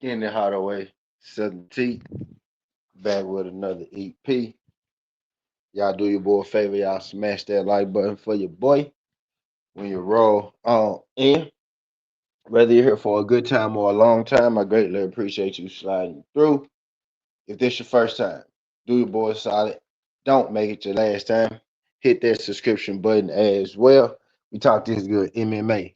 Getting it hot away. Southern T back with another EP. Y'all do your boy a favor. Y'all smash that like button for your boy when you roll on in. Whether you're here for a good time or a long time, I greatly appreciate you sliding through. If this your first time, do your boy a solid. Don't make it your last time. Hit that subscription button as well. We talk this good MMA,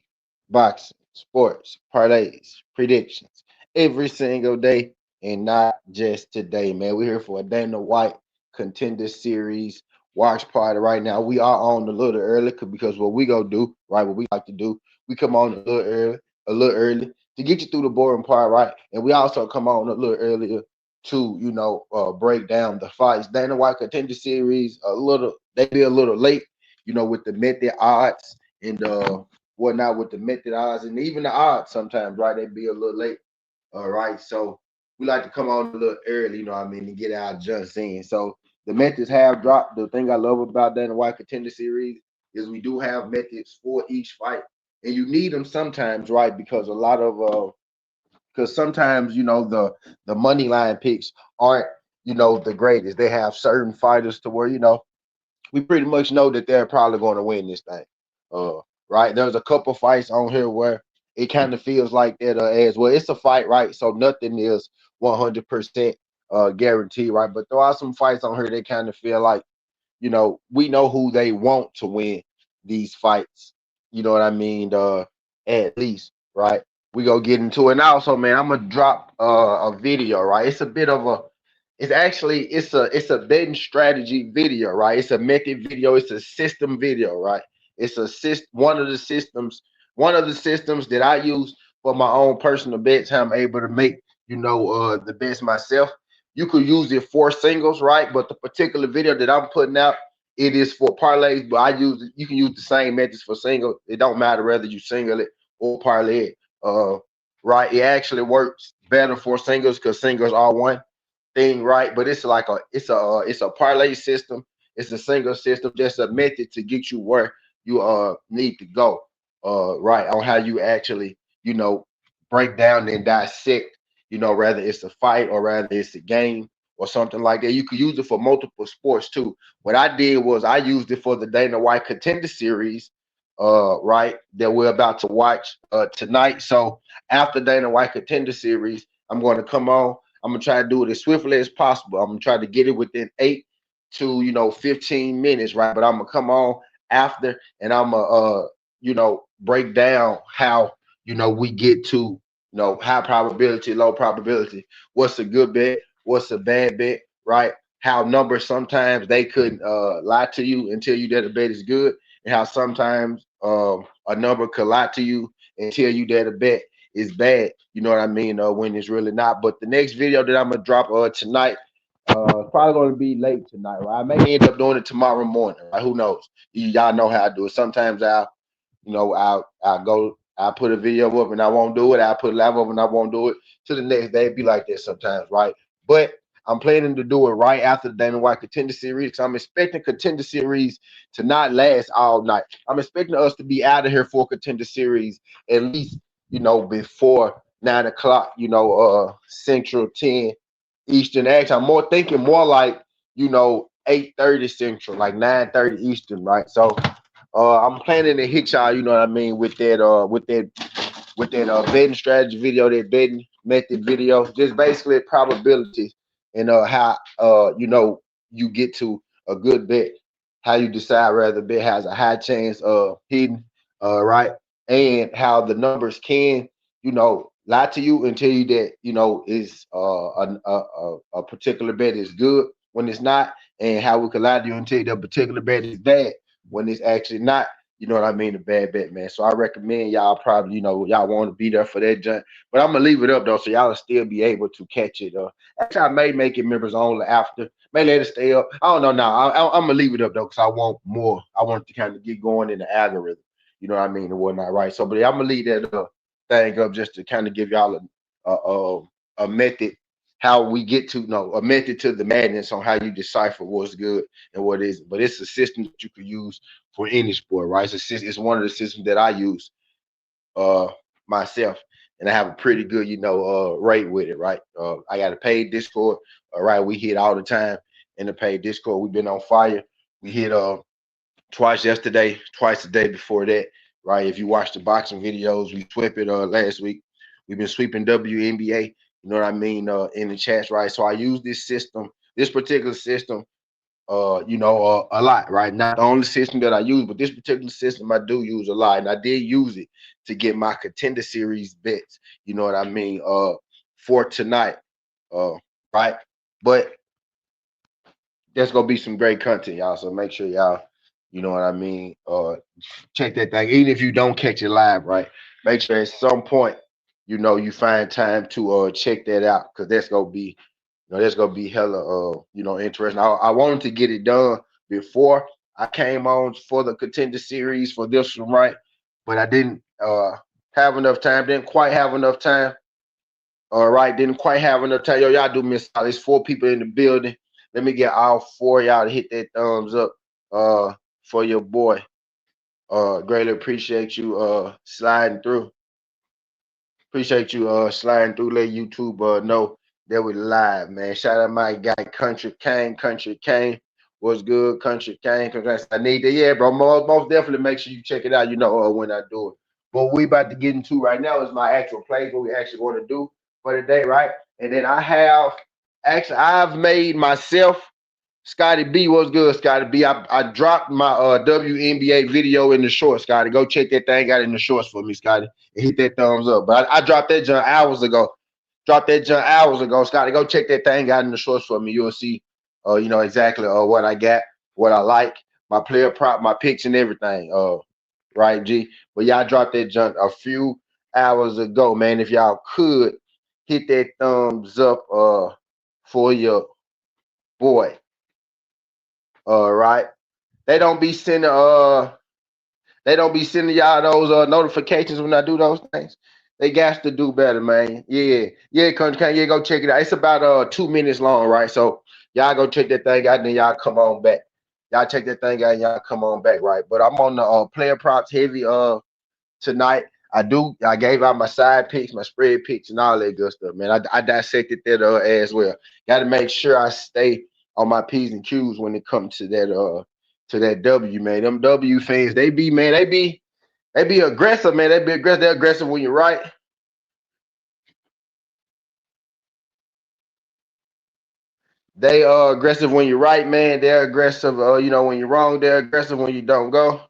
boxing, sports, parlays, predictions every single day, and not just today, man. We're here for a Dana White Contender Series watch party right now. We are on a little early because what we go do, right? What we like to do, we come on a little early to get you through the boring part, right? And we also come on a little earlier to break down the fights. Dana White Contender Series they be a little late, with the method odds and whatnot with the method odds and even the odds sometimes, right? They be a little late. All right. So we like to come on a little early, and get our jumps in. So the methods have dropped. The thing I love about Dana White Contender Series is we do have methods for each fight. And you need them sometimes, right? Because a lot of because sometimes the money line picks aren't the greatest. They have certain fighters to where we pretty much know that they're probably going to win this thing. Right? There's a couple fights on here where it kind of feels like that as well. It's a fight, right? So nothing is 100% guaranteed, right? But there are some fights on here that kind of feel like we know who they want to win these fights. You know what I mean? At least, right? We go get into it. And also, man, I'm gonna drop a video, right? It's a bit of a it's a betting strategy video, right? It's a method video, it's a system video, right? It's a one of the systems that I use for my own personal bets, how I'm able to make, the bets myself. You could use it for singles, right? But the particular video that I'm putting out, it is for parlays. But you can use the same methods for single. It don't matter whether you single it or parlay it. Right? It actually works better for singles because singles are one thing, right? But it's like it's a parlay system. It's a single system. Just a method to get you where you need to go. Right, on how you actually break down and dissect. Rather it's a fight or rather it's a game or something like that. You could use it for multiple sports too. What I did was I used it for the Dana White Contender Series, right, that we're about to watch tonight. So after Dana White Contender Series, I'm going to come on. I'm gonna try to do it as swiftly as possible. I'm gonna try to get it within 8 to 15 minutes, right? But I'm gonna come on after and I'm gonna break down how we get to high probability, low probability. What's a good bet? What's a bad bet? Right? How numbers sometimes they could lie to you and tell you that a bet is good, and how sometimes a number could lie to you and tell you that a bet is bad. You know what I mean? When it's really not. But the next video that I'm gonna drop tonight, probably gonna be late tonight. Right? I may end up doing it tomorrow morning. Right? Who knows? Y'all know how I do it. Sometimes I'll put a video up and I won't do it. I'll put a live up and I won't do it. To the next day, it'd be like that sometimes, right? But I'm planning to do it right after the Dana White Contender Series. So I'm expecting Contender Series to not last all night. I'm expecting us to be out of here for Contender Series at least, before 9 o'clock, Central, 10 Eastern. Actually, I'm more thinking more like, 8:30 Central, like 9:30 Eastern, right? So I'm planning to hit y'all, you know what I mean, with that betting strategy video, that betting method video, just basically probabilities and how you get to a good bet, how you decide whether the bet has a high chance of hitting, right, and how the numbers can lie to you and tell you that is a particular bet is good when it's not, and how we can lie to you and tell you that particular bet is bad when it's actually not, what I mean, a bad bet, man. So I recommend y'all probably, y'all want to be there for that jump. But I'm gonna leave it up though, so y'all will still be able to catch it. Actually, I may make it members only after. May let it stay up. I don't know now. I'm gonna leave it up though, because I want more. I want it to kind of get going in the algorithm. You know what I mean, and whatnot, right? So, but I'm gonna leave that thing up just to kind of give y'all a method how we get to know a method to the madness on how you decipher what's good and what isn't. But it's a system that you could use for any sport, right? It's one of the systems that I use uh myself. and I have a pretty good, rate with it, right? I got a paid Discord, all right. We hit all the time in the paid Discord. We've been on fire. We hit twice yesterday, twice the day before that, right? If you watch the boxing videos, we swept it last week. We've been sweeping WNBA, you know what I mean, in the chats, right? So I use this system, this particular system, a lot, right? Not the only system that I use, but this particular system I do use a lot, and I did use it to get my contender series bets. You know what I mean? For tonight, right? But there's gonna be some great content, y'all. So make sure y'all, you know what I mean, check that thing. Even if you don't catch it live, right? Make sure at some point, you find time to check that out, because that's gonna be hella interesting. I wanted to get it done before I came on for the contender series for this one, right? But I didn't have enough time, didn't quite have enough time. All right, didn't quite have enough time. Yo, y'all do miss out. There's 4 people in the building. Let me get all 4 of y'all to hit that thumbs up for your boy. Greatly appreciate you sliding through. Appreciate you sliding through. Let YouTube know that we live, man. Shout out my guy Country Kane. Country Kane. What's good, Country Kane? Congrats. I need that. Yeah, bro. Most definitely make sure you check it out, when I do it. What we about to get into right now is my actual plays, what we actually want to do for today, right? And then I've made myself Scotty B. What's good, Scotty B? I dropped my WNBA video in the shorts, Scotty. Go check that thing out in the shorts for me, Scotty. And hit that thumbs up. But I dropped that junk hours ago. Scotty. Go check that thing out in the shorts for me. You'll see, exactly what I got, what I like, my player prop, my picks, and everything. Right, G. But y'all dropped that junk a few hours ago, man. If y'all could hit that thumbs up for your boy. All right. They don't be sending y'all those notifications when I do those things. They got to do better, man. Yeah, go check it out. It's about 2 minutes long, right? So y'all go check that thing out, and then y'all come on back. Y'all check that thing out, and y'all come on back, right? But I'm on the player props heavy tonight. I gave out my side picks, my spread picks, and all that good stuff, man. I dissected that as well. Got to make sure I stay on my P's and Q's when it comes to that W, man. Them W fans, they be aggressive, man. They be aggressive. They're aggressive when you're right. They are aggressive when you're right, man. They're aggressive, when you're wrong. They're aggressive when you don't go.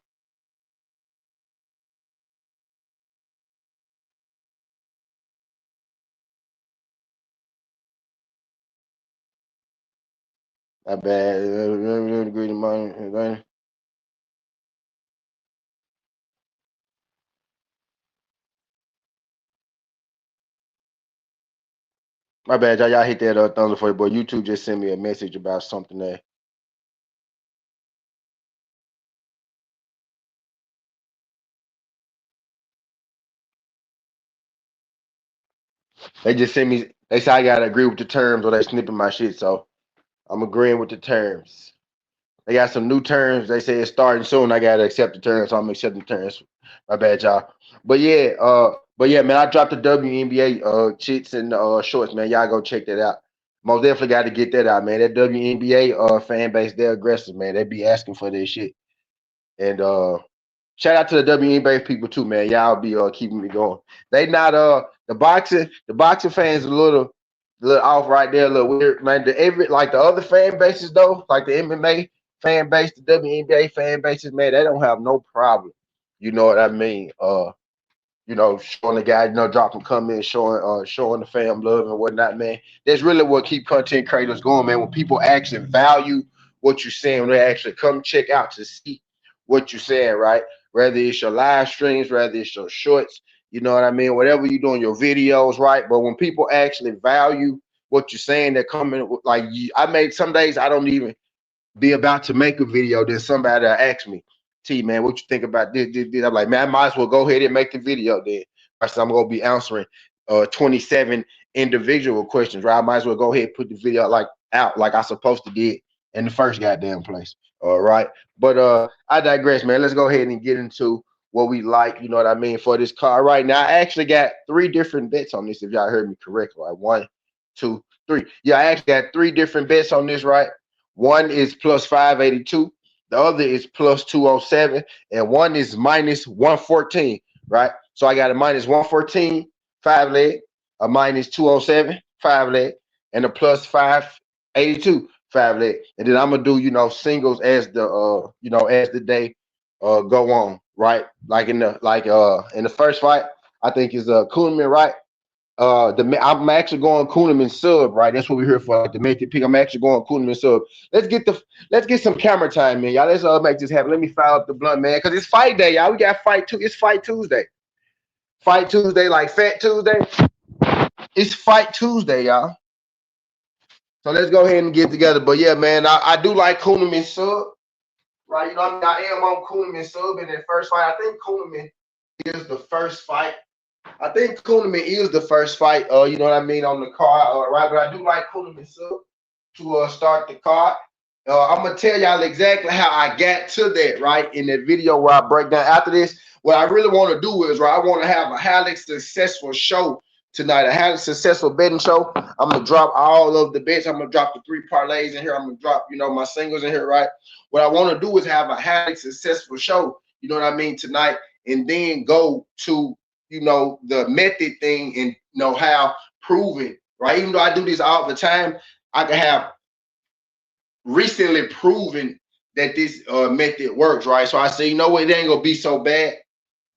My bad. Greedy money. My bad, y'all. Y'all hit that thumbs up for you, boy. YouTube just sent me a message about something there. They just sent me. They say I gotta agree with the terms, or they snipping my shit. So I'm agreeing with the terms. They got some new terms. They say it's starting soon. I gotta accept the terms, so I'm accepting the terms. My bad, y'all. But yeah, man. I dropped the WNBA chits and shorts, man. Y'all go check that out. Most definitely got to get that out, man. That WNBA fan base, they're aggressive, man. They be asking for this shit. And shout out to the WNBA people too, man. Y'all be keeping me going. They not the boxing fans a little off right there, a little weird, man. Like the other fan bases though, like the MMA fan base, the WNBA fan bases, man, they don't have no problem. You know what I mean? Showing the guy, dropping comments, showing the fam love and whatnot, man. That's really what keep content creators going, man. When people actually value what you're saying, when they actually come check out to see what you're saying, right? Whether it's your live streams, whether it's your shorts, you know what I mean? Whatever you're doing, your videos, right? But when people actually value what you're saying, they're coming like I made some days I don't even be about to make a video, then somebody will ask me, T, man, what you think about this? I'm like, man, I might as well go ahead and make the video then. So I'm going to be answering 27 individual questions, right? I might as well go ahead and put the video out like I supposed to did in the first goddamn place. All right. But I digress, man. Let's go ahead and get into what we like, you know what I mean, for this card right now. I actually got 3 different bets on this, if y'all heard me correctly. Like 1, 2, 3. Yeah, I actually got 3 different bets on this, right? One is plus 582, the other is plus 207, and one is minus 114, right? So I got a minus 114, 5 leg, a minus 207, 5 leg, and a plus 582, 5 leg. And then I'm gonna do, you know, singles as the as the day go on, right? Like in the first fight, I think is Kuhlman, right? I'm actually going Kuhlman sub, right? That's what we're here for, like the method pick. I'm actually going Kuhlman sub. Let's get some camera time, man, y'all. Let's make this happen. Let me fire up the blunt, man, because it's fight day, y'all. We got it's fight Tuesday. Fight Tuesday, like Fat Tuesday. It's fight Tuesday, y'all. So let's go ahead and get together. But yeah, man, I do like Kuhlman sub. Right, you know, I am on Kuhlman sub in that first fight. I think Kuhlman is the first fight. You know what I mean, on the card, right? But I do like Kuhlman sub to start the card. I'm gonna tell y'all exactly how I got to that, right? In that video where I break down after this. What I really want to do is, right, I want to have a highly successful show tonight, a highly successful betting show. I'm gonna drop all of the bets. I'm gonna drop the 3 parlays in here. I'm gonna drop, you know, my singles in here, right? What I want to do is have a highly successful show, you know what I mean, tonight, and then go to, you know, the method thing and know how proven, right? Even though I do this all the time, I can have recently proven that this method works, right? So I say, you know what, it ain't gonna be so bad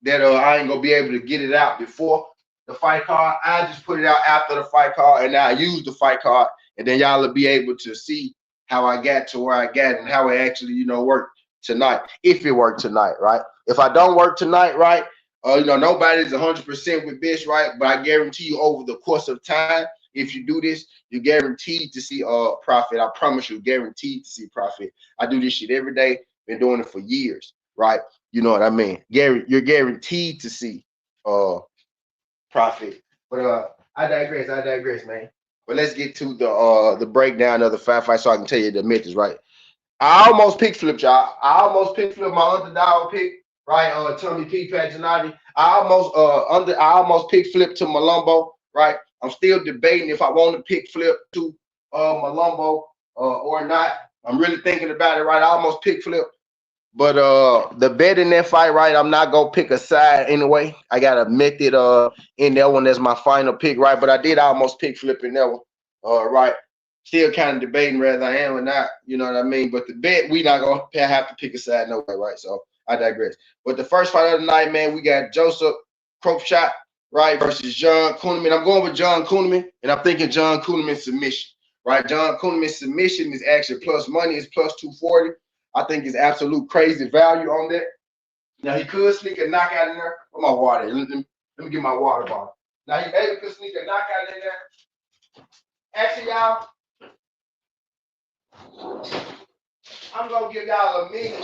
that I ain't gonna be able to get it out before the fight card. I just put it out after the fight card, and I use the fight card, and then y'all will be able to see how I got to where I got and how it actually, you know, worked tonight. If it worked tonight, right? If I don't work tonight, right? You know, nobody's 100% with this, right? But I guarantee you, over the course of time, if you do this, you're guaranteed to see profit. I promise you, guaranteed to see profit. I do this shit every day. Been doing it for years, right? You know what I mean? You're guaranteed to see profit. But I digress, man. But let's get to the breakdown of the 5 fights so I can tell you the methods, right? I almost pick flipped, y'all. I almost pick flipped my underdog pick, right? Tommy P. Paginati. I almost pick flip to Malumbo, right? I'm still debating if I want to pick flip to Malumbo or not. I'm really thinking about it, right? I almost pick flip. But the bet in that fight, right? I'm not gonna pick a side anyway. I got a method in that one as my final pick, right? But I did almost pick flip in that one, right? Still kind of debating whether I am or not, you know what I mean? But the bet, we not gonna have to pick a side no way, right? So I digress. But the first fight of the night, man, we got Joseph Kropshot, right, versus John Kuhlman. I'm going with John Kuhlman, and I'm thinking John Kuhlman submission, right? John Kuhlman submission is actually plus money, it's plus 240. I think it's absolute crazy value on that. Now he could sneak a knockout in there. Where my water? Let me get my water bottle. Now he maybe could sneak a knockout in there. Actually, y'all, I'm gonna give y'all a mini.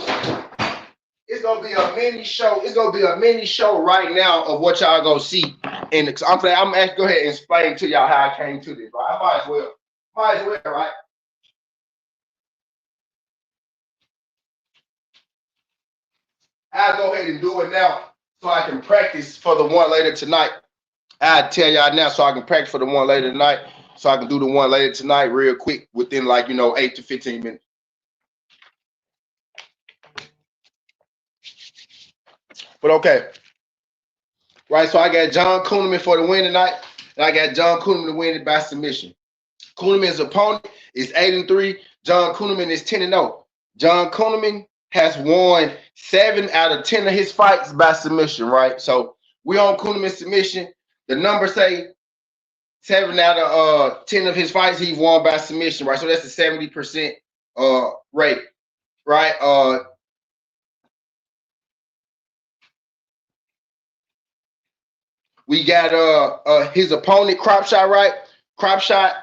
It's gonna be a mini show. It's gonna be a mini show right now of what y'all gonna see. And I'm actually go ahead and explain to y'all how I came to this. Right? I might as well, right? I'll go ahead and do it now so I can practice for the one later tonight. I'll tell y'all now so I can practice for the one later tonight, so I can do the one later tonight real quick within, like, you know, 8 to 15 minutes. But okay. Right, so I got John Kuhlman for the win tonight, and I got John Kuhlman to win it by submission. Kuhlman's opponent is 8-3. John Kuhlman is 10-0. John Kuhlman has won 7 out of 10 of his fights by submission, right? So we on Kuhlman submission. The numbers say 7 out of 10 of his fights he won by submission, right? So that's a 70% rate, right? We got his opponent, Kropshot, right? Kropshot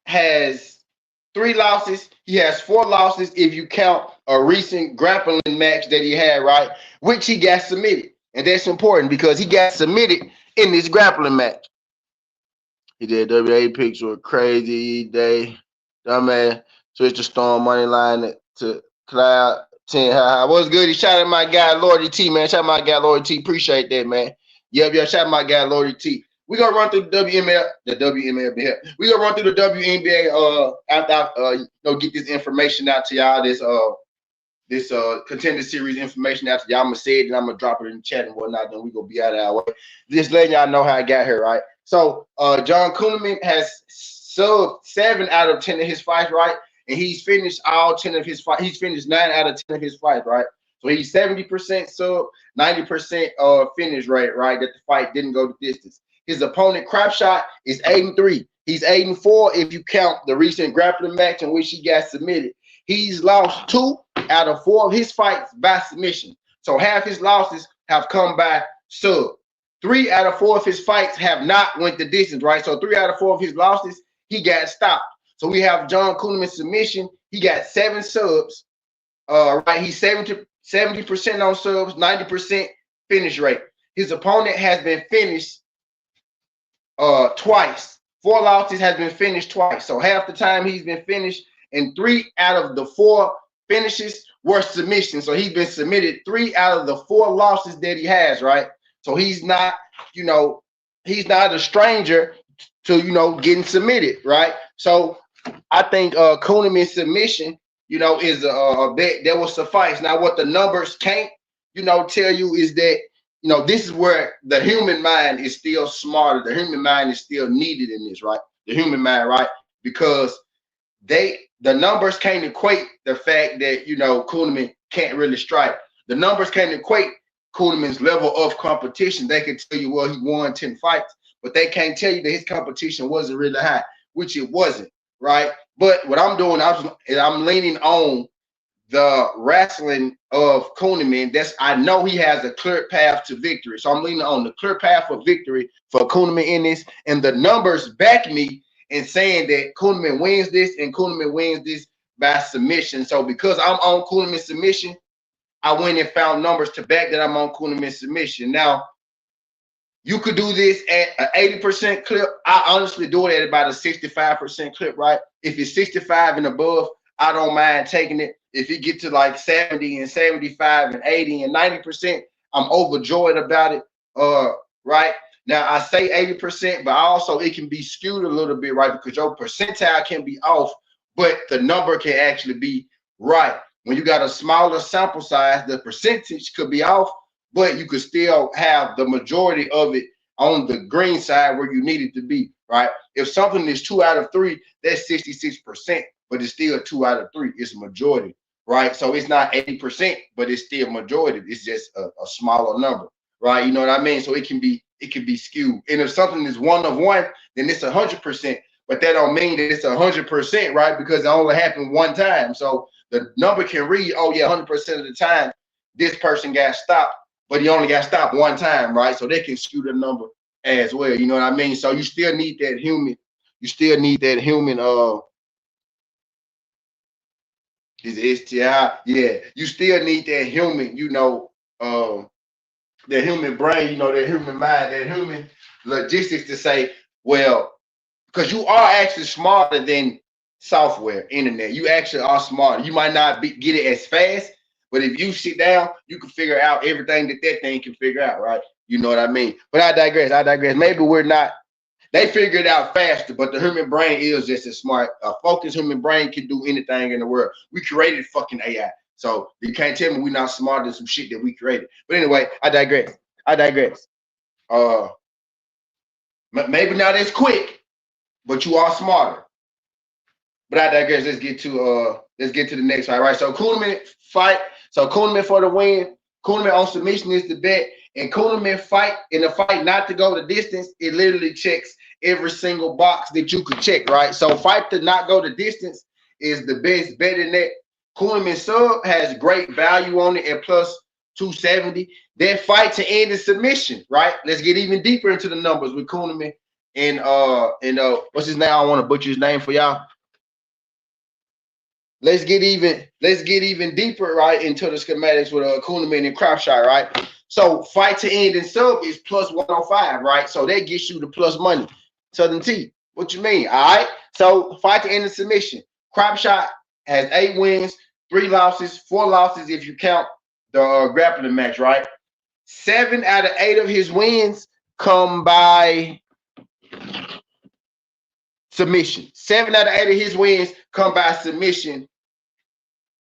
has 3 losses. He has 4 losses if you count a recent grappling match that he had, right? Which he got submitted. And that's important because he got submitted in this grappling match. He did WA picks were crazy day. Dumbass. Switch the Storm money line to Cloud. What's good? He shout out my guy Lordy T, man. Shout out my guy Lordy T. Appreciate that, man. Yeah, shout out my guy Lordy T. We gonna run through the WNBA. We gonna run through the WNBA after get this information out to y'all. This contender series information out to y'all. I'm gonna say it and I'm gonna drop it in the chat and whatnot. Then we gonna be out of our way. Just letting y'all know how I got here, right? So John Kuhneman has subbed 7 out of 10 of his fights, right? And he's finished all 10 of his fights. He's finished 9 out of 10 of his fights, right? So he's 70% sub, 90% finish rate, right? That the fight didn't go the distance. His opponent, Crap Shot, is 8-3. He's 8-4 if you count the recent grappling match in which he got submitted. He's lost 2 out of 4 of his fights by submission. So half his losses have come by sub. 3 out of 4 of his fights have not went the distance, right? So 3 out of 4 of his losses, he got stopped. So we have John Kuhneman's submission. He got 7 subs. Right, he's 70% on subs, 90% finish rate. His opponent has been finished twice. 4 losses has been finished twice. So half the time he's been finished, and 3 out of the 4 finishes were submissions. So he's been submitted 3 out of the 4 losses that he has, right? So he's not, he's not a stranger to, getting submitted, right? So I think Kuhneman's submission, is a bet that will suffice. Now, what the numbers can't, tell you is that, this is where the human mind is still smarter. The human mind is still needed in this, right? The human mind, right? Because the numbers can't equate the fact that, Kuhneman can't really strike. The numbers can't equate Kuhneman's level of competition. They can tell you, well, he won 10 fights, but they can't tell you that his competition wasn't really high, which it wasn't, right? But what I'm doing, I'm leaning on the wrestling of Kuhneman. I know he has a clear path to victory. So I'm leaning on the clear path of victory for Kuhneman in this. And the numbers back me in saying that Kuhneman wins this and Kuhneman wins this by submission. So because I'm on Kuhneman's submission, I went and found numbers to back that I'm on Kuhneman's submission. Now, you could do this at an 80% clip. I honestly do it at about a 65% clip, right? If it's 65 and above, I don't mind taking it. If you get to like 70 and 75 and 80 and 90%, I'm overjoyed about it. Right? Now I say 80%, but also it can be skewed a little bit, right? Because your percentile can be off, but the number can actually be right. When you got a smaller sample size, the percentage could be off, but you could still have the majority of it on the green side where you need it to be, right? If something is 2 out of 3, that's 66%, but it's still 2 out of 3. It's majority, right? So it's not 80%, but it's still majority. It's just a smaller number, right? You know what I mean? So it can be skewed. And if something is 1 of 1, then it's 100%. But that don't mean that it's 100%, right? Because it only happened 1 time. So the number can read, oh yeah, 100% of the time this person got stopped, but he only got stopped 1 time, right? So they can skew the number as well. You know what I mean? So you still need that human. You still need that human. Is STI? Yeah. You still need that human. That human brain. That human mind. That human logistics to say, well, because you are actually smarter than software, internet. You actually are smarter. You might not get it as fast, but if you sit down, you can figure out everything that thing can figure out, right? You know what I mean? But I digress. Maybe we're not. They figure it out faster, but the human brain is just as smart. A focused human brain can do anything in the world. We created fucking AI. So you can't tell me we're not smarter than some shit that we created. But anyway, I digress. Maybe not as quick, but you are smarter. But I digress. Let's get to the next fight, right? So Kuhneman fight. So Kuhneman for the win. Kuhneman on submission is the bet. And Kuhneman fight in the fight not to go the distance. It literally checks every single box that you could check, right? So fight to not go the distance is the best bet in that. Kuhneman sub has great value on it at plus 270. That fight to end in submission, right? Let's get even deeper into the numbers with Kuhneman and what's his name? I don't want to butcher his name for y'all. Let's get even deeper, right, into the schematics with Kuhneman and Crop Shot, right? So fight to end in sub is plus 105, right? So that gets you the plus money. Southern T, what you mean? All right. So fight to end in submission. Crop Shot has 8 wins, 3 losses, 4 losses if you count the grappling match, right? 7 out of 8 of his wins come by submission. 7 out of 8 of his wins come by submission.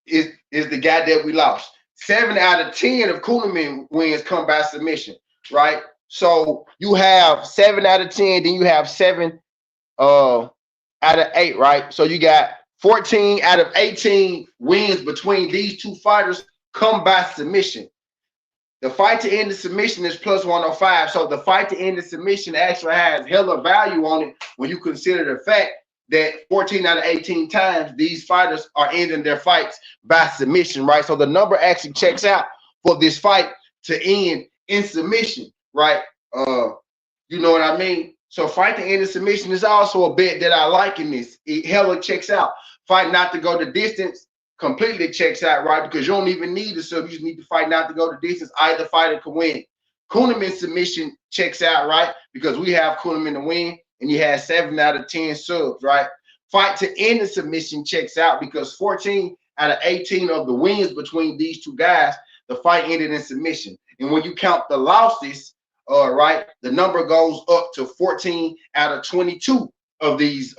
Is the guy that we lost. 7 out of 10 of Kuhlman wins come by submission, right? So you have 7 out of 10, then you have 7 out of 8, right? So you got 14 out of 18 wins between these two fighters come by submission. The fight to end the submission is plus 105. So the fight to end the submission actually has hella value on it when you consider the fact that 14 out of 18 times these fighters are ending their fights by submission, right? So the number actually checks out for this fight to end in submission, right? You know what I mean? So fight to end the submission is also a bet that I like in this. It hella checks out. Fight not to go the distance completely checks out, right? Because you don't even need a sub. You just need to fight not to go the distance. Either fighter can win. Kuhlman's submission checks out, right? Because we have Kuhlman to win, and he has 7 out of 10 subs, right? Fight to end the submission checks out because 14 out of 18 of the wins between these two guys, the fight ended in submission. And when you count the losses, right, the number goes up to 14 out of 22 of these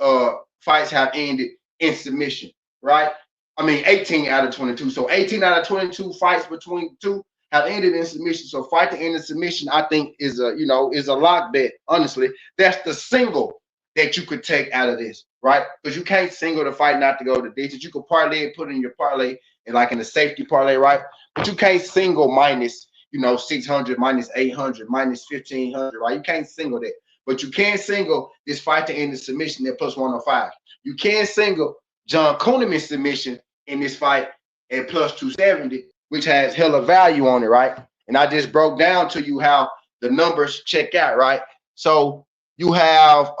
fights have ended in submission, right? I mean, 18 out of 22. So 18 out of 22 fights between the two have ended in submission. So fight to end in submission, I think, is a is a lock bet. Honestly, that's the single that you could take out of this, right? Because you can't single the fight not to go to distance. You could parlay and put in your parlay and like in the safety parlay, right? But you can't single minus 600, minus 800, minus 1500, right? You can't single that. But you can single this fight to end the submission at plus 105. You can single John Kuhlman's submission in this fight at plus 270, which has hella value on it, right? And I just broke down to you how the numbers check out, right? So you have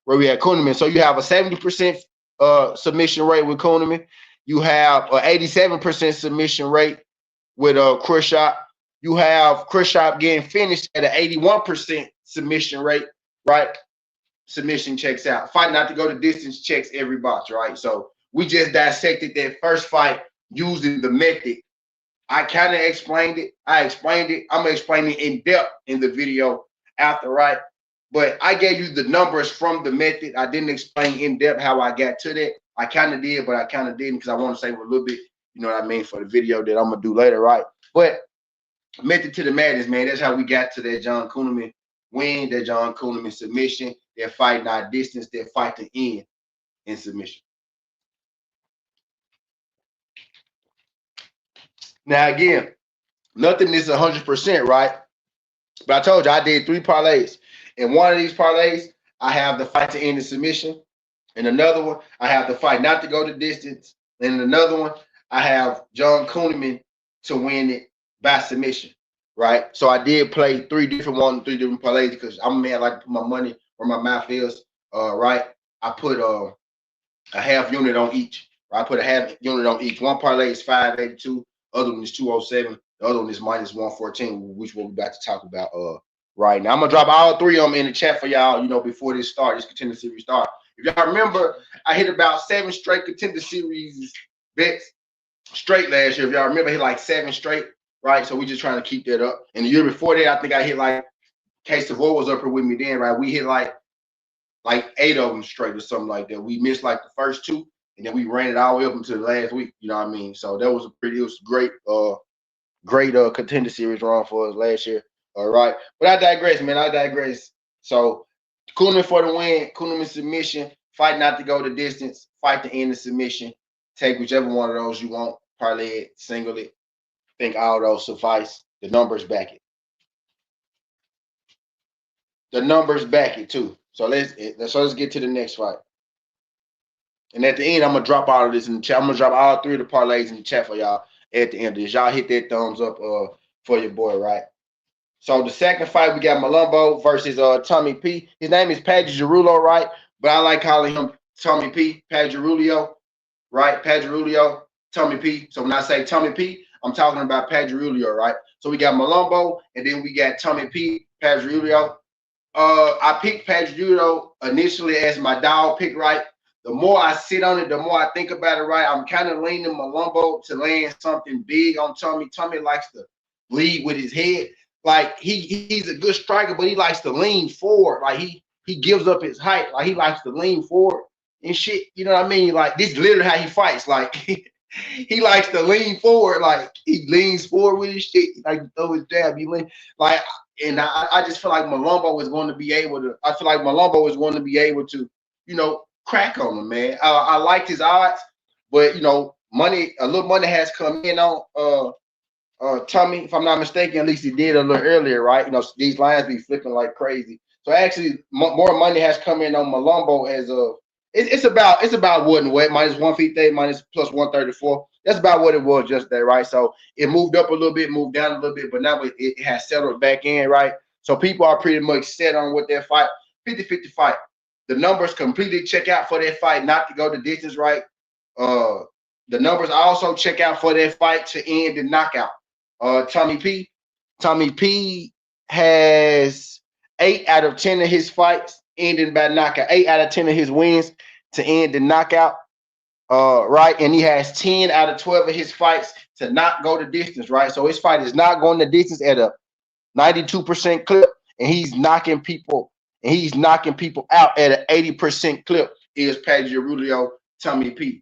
where we at Kuhlman. So you have a 70% submission rate with Kuhlman. You have an 87% submission rate with Khrushchev. You have Khrushchev getting finished at an 81% submission rate, right? Submission checks out. Fight not to go the distance checks every box, right? So we just dissected that first fight using the method. I kind of explained it. I explained it. I'm going to explain it in depth in the video after, right? But I gave you the numbers from the method. I didn't explain in depth how I got to that. I kind of did, but I kind of didn't because I want to save a little bit, you know what I mean, for the video that I'm going to do later, right? But method to the madness, man. That's how we got to that John Kuhlman win, that John Kuhlman submission, that fight not distance, that fight to end in submission. Now, again, nothing is 100%, right? But I told you I did 3 parlays. In one of these parlays, I have the fight to end in submission. In another one, I have the fight not to go the distance. And in another one, I have John Kuhlman to win it by submission, right? So I did play 3 different parlays because I'm a man, I like to put my money where my mouth is, right? I put a half unit on each. Right? I put a half unit on each. One parlay is 582. Other one is 207. The other one is minus 114, which we're about to talk about right now. I'm gonna drop all 3 of them in the chat for y'all, before this contender series start. If y'all remember, I hit about 7 straight contender series bets straight last year. If y'all remember, I hit like 7 straight, right? So we just trying to keep that up. And the year before that, I think I hit like Case Savoy was up here with me then, right? We hit like 8 of them straight or something like that. We missed like the first 2. And then we ran it all the way up until the last week. You know what I mean? So that was great contender series run for us last year. All right. But I digress, man. I digress. So Kuhlman for the win, Kuhlman submission, fight not to go the distance, fight to end the submission. Take whichever one of those you want, parlay it, single it. Think all those suffice. The numbers back it. The numbers back it too. So let's get to the next fight. And at the end, I'm gonna drop all of this in the chat. I'm gonna drop all 3 of the parlays in the chat for y'all at the end of this. Y'all hit that thumbs up for your boy, right? So the second fight, we got Malumbo versus Tommy P. His name is Padjarullo, right? But I like calling him Tommy P. Padjarullo, right? Padjarullo, Tommy P. So when I say Tommy P, I'm talking about Padjarullo, right? So we got Malumbo, and then we got Tommy P. Padjarullo. I picked Padjarullo initially as my dog pick, right? the more I sit on it, the more I think about it, right? I'm kind of leaning Malumbo to land something big on Tommy. Tommy likes to lead with his head. Like he's a good striker, but he likes to lean forward. Like he gives up his height. Like he likes to lean forward and shit. You know what I mean? Like this is literally how he fights. Like he likes to lean forward. Like he leans forward with his shit. Like throw his jab. He lean like, and I just feel like Malumbo is going to be able to. I feel like Malumbo is going to be able to, you know, crack on him, man. I liked his odds, but you know, a little money has come in on Tommy, if I'm not mistaken. At least he did a little earlier, right? You know, these lines be flipping like crazy. So actually, more money has come in on Malumbo as of it's about what and what minus 158 minus plus 134. That's about what it was just there, right? So it moved up a little bit, moved down a little bit, but now it has settled back in, right? So people are pretty much set on what their fight 50-50 fight. The numbers completely check out for that fight not to go the distance, right? The numbers also check out for that fight to end the knockout. Tommy P has 8 out of 10 of his fights ending by knockout. 8 out of 10 of his wins to end the knockout. Right, and he has 10 out of 12 of his fights to not go the distance, right? So his fight is not going the distance at a 92% clip, and he's knocking people out at an 80% clip. Is Padre Tommy P.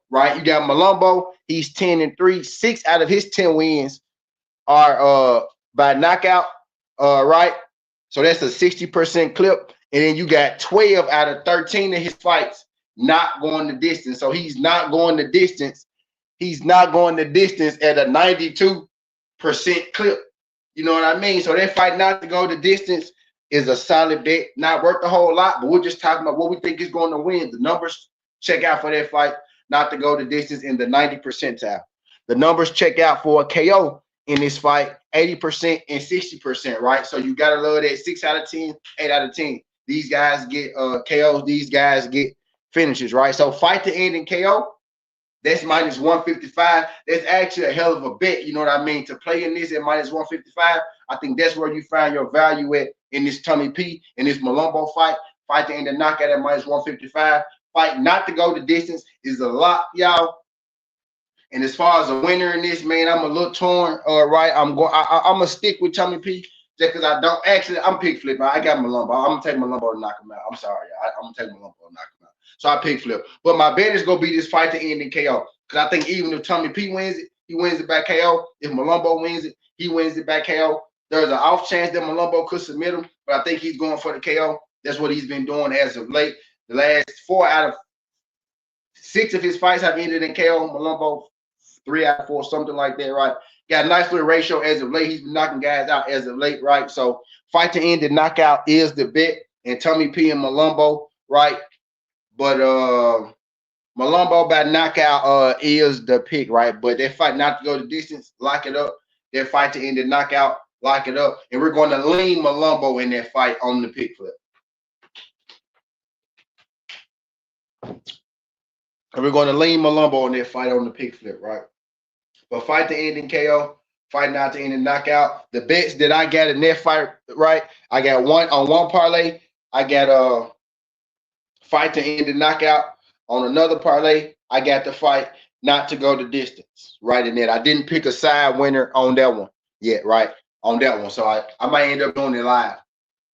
Right, you got Malumbo, he's 10-3. 6 out of his 10 wins are by knockout, right? So that's a 60% clip. And then you got 12 out of 13 of his fights not going the distance. So he's not going the distance. He's not going the distance at a 92% clip. You know what I mean? So that fight not to go the distance is a solid bet. Not worth a whole lot, but we're just talking about what we think is going to win. The numbers check out for that fight not to go the distance in the 90 percentile. The numbers check out for a KO in this fight, 80% and 60%, right? So you gotta love that 6 out of 10, 8 out of 10. These guys get KOs, these guys get finishes, right? So fight to end in KO, that's minus 155. That's actually a hell of a bet, you know what I mean? To play in this at minus 155, I think that's where you find your value at in this Tommy P, in this Malumbo fight. Fight to end the knockout at minus 155. Fight not to go the distance is a lot, y'all. And as far as a winner in this, man, I'm a little torn. Right, I'm gonna stick with Tommy P just because I don't actually. I'm pick flipping. I got Malumbo. I'm gonna take Malumbo to knock him out. I'm sorry, I'm gonna take Malumbo to knock him out. So I pick flip. But my bet is gonna be this fight to end in KO. Because I think even if Tommy P wins it, he wins it by KO. If Malumbo wins it, he wins it by KO. There's an off chance that Malumbo could submit him, but I think he's going for the KO. That's what he's been doing as of late. The last 4 out of 6 of his fights have ended in KO. Malumbo 3 out of 4, something like that, right? Got a nice little ratio as of late. He's been knocking guys out as of late, right? So fight to end the knockout is the bet, and Tommy P and Malumbo, right? But Malumbo by knockout is the pick, right? But that fight not to go the distance, lock it up. That fight to end the knockout, lock it up. And we're going to lean Malumbo in that fight on the pick flip. And we're going to lean Malumbo in that fight on the pick flip, right? But fight to end in KO, fight not to end in knockout. The bets that I got in that fight, right? I got one parlay. I got a fight to end in knockout. On another parlay, I got the fight not to go the distance, right? In that I didn't pick a side winner on that one yet, right? On that one. So I might end up doing it live.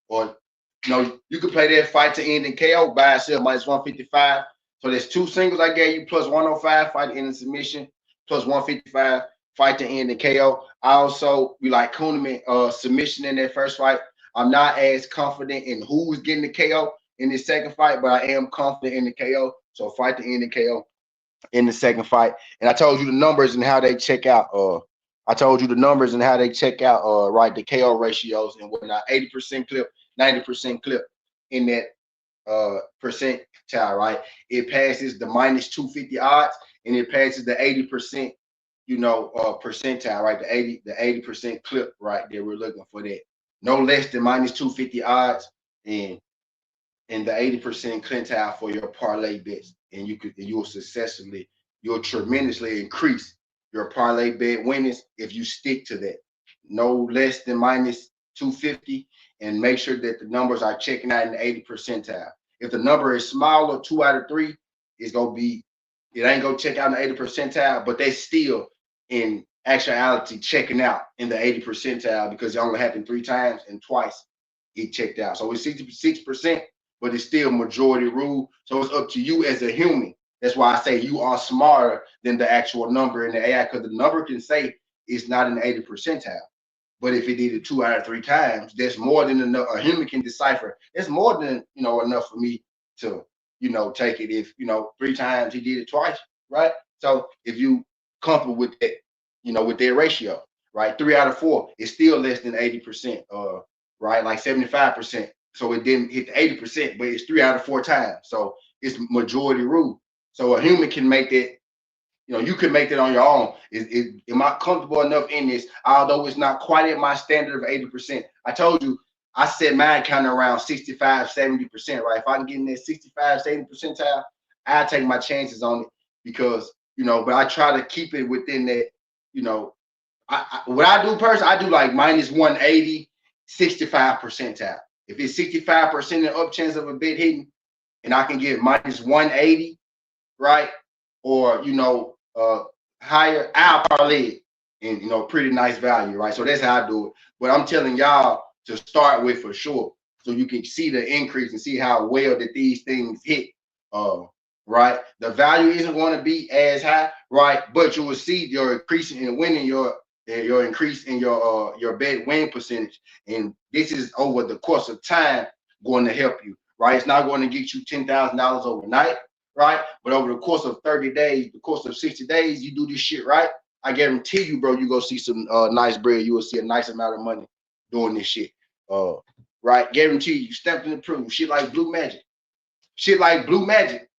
Or you could play that fight to end in KO by itself, minus 155. So there's 2 singles I gave you, plus 105, fight to end in submission, plus 155, fight to end in KO. I also, we like Kuhneman submission in that first fight. I'm not as confident in who's getting the KO in this second fight, but I am confident in the KO. So fight to end in KO in the second fight. And I told you the numbers and how they check out. Right, the KO ratios and whatnot. 80% clip, 90% clip in that percentile, right? It passes the minus 250 odds, and it passes the 80%, percentile, right? The 80% clip, right? That we're looking for that. No less than minus 250 odds, and the 80% quintile for your parlay bets, and you'll tremendously increase your parlay bet winnings if you stick to that. No less than minus 250, and make sure that the numbers are checking out in the 80 percentile. If the number is smaller, 2 out of 3, it's gonna be, it ain't gonna check out in the 80 percentile, but they still in actuality checking out in the 80 percentile because it only happened 3 times and twice it checked out. So it's 66%, but it's still majority rule. So it's up to you as a human. That's why I say you are smarter than the actual number in the AI, because the number can say it's not in the 80 percentile. But if it did it 2 out of 3 times, that's more than enough. A human can decipher. It's more than enough for me to take it. If 3 times he did it twice, right? So if you comfortable with that, with their ratio, right? 3 out of 4 is still less than 80%, right? Like 75%. So it didn't hit the 80%, but it's 3 out of 4 times. So it's majority rule. So a human can make that. You can make that on your own. Am I comfortable enough in this? Although it's not quite at my standard of 80%. I told you, I set mine kind of around 65, 70%, right? If I can get in that 65, 70 percentile, I take my chances on it because, but I try to keep it within that, what I do personally, I do like minus 180, 65 percentile. If it's 65% an up chance of a bet hitting and I can get minus 180, right? Or, higher, I'll parlay it and, pretty nice value, right? So that's how I do it. But I'm telling y'all to start with for sure, so you can see the increase and see how well that these things hit, right? The value isn't going to be as high, right? But you will see your increase in winning, your increase in your bet win percentage. And this is over the course of time going to help you, right? It's not going to get you $10,000 overnight, right? But over the course of 30 days, the course of 60 days, you do this shit right, I guarantee you, bro, you go see some nice bread. You will see a nice amount of money doing this shit. Right? Guarantee you stepped in the proof. Shit like blue magic. Shit like blue magic.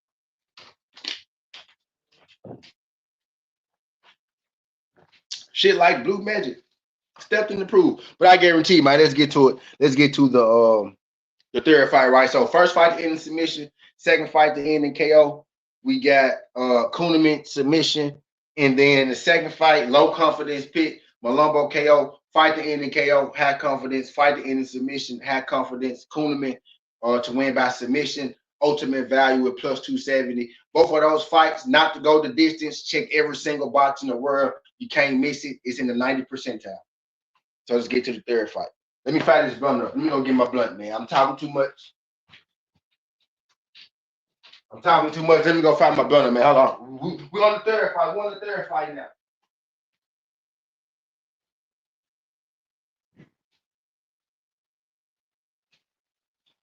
Shit like blue magic. Stepped in the proof. But I guarantee, man, let's get to it. Let's get to the third fight, right? So first fight to end in submission, second fight to end in KO. We got Kuhneman submission, and then the second fight, low confidence pick, Malumbo KO, fight to end in KO, high confidence, fight to end in submission, high confidence, Kuhneman to win by submission, ultimate value at plus 270. Both of those fights, not to go the distance, check every single box in the world. You can't miss it. It's in the 90 percentile. So let's get to the third fight. Let me fire this blunt up. Let me go get my blunt, man. I'm talking too much. Let me go find my blunt, man. Hold on. We're on the third fight. We're on the third fight now.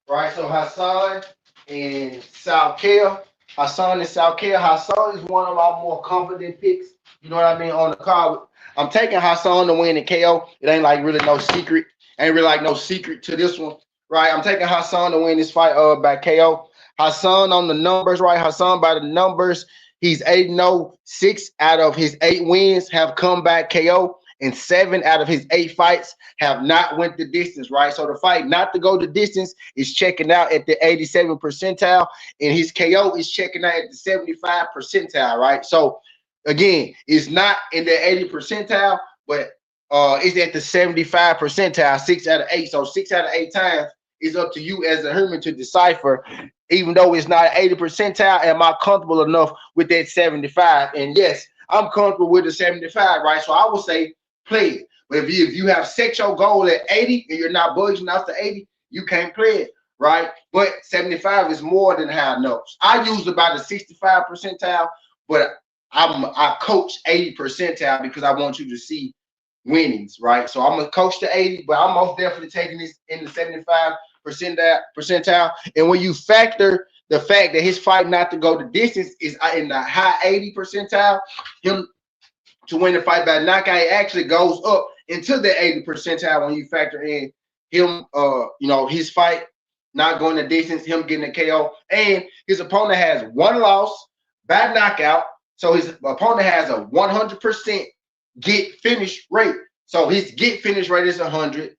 Right, so Hassan and Salkea. Hassan is one of our more confident picks. You know what I mean? On the card. I'm taking Hassan to win the KO. It ain't like really no secret. Ain't really like no secret to this one. Right. I'm taking Hassan to win this fight by KO. Hassan on the numbers, right? Hassan by the numbers. He's 8-0. 6 out of his 8 wins have come back KO. And 7 out of his 8 fights have not went the distance, right? So the fight not to go the distance is checking out at the 87 percentile, and his KO is checking out at the 75 percentile, right? So again, it's not in the 80 percentile, but it's at the 75 percentile, 6 out of 8. So 6 out of 8 times is up to you as a human to decipher. Even though it's not 80 percentile, am I comfortable enough with that 75? And yes, I'm comfortable with the 75, right? So I would say play it. But if you have set your goal at 80 and you're not budging out to 80, you can't play it, right? But 75 is more than high notes. I use about a 65 percentile, but I coach 80 percentile because I want you to see winnings, right? So I'm gonna coach to 80, but I'm most definitely taking this in the 75 percentile. And when you factor the fact that his fight not to go the distance is in the high 80 percentile, him to win the fight by knockout actually goes up into the 80 percentile when you factor in him, his fight not going the distance, him getting a KO, and his opponent has 1 loss by knockout. So his opponent has a 100% get finish rate. So his get finish rate is 100.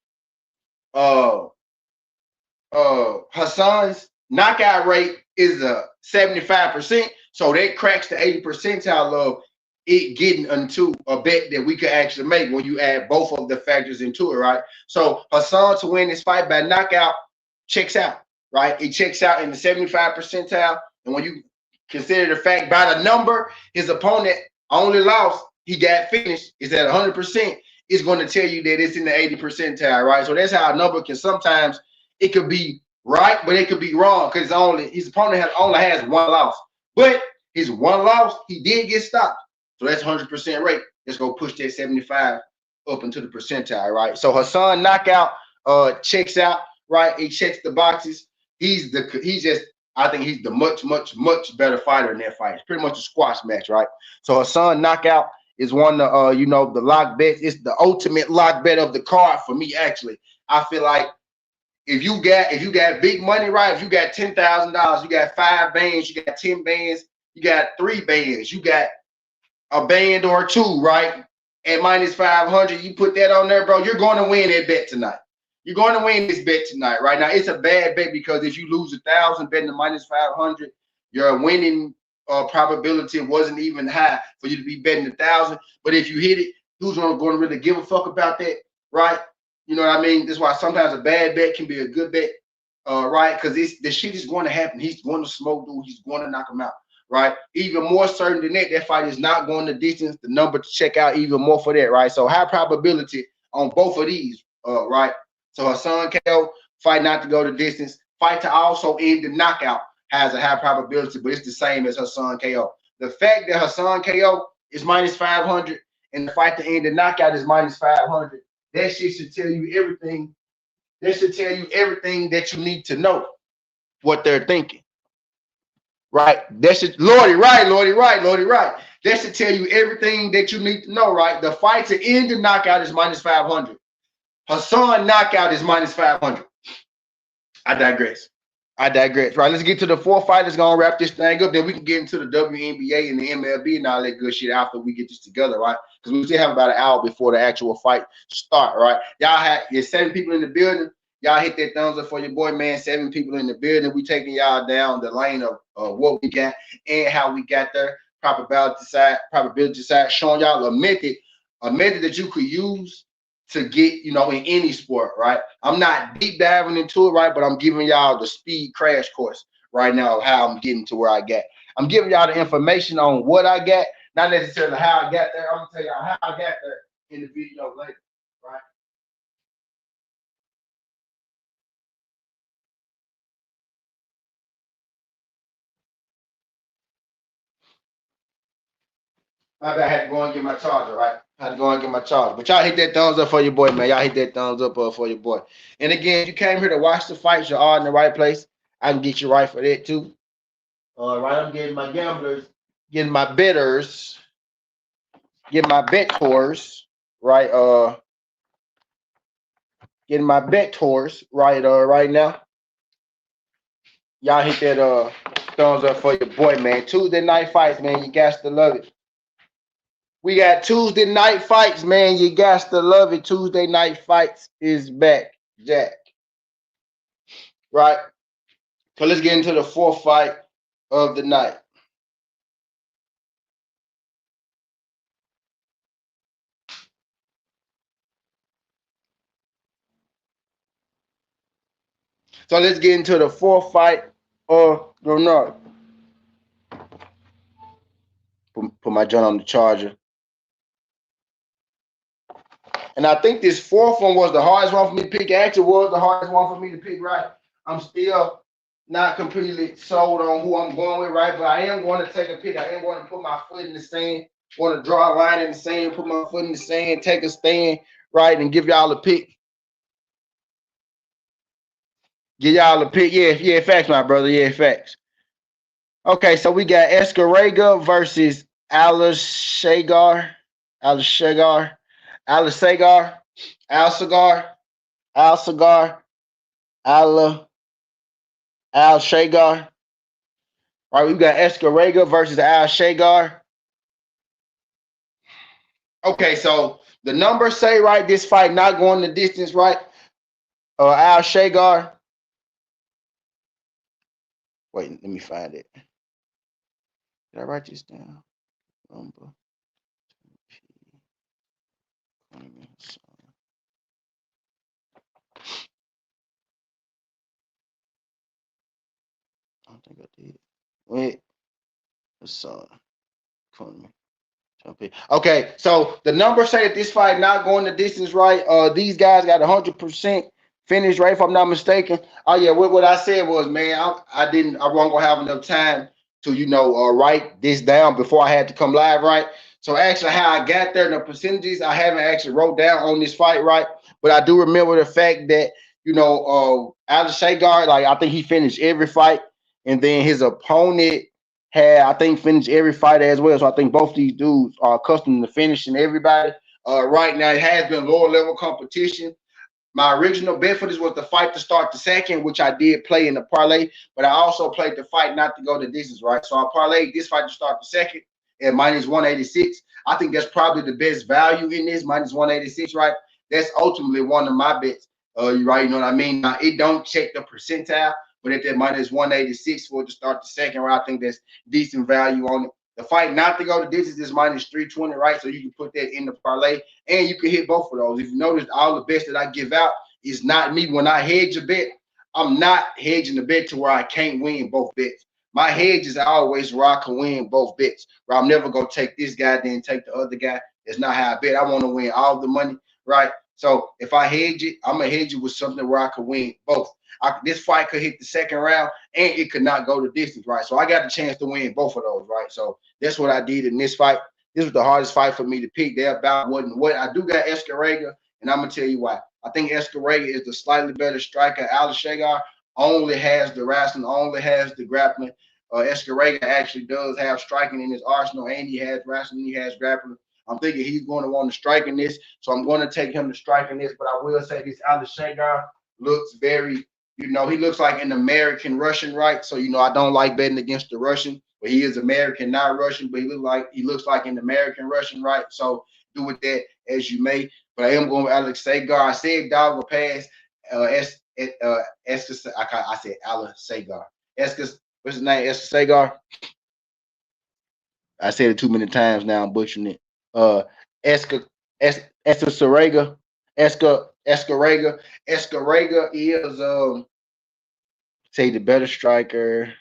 Hassan's knockout rate is a 75%. So that cracks the 80 percentile of it getting into a bet that we could actually make when you add both of the factors into it, right? So Hassan to win this fight by knockout checks out. right? It checks out in the 75 percentile. And when you consider the fact by the number, his opponent only lost, he got finished, is at 100%, it's going to tell you that it's in the 80 percentile, right? So that's how a number can sometimes, it could be right, but it could be wrong because his opponent only has one loss. But his one loss, he did get stopped. So that's 100% rate. Let's go push that 75 up into the percentile, right? So Hassan knockout checks out, right? He checks the boxes. He's just, I think he's the much better fighter in that fight. It's pretty much a squash match, right? So Hassan knockout is one of the lock bets. It's the ultimate lock bet of the card for me, actually. I feel like if you got big money, right? If you got $10,000, you got 5 bands, you got 10 bands, you got 3 bands, you got a band or 2, right? At minus 500, you put that on there, bro. You're going to win that bet tonight. You're going to win this bet tonight, right? Now, it's a bad bet because if you lose 1,000 betting the minus 500, your winning probability wasn't even high for you to be betting 1,000. But if you hit it, who's going to really give a fuck about that, right? You know what I mean? That's why sometimes a bad bet can be a good bet, right? Because the shit is going to happen. He's going to smoke dude. He's going to knock him out, right? Even more certain than that, that fight is not going the distance. The number to check out even more for that, right? So high probability on both of these, right? So Hassan KO, fight not to go the distance, fight to also end the knockout has a high probability, but it's the same as Hassan KO. The fact that Hassan KO is minus 500 and the fight to end the knockout is minus 500, that shit should tell you everything. That should tell you everything that you need to know what they're thinking. Right? That should Lordy, right. That should tell you everything that you need to know, right? The fight to end the knockout is minus 500. Hassan knockout is minus 500. I digress. Right, let's get to the 4th fight that's going to wrap this thing up. Then we can get into the WNBA and the MLB and all that good shit after we get this together, right? Because we still have about an hour before the actual fight start, right? Y'all have your 7 people in the building. Y'all hit that thumbs up for your boy, man. 7 people in the building. We taking y'all down the lane of what we got and how we got there. Probability side, showing y'all a method that you could use to get, in any sport, right? I'm not deep diving into it, right? But I'm giving y'all the speed crash course right now of how I'm getting to where I got. I'm giving y'all the information on what I got, not necessarily how I got there. I'm gonna tell y'all how I got there in the video later, right? My bad, I had to go and get my charger, right? I had to go and get my charger. But y'all hit that thumbs up for your boy, man. Y'all hit that thumbs up for your boy. And again, if you came here to watch the fights, you're all in the right place. I can get you right for that too. All right, I'm getting my gamblers, getting my bettors, getting my bettors, right? Getting my bettors right right now. Y'all hit that thumbs up for your boy, man. Tuesday night fights, man. You got to love it. We got Tuesday night fights, man. You got to love it. Tuesday night fights is back, Jack. Right? So let's get into the 4th fight of the night. So let's get into the 4th fight of the night. Put my joint on the charger. And I think this 4th one was the hardest one for me to pick. It actually was the hardest one for me to pick, right? I'm still not completely sold on who I'm going with, right? But I am going to take a pick. I am going to put my foot in the sand, want to draw a line in the sand, put my foot in the sand, take a stand, right, and give y'all a pick. Give y'all a pick. Yeah, facts, my brother. Yeah, facts. Okay, so we got Escarrega versus Al-Shagar, Al-Shagar, Al-Shagar, Al-Shagar, Al-Shagar, Al-Shagar. All right, we got Escarrega versus Al-Shagar. Okay, so the numbers say, right, this fight not going the distance, right? Al-Shagar. Wait, let me find it. Did I write this down? Number. think I did. Wint, the son. Okay, so the numbers say that this fight not going the distance, right? These guys got 100% finish rate, if I'm not mistaken. Oh yeah, what I said was, man, I wasn't gonna have enough time to write this down before I had to come live, right? So actually, how I got there, the percentages I haven't actually wrote down on this fight, right? But I do remember the fact that Alex Shagard, like I think he finished every fight, and then his opponent had, I think, finished every fight as well. So I think both these dudes are accustomed to finishing everybody. Right now, it has been lower level competition. My original bet for this was the fight to start the second, which I did play in the parlay, but I also played the fight not to go the distance, right? So I parlayed this fight to start the second at minus 186. I think that's probably the best value in this, minus 186, right? That's ultimately one of my bets. Right, you know what I mean? Now, it don't check the percentile, but at that minus 186 for it to start the second round, I think that's decent value on it. The fight not to go to distance is minus 320, right? So you can put that in the parlay, and you can hit both of those. If you notice, all the bets that I give out is not me. When I hedge a bet, I'm not hedging the bet to where I can't win both bets. My hedge is always where I can win both bets. Where I'm never gonna take this guy, then take the other guy. That's not how I bet. I want to win all the money, right? So if I hedge it, I'm gonna hedge it with something where I can win both. This fight could hit the second round, and it could not go the distance, right? So I got the chance to win both of those, right? So that's what I did in this fight. This was the hardest fight for me to pick. There about wasn't what I do got Escarega, and I'm gonna tell you why. I think Escarega is the slightly better striker. Alex Shagar only has the wrestling, only has the grappling. Escarega actually does have striking in his arsenal, and he has wrestling, he has grappling. I'm thinking he's going to want to strike in this, so I'm going to take him to strike in this. But I will say this: Alex Shagar looks very, he looks like an American Russian, right? So I don't like betting against the Russian, but he is American, not Russian. But he looks like an American Russian, right? So do with that as you may. But I am going with Alex Sagar. I said dog will pass. I said Alex Sagar. What's his name? Sagar. I said it too many times now. I'm butchering it. Esca Escarega. Escarega is say the better striker,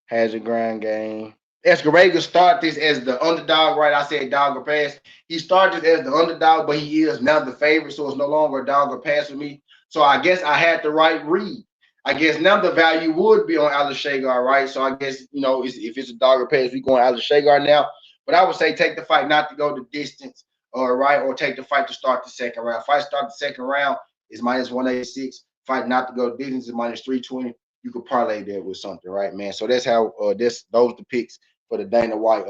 has a grind game. Escarega started this as the underdog, right? I said dog or pass. He started as the underdog, but he is now the favorite, so it's no longer a dog or pass for me. So I guess I had the right read. I guess now the value would be on Alex Shagar, right? So I guess if it's a dog or pass, we going Alex Shagar now. But I would say take the fight not to go the distance, right? Or take the fight to start the second round. Fight start the second round is minus 186. Fight not to go the distance is minus 320. You could parlay that with something, right, man? So that's how those the picks for the Dana White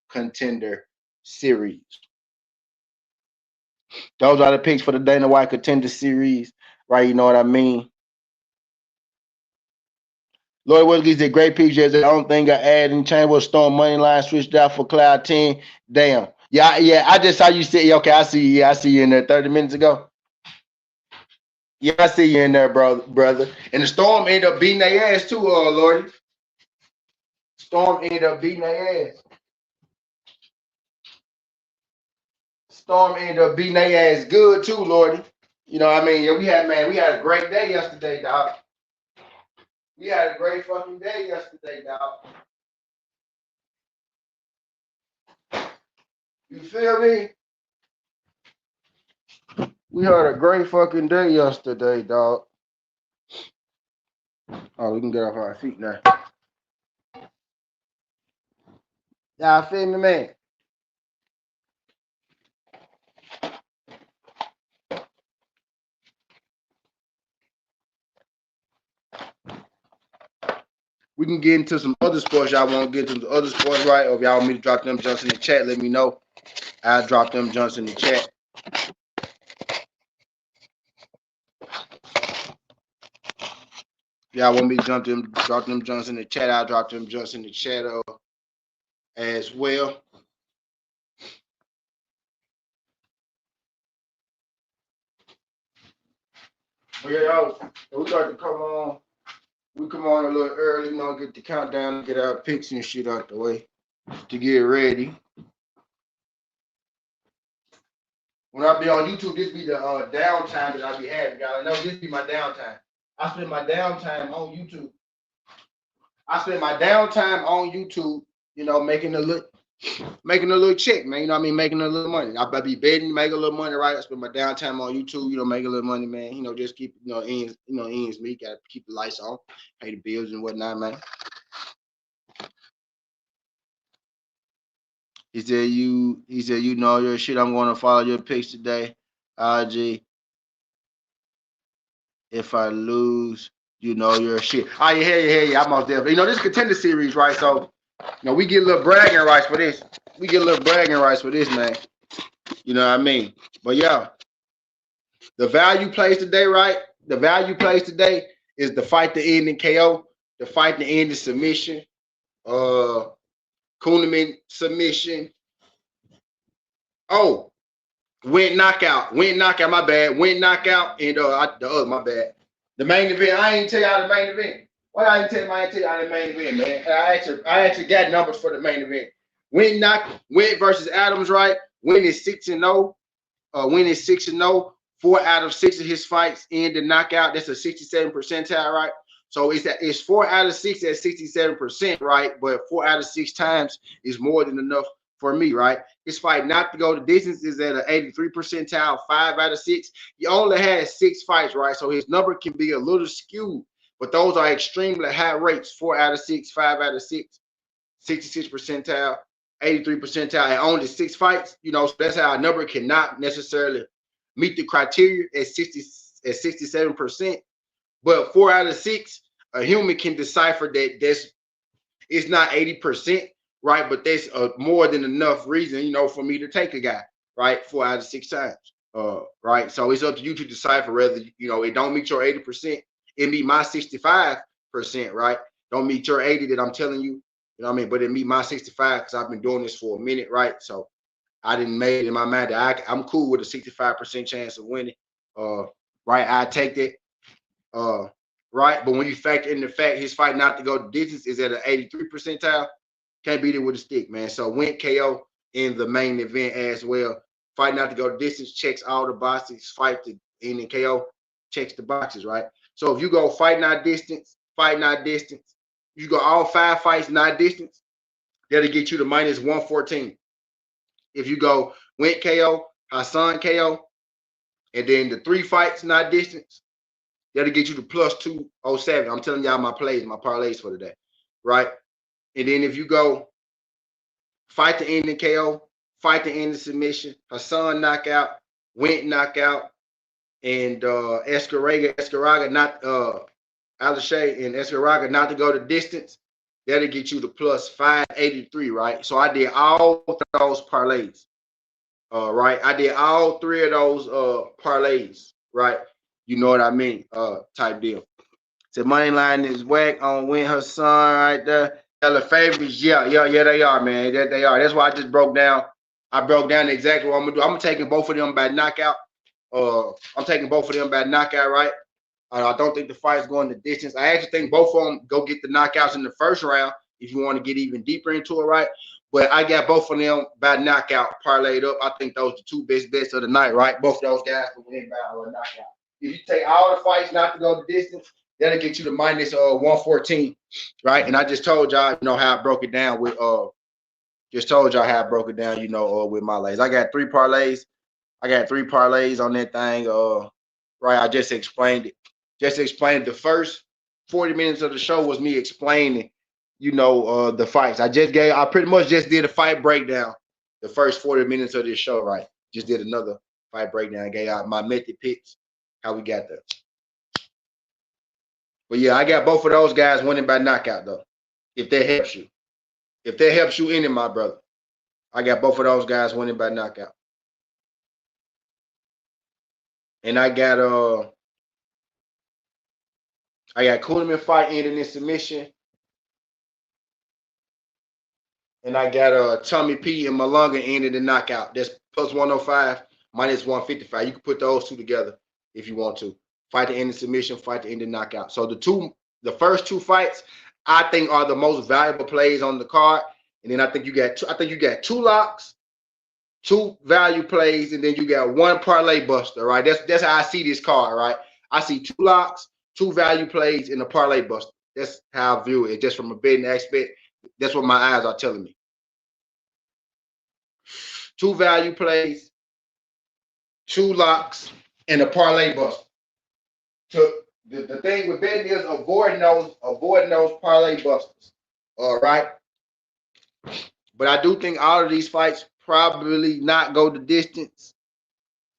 contender series. Those are the picks for the Dana White contender series, right? You know what I mean? Lloyd Wilkins did great picks. The only thing I added in change was Storm money line switched out for Cloud 10. Damn. Yeah. I just saw you say, okay, I see you. I see you in there 30 minutes ago. Yeah, I see you in there, brother. And the Storm ended up beating their ass too, Lordy. Storm ended up beating their ass. Storm ended up beating their ass good too, Lordy. You know what I mean? Yeah, we had a great day yesterday, dog. We had a great fucking day yesterday, dog. You feel me? We had a great fucking day yesterday, dog. Oh, we can get off our feet now. Y'all feel me, man? We can get into some other sports. Y'all want to get into the other sports, right? Or if y'all want me to drop them junks in the chat, let me know. I'll drop them junks in the chat. If y'all want me to drop them junks in the chat, I'll drop them junks in the chat as well. But yeah, we got to come on. We come on a little early, get the countdown, get our picks and shit out the way to get ready. When I be on YouTube, this be the downtime that I be having, y'all. I know this be my downtime. I spend my downtime on YouTube. I spend my downtime on YouTube, you know, making a little check, man. You know what I mean? Making a little money. I be betting, make a little money, right? I spend my downtime on YouTube, you know, make a little money, man. You know, just keep, ends meet. Gotta keep the lights on, pay the bills and whatnot, man. He said, you know your shit. I'm going to follow your picks today. IG. If I lose, you know your shit. Oh, yeah. I'm out there. You know, this contender series, right? So, you know, we get a little bragging rights for this. Man. You know what I mean? But yeah, the value plays today, right? The value plays today is the fight to end in KO, the fight to end in submission, Kuhneman submission. Oh, Wint knockout, my bad. Wint knockout, and my bad. The main event, I ain't tell y'all the main event. Why I ain't tell y'all the main event, man? I actually got numbers for the main event. Wint versus Adams, right? Wint is 6-0. Wint is 6-0. 4 out of 6 of his fights end in knockout. That's a 67 percentile, right? So it's 4 out of 6 at 67%, right? But 4 out of 6 times is more than enough for me, right? His fight not to go the distance is at an 83 percentile, 5 out of 6. He only had 6 fights, right? So his number can be a little skewed, but those are extremely high rates. 4 out of 6, 5 out of 6, 66 percentile, 83 percentile, and only 6 fights. You know, so that's how a number cannot necessarily meet the criteria at 67%. But 4 out of 6, a human can decipher that it's not 80%. Right, but that's more than enough reason, you know, for me to take a guy, right, 4 out of 6 times, right. So it's up to you to decipher whether, you know, it don't meet your 80%, it meet my 65%, right. Don't meet your 80 that I'm telling you, you know what I mean, but it meet my 65 because I've been doing this for a minute, right. So I didn't make it in my mind that I'm cool with a 65% chance of winning, right. I take that, right. But when you factor in the fact his fight not to go the distance is at an 83 percentile. Can't beat it with a stick, man. So Wint KO in the main event as well. Fight not to go the distance, checks all the boxes. Fight to end in KO, checks the boxes, right? So if you go fight not distance, you go all 5 fights not distance, that'll get you to minus 114. If you go Wint KO, Hassan KO, and then the 3 fights not distance, that'll get you to plus 207. I'm telling y'all my parlays for today, right? And then if you go fight to end in KO, fight to end in submission, Hassan knockout, Wint knockout, and Escaraga not Alishay and Escaraga not to go the distance, that'll get you to plus 583, right? So I did all those parlays. Right. I did all 3 of those parlays, right? You know what I mean? Type deal. So money line is whack on Wint Hassan right there. The favorites, yeah, they are, man. They are. That's why I just broke down. I broke down exactly what I'm gonna do. I'm taking both of them by knockout. Right? I don't think the fight's going the distance. I actually think both of them go get the knockouts in the first round if you want to get even deeper into it, right? But I got both of them by knockout parlayed up. I think those are the 2 best bets of the night, right? Both of those guys will win by a knockout. If you take all the fights not to go the distance, that'll get you to minus 114, right? And I just told y'all, you know, how I broke it down with you know, with my lays. I got 3 parlays. on that thing. Right. I just explained it. The first 40 minutes of the show was me explaining, you know, the fights. I pretty much just did a fight breakdown the first 40 minutes of this show, right? Just did another fight breakdown, gave out my method picks, how we got there. But yeah, I got both of those guys winning by knockout, though. If that helps you. If that helps you any, my brother. I got both of those guys winning by knockout. And I got Kuhneman fight ending in submission. And I got Tommy P and Malunga ending in knockout. That's plus 105, minus 155. You can put those 2 together if you want to. Fight to end in submission, fight to end in knockout. So the first 2 fights, I think are the most valuable plays on the card. And then I think you got 2 locks, 2 value plays, and then you got 1 parlay buster, right? That's how I see this card, right? I see 2 locks, 2 value plays, and a parlay buster. That's how I view it. Just from a betting aspect, that's what my eyes are telling me. 2 value plays, 2 locks, and a parlay buster. So the thing with betting is avoiding those parlay busters. All right. But I do think all of these fights probably not go the distance.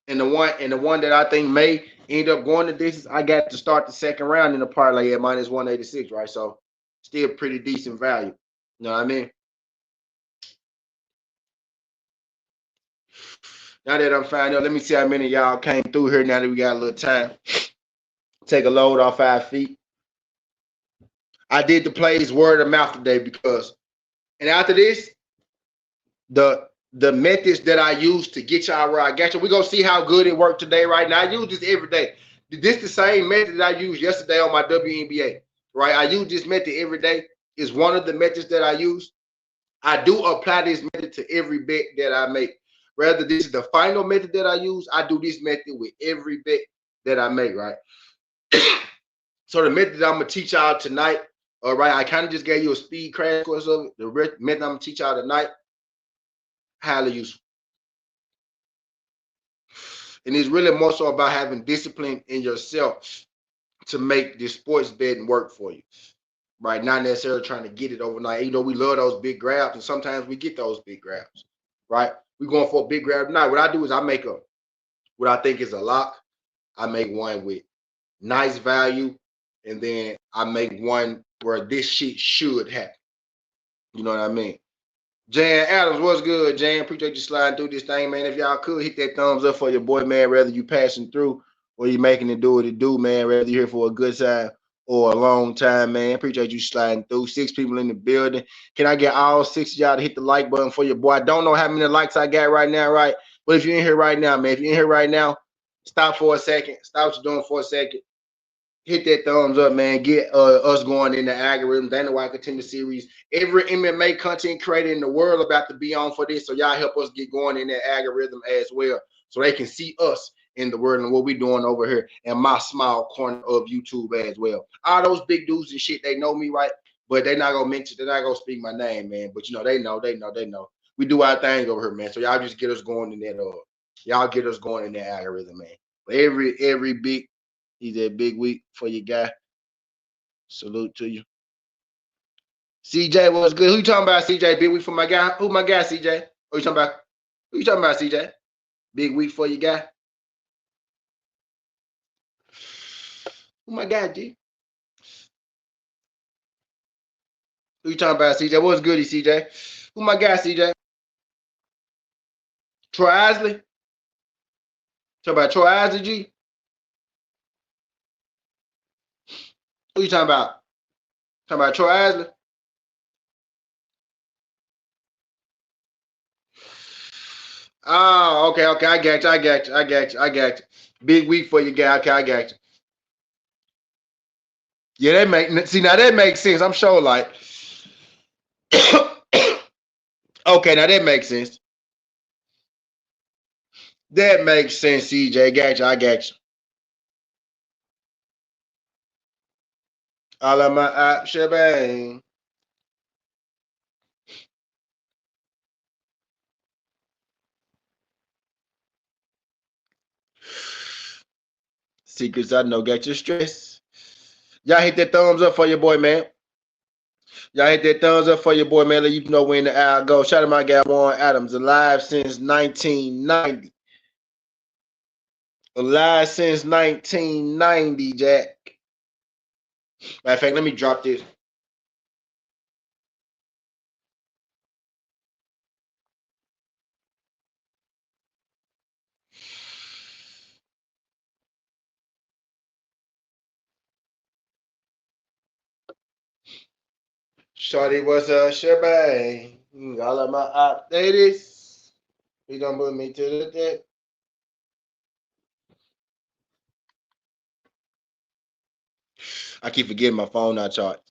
And the one that I think may end up going the distance, I got to start the second round in the parlay at minus 186, right? So still pretty decent value. You know what I mean? Now that I'm finding out, let me see how many of y'all came through here now that we got a little time. Take a load off 5 feet. I did the plays word of mouth today because, and after this, the methods that I use to get y'all where I got you, we're going to see how good it worked today right now. I use this every day. This is the same method that I used yesterday on my WNBA, right? I use this method every day. It's one of the methods that I use. I do apply this method to every bet that I make. Rather, this is the final method that I use. I do this method with every bet that I make, right? So the method that I'm going to teach y'all tonight, all right, I kind of just gave you a speed crash course of it. The method I'm going to teach y'all tonight, highly useful. And it's really more so about having discipline in yourself to make this sports betting work for you, right? Not necessarily trying to get it overnight. You know, we love those big grabs, and sometimes we get those big grabs, right? We're going for a big grab tonight. What I do is I make what I think is a lock. I make one with nice value, and then I make one where this shit should happen. You know what I mean? Jan Adams, what's good, Jan? Appreciate you sliding through this thing, man. If y'all could hit that thumbs up for your boy, man, whether you passing through or you making it do what it do, man, whether you're here for a good time or a long time, man. Appreciate you sliding through. 6 people in the building. Can I get all 6 of y'all to hit the like button for your boy? I don't know how many likes I got right now, right? But if you're in here right now, man, if you're in here right now, stop for a second. Stop what you're doing for a second. Hit that thumbs up, man. Get us going in the algorithm. Dana White Contender Series. Every MMA content creator in the world about to be on for this. So y'all help us get going in that algorithm as well, so they can see us in the world and what we're doing over here in my small corner of YouTube as well. All those big dudes and shit, they know me, right? But they're not gonna mention, they're not gonna speak my name, man. But you know, they know. We do our thing over here, man. So y'all just get us going in that y'all get us going in that algorithm, man. But every big He's a big week for your guy. Salute to you. CJ, what's good? Who you talking about, CJ? Big week for my guy. Who my guy, CJ? Who you talking about? Who you talking about, CJ? Big week for your guy. Who my guy, G? Who you talking about, CJ? What's goody, CJ? Who my guy, CJ? Troy Isley? Talking about Troy Isley, G? Who you talking about? Talking about Troy Isley? Oh, okay. I got you. Big week for your guy. Okay, I got you. Yeah, that makes sense. I'm sure like okay, now that makes sense. That makes sense, CJ. I got you. All of my shebang. Secrets I know got you stressed. Y'all hit that thumbs up for your boy, man. Y'all hit that thumbs up for your boy, man. Let you know when the hour go. Shout out to my guy Warren Adams, alive since 1990. Alive since 1990, Jack. Matter of fact, let me drop this. Shorty was a shebang. All of my updates. He gonna put me to the deck. I keep forgetting my phone not charged.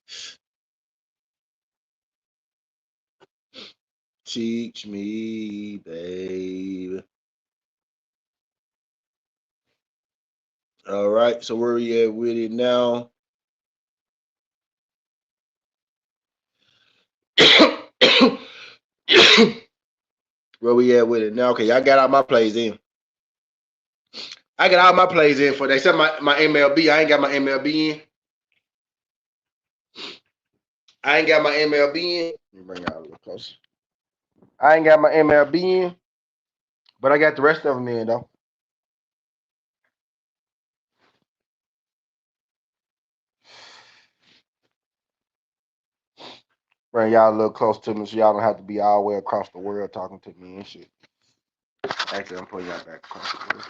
Teach me, babe. All right, so where we at with it now? Where we at with it now? Okay, I got all my plays in. I got all my plays in for that. Except my MLB. I ain't got my MLB in. I ain't got my MLB in. Let me bring y'all a little closer. I ain't got my MLB in, but I got the rest of them in though. Bring y'all a little close to me so y'all don't have to be all the way across the world talking to me and shit. Actually, I'm putting y'all back across the world.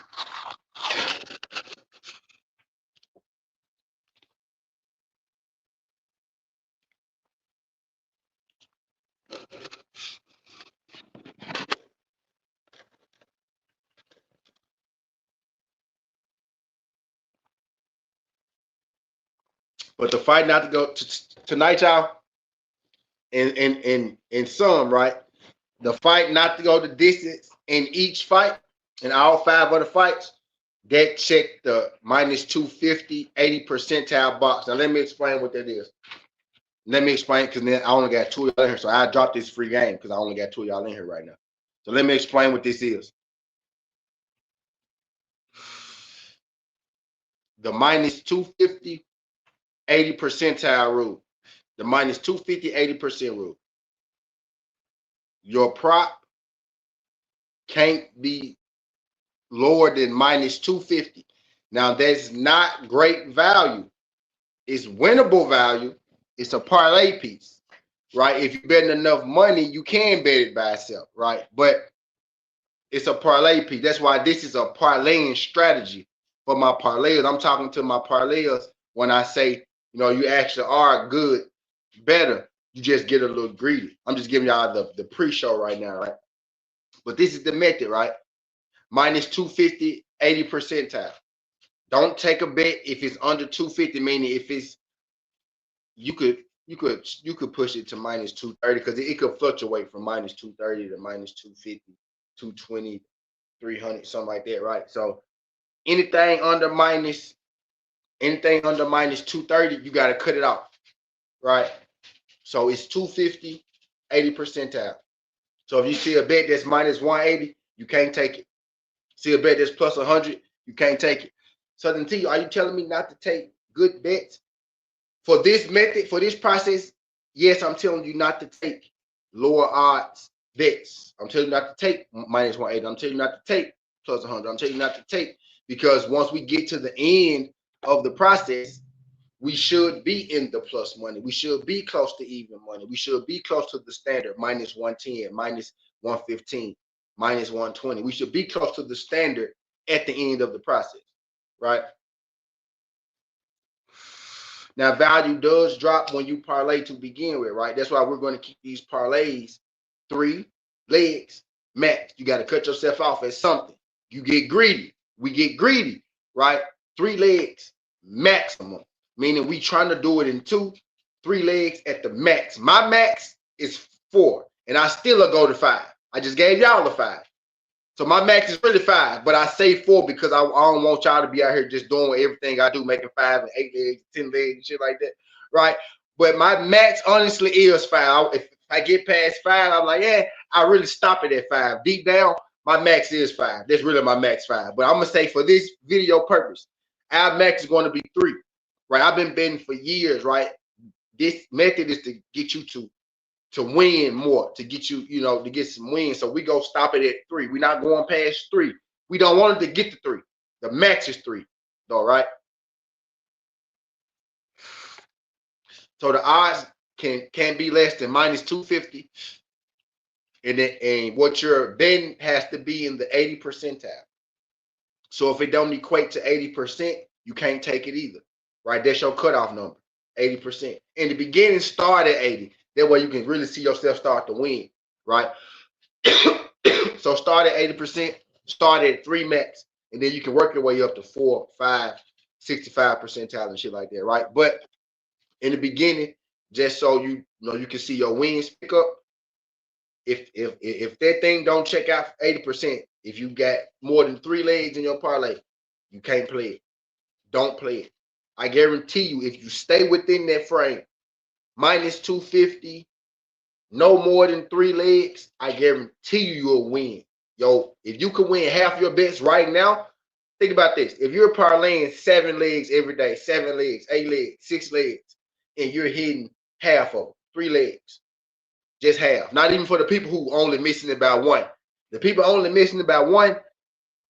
But the fight not to go tonight, y'all. In some, right? The fight not to go the distance in each fight, in all 5 of the fights, that checked the minus 250, 80 percentile box. Now let me explain what that is. Let me explain, because then I only got 2 of y'all in here, so I dropped this free game because I only got 2 of y'all in here right now. So let me explain what this is. The minus 250, 80 percentile rule. The minus 250, 80% rule. Your prop can't be lower than minus 250. Now, that's not great value. It's winnable value. It's a parlay piece, right? If you're betting enough money, you can bet it by itself, right? But it's a parlay piece. That's why this is a parlaying strategy for my parlayers. I'm talking to my parlayers when I say, you actually are good, better. You just get a little greedy. I'm just giving y'all the pre-show right now, right? But this is the method, right? Minus 250, 80 percentile. Don't take a bet if it's under 250, meaning if it's you could push it to minus 230 because it could fluctuate from minus 230 to minus 250, 220, 300, something like that, right? So anything under minus 230, you got to cut it off, right? So it's 250, 80 percentile. So if you see a bet that's minus 180, you can't take it. See a bet that's plus 100, you can't take it. Southern T, are you telling me not to take good bets? For this method, for this process, yes, I'm telling you not to take lower odds bets. I'm telling you not to take minus 180. I'm telling you not to take plus 100. I'm telling you not to take, because once we get to the end of the process, we should be in the plus money. We should be close to even money. We should be close to the standard, minus 110, minus 115, minus 120. We should be close to the standard at the end of the process, right? Now, value does drop when you parlay to begin with, right? That's why we're going to keep these parlays 3 legs max. You got to cut yourself off at something. You get greedy. We get greedy, right? 3 legs maximum, meaning we trying to do it in 2, 3 legs at the max. My max is 4, and I still go to 5. I just gave y'all a 5. So my max is really 5, but I say 4 because I don't want y'all to be out here just doing everything I do, making 5 and 8 legs, 10 legs, and shit like that, right? But my max honestly is 5. If I get past 5, I'm like, yeah, I really stop it at 5. Deep down, my max is 5. That's really my max 5. But I'm gonna say for this video purpose, our max is going to be 3, right? I've been betting for years, right? This method is to get you to win more, to get you, to get some wins. So we go stop it at 3. We're not going past 3. We don't want it to get to 3. The max is 3, all right? So the odds can be less than minus 250, and what your betting has to be in the 80 percentile. So if it don't equate to 80%, you can't take it either, right? That's your cutoff number, 80%. In the beginning, start at 80. That way you can really see yourself start to win, right? So start at 80%, start at 3 max, and then you can work your way up to 4, 5, 65 percentile and shit like that, right? But in the beginning, just so you can see your wins pick up. If that thing don't check out 80%, if you got more than 3 legs in your parlay, you can't play it. Don't play it. I guarantee you, if you stay within that frame, minus 250, no more than 3 legs, I guarantee you'll win. Yo, if you can win half your bets right now, think about this. If you're parlaying 7 legs every day, 7 legs, 8 legs, 6 legs, and you're hitting half of them, 3 legs, just half. Not even for the people who only missing about 1. The people only missing about 1,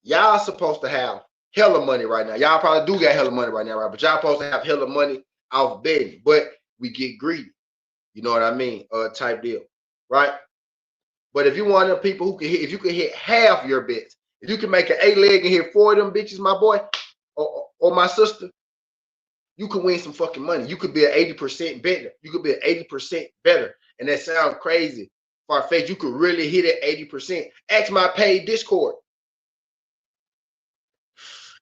y'all supposed to have hella money right now. Y'all probably do got hella money right now, right? But y'all supposed to have hella money off betting. But we get greedy. You know what I mean? Type deal, right? But if you one of the people who can hit, if you can hit half your bets, if you can make an 8 leg and hit 4 of them bitches, my boy, or my sister, you can win some fucking money. You could be an 80% better. You could be an 80% better. And that sounds crazy. Far-fetched. You could really hit it 80%. Ask my paid Discord.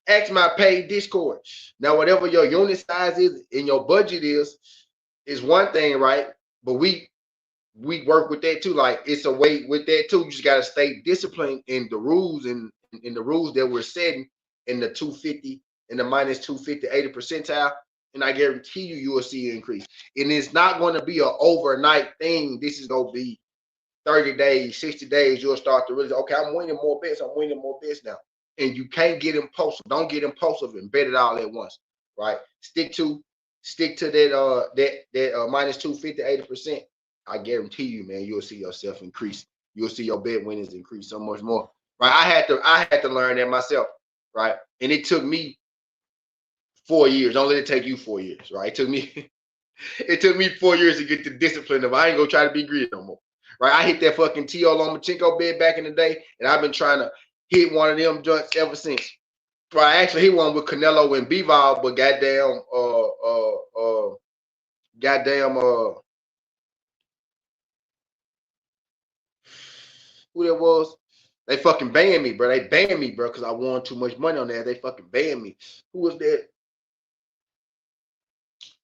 Ask my paid Discord. Now, whatever your unit size is and your budget is one thing, right? But we work with that too. Like, it's a way with that too. You just gotta stay disciplined in the rules and in the rules that we're setting in the 250 and the minus 250 80 percentile. And I guarantee you will see an increase. And it's not going to be an overnight thing. This is going to be 30 days, 60 days. You'll start to really, okay, I'm winning more bets. I'm winning more bets now. And you can't get impulsive. Don't get impulsive and bet it all at once, right? Stick to that minus 250 80%. I guarantee you, man, you'll see yourself increase. You'll see your bet winnings increase so much more, right? I had to learn that myself, right? And it took me 4 years. Don't let it take you 4 years, right? It took me 4 years to get the discipline of I ain't gonna try to be greedy no more. Right? I hit that fucking T.O. Lomachenko bed back in the day, and I've been trying to hit one of them joints ever since. Right, I actually hit one with Canelo and Bivol, but who that was? They fucking banned me, bro. They banned me, bro, because I won too much money on that. They fucking banned me. Who was that?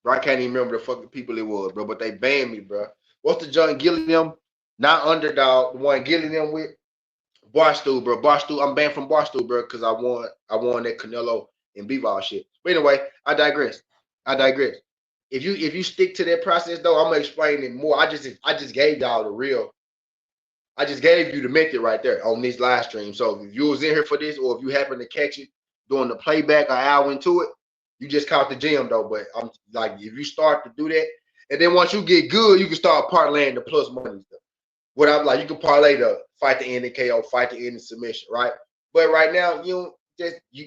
Bro, I can't even remember the fucking people it was, bro, but they banned me, bro. What's the John Gilliam? Not Underdog, the one Gilliam with Barstool, bro. Barstool, I'm banned from Barstool, bro, because I won that Canelo and Bivol shit. But anyway, I digress. If you stick to that process though, I'm gonna explain it more. I just gave y'all the real. I just gave you the method right there on this live stream. So if you was in here for this, or if you happen to catch it during the playback an hour into it, you just caught the gym though. But I'm like, if you start to do that, and then once you get good, you can start parlaying the plus money stuff. What I'm like, you can parlay the fight the end in KO, fight the end in submission, right? But right now, you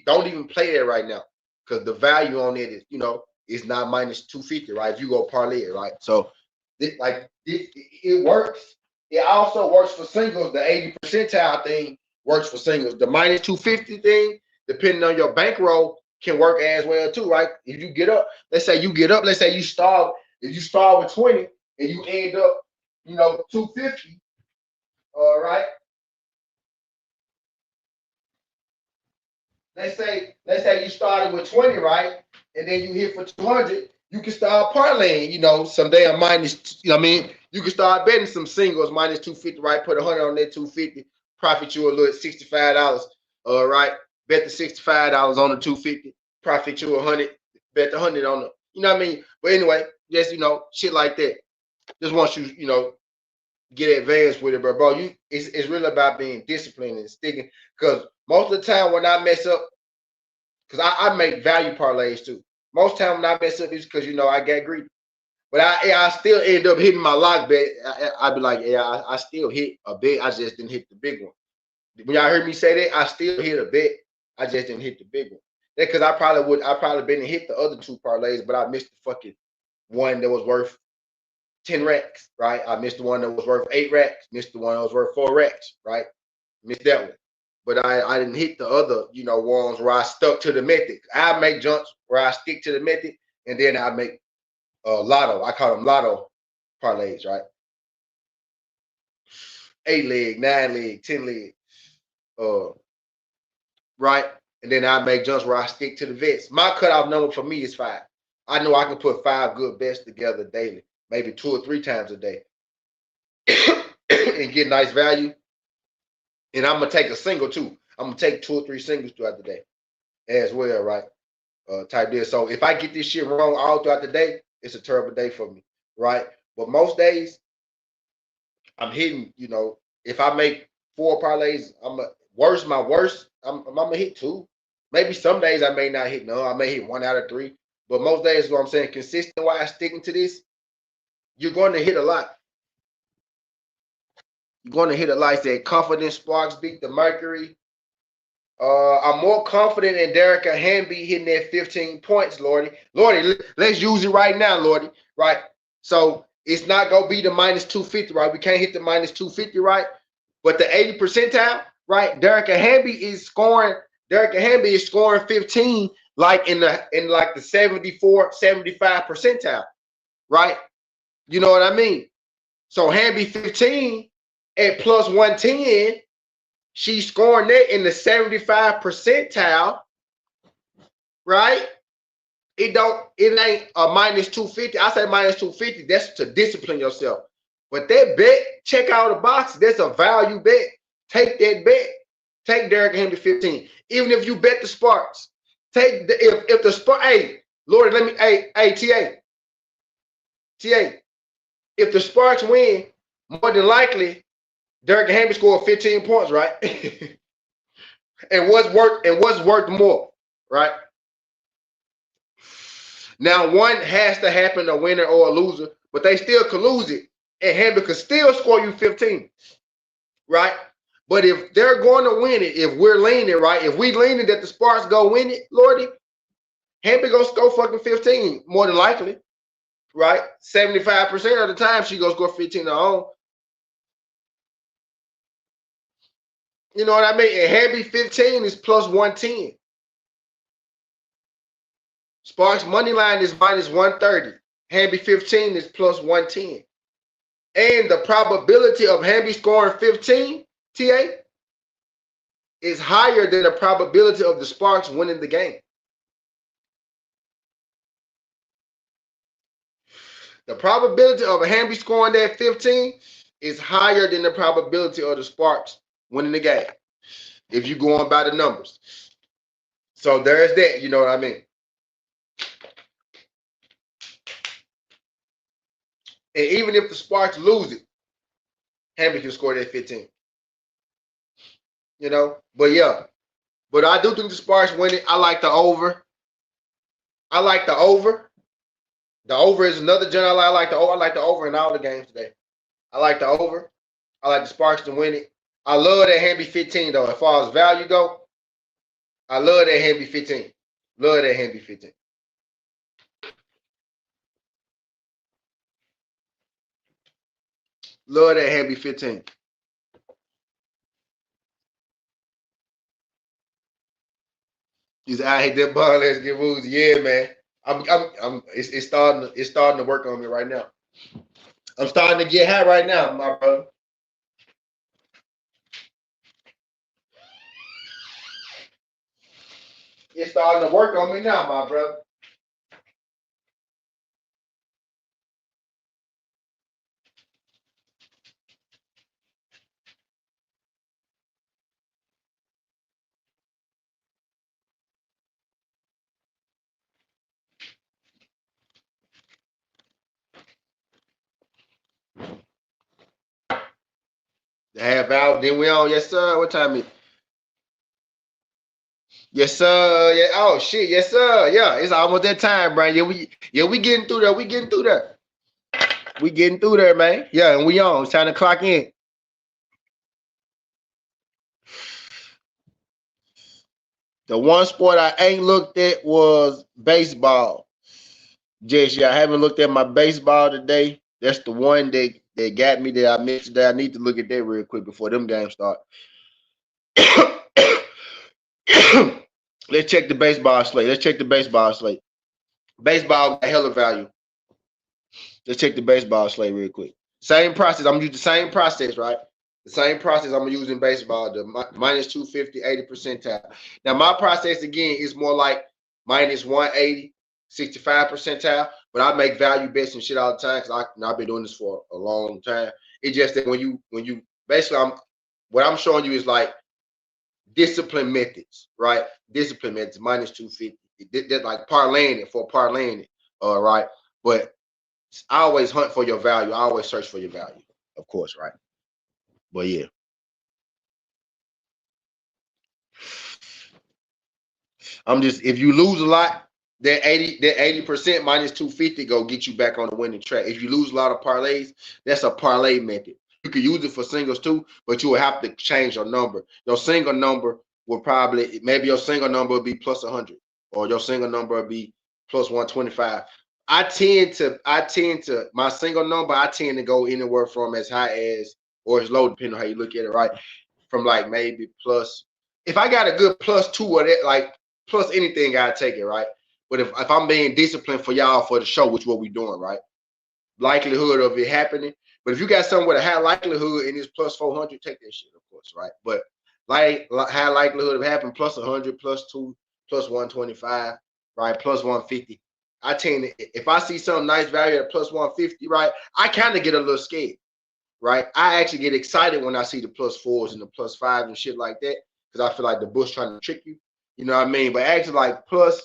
don't even play that right now because the value on it is not minus 250, right? If you go parlay it, right? So it works. It also works for singles. The 80 percentile thing works for singles. The minus 250 thing, depending on your bankroll, can work as well too, right? If you get up, let's say you start with 20 and you end up, 250, all right? Let's say you started with 20, right? And then you hit for 200, you can start parlaying, some damn minus, you can start betting some singles minus 250, right? Put 100 on that 250, profit you a little $65, all right? Bet the $65 on the 250, profit you 100, bet the 100 on the, you know what I mean? But anyway, just, shit like that. Just want you, get advanced with it, bro. It's really about being disciplined and sticking. Because most of the time when I mess up, because I make value parlays too. Most time when I mess up, it's because I get greedy. But I still end up hitting my lock bet. I'd be like, yeah, I still hit a bet. I just didn't hit the big one. When y'all heard me say that, I still hit a bet. I just didn't hit the big one. That's because I probably been and hit the other 2 parlays, but I missed the fucking one that was worth 10 racks, right? I missed the one that was worth 8 racks, missed the one that was worth 4 racks, right? Missed that one. But I didn't hit the other, ones where I stuck to the method. I make jumps where I stick to the method, and then I make lotto. I call them lotto parlays, right? 8 leg, 9 leg, 10 leg, right? And then I make jumps where I stick to the vets. My cutoff number for me is 5. I know I can put 5 good bets together daily, maybe 2 or 3 times a day, and get nice value. And I'm gonna take a single too. I'm gonna take 2 or 3 singles throughout the day as well, right? Type deal. So if I get this shit wrong all throughout the day, it's a terrible day for me, right? But most days, I'm hitting, you know, if I make 4 parlays, my worst, I'm gonna hit 2. Maybe some days I may not hit none. I may hit 1 out of 3. But most days, what I'm saying, consistent wise, sticking to this, you're going to hit a lot. You're going to hit a lot. Said confidence sparks beat the Mercury. I'm more confident in Derek Hamby hitting that 15 points, Lordy. Lordy, let's use it right now, Lordy. Right. So it's not gonna be the minus 250, right? We can't hit the minus 250, right? But the 80 percentile, right? Derek Hamby is scoring 15 like in like the 74, 75 percentile, right? You know what I mean? So Hamby 15 at plus 110. She's scoring that in the 75 percentile, right? It ain't a minus 250. I say minus 250. That's to discipline yourself. But that bet, check out the box. That's a value bet. Take that bet. Take Derek Henry 15. Even if you bet the Sparks. Take the if the Sparks, hey, Lord, let me, hey, TA. If the Sparks win, more than likely, Derek Henry scored 15 points, right? And what's worth more, right? Now, one has to happen, a winner or a loser, but they still could lose it. And Hamby could still score you 15, right? But if they're going to win it, if we're leaning, right? If we leaning that the Sparks go win it, Lordy, Hamby gonna score fucking 15, more than likely, right? 75% of the time she gonna score 15 on her own. You know what I mean? And Hamby 15 is plus 110. Sparks money line is minus 130. Hamby 15 is plus 110. And the probability of Hamby scoring 15, TA, is higher than the probability of the Sparks winning the game. The probability of a Hamby scoring that 15 is higher than the probability of the Sparks winning the game, if you're going by the numbers. So there's that, you know what I mean? And even if the Sparks lose it, Hamby can score that 15. You know? But yeah. But I do think the Sparks win it. I like the over. I like the over. The over is another general. I like the over in all the games today. I like the over. I like the Sparks to win it. I love that Hamby 15 though. As far as value go, I love that Hamby 15. Love that Hamby 15. Love that Hamby 15. He's I hit that ball. Let's get woozy. Yeah, man. It's starting to work on me right now. I'm starting to get high right now, my brother. It's starting to work on me now, my brother. The half hour, then we on. Yes, sir. What time is it? Yes, sir. Yeah. Oh shit. Yes, sir. Yeah. It's almost that time, Brian. We getting through there. We getting through there. We getting through there, man. Yeah, and we on. It's time to clock in. The one sport I ain't looked at was baseball. Just yeah, I haven't looked at my baseball today. That's the one that got me that I missed today. I need to look at that real quick before them games start. Let's check the baseball slate. Baseball got hella value. Let's check the baseball slate real quick. Same process. I'm using the same process, right? The same process I'm using baseball, the minus 250, 80 percentile. Now, my process, again, is more like minus 180, 65 percentile, but I make value bets and shit all the time because I've been doing this for a long time. It's just that when you basically, what I'm showing you is like discipline methods, right? Discipline methods, minus 250. That's like parlaying it, right? But I always hunt for your value. I always search for your value, of course, right? But yeah. I'm just if you lose a lot, that 80% minus 250 go get you back on the winning track. If you lose a lot of parlays, that's a parlay method. You could use it for singles too, but you will have to change your number. Your single number will probably maybe your single number will be plus 100, or your single number will be plus 125. I tend to my single number, I tend to go anywhere from as high as or as low, depending on how you look at it, right? From like maybe plus if I got a good plus two or that, like plus anything, I take it, right? But if I'm being disciplined for y'all for the show, which is what we doing, right? Likelihood of it happening. But if you got something with a high likelihood and it's plus 400, take that shit, of course, right? But like high likelihood of happening plus 100, plus two, plus 125, right? Plus 150. I tend to, if I see some nice value at plus 150, right? I kind of get a little scared, right? I actually get excited when I see the plus fours and the plus fives and shit like that because I feel like the bush trying to trick you. You know what I mean? But actually, like plus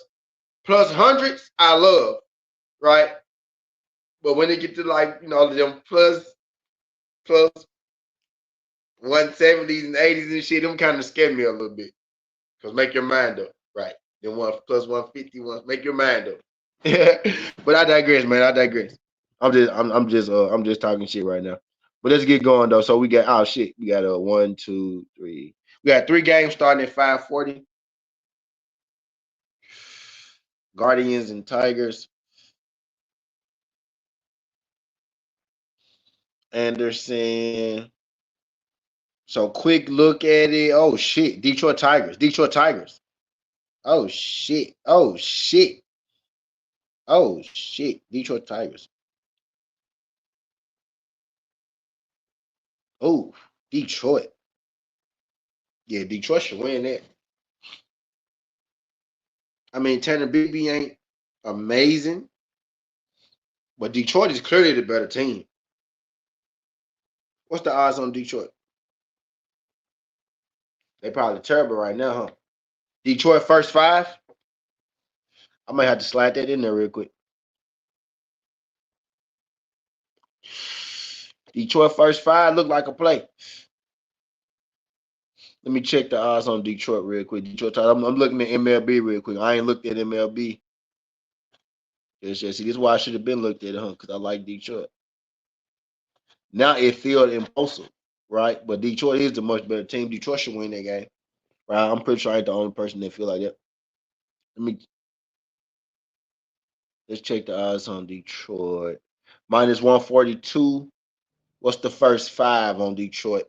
hundreds, I love, right? But when they get to like them plus 170s and 80s and shit, them kind of scare me a little bit. Cause make your mind up, right? Then one plus 150 ones, make your mind up. But I digress, man. I digress. I'm just talking shit right now. But let's get going though. So we got shit. We got a 1, 2, 3. We got 3 games starting at 540. Guardians and Tigers. Anderson. So quick look at it. Oh shit. Detroit Tigers. Detroit Tigers. Oh shit. Oh shit. Oh shit. Detroit Tigers. Oh, Detroit. Yeah, Detroit should win that. I mean, Tanner BB ain't amazing, but Detroit is clearly the better team. What's the odds on Detroit? They probably terrible right now, huh? Detroit first 5. I might have to slide that in there real quick. Detroit first 5 look like a play. Let me check the odds on Detroit real quick. Detroit, I'm looking at MLB real quick. I ain't looked at MLB. See, this is why I should have been looked at it, huh? Because I like Detroit. Now it feels impossible, right? But Detroit is the much better team. Detroit should win that game, right? I'm pretty sure I ain't the only person that feel like that. Let's check the odds on Detroit. Minus 142. What's the first 5 on Detroit?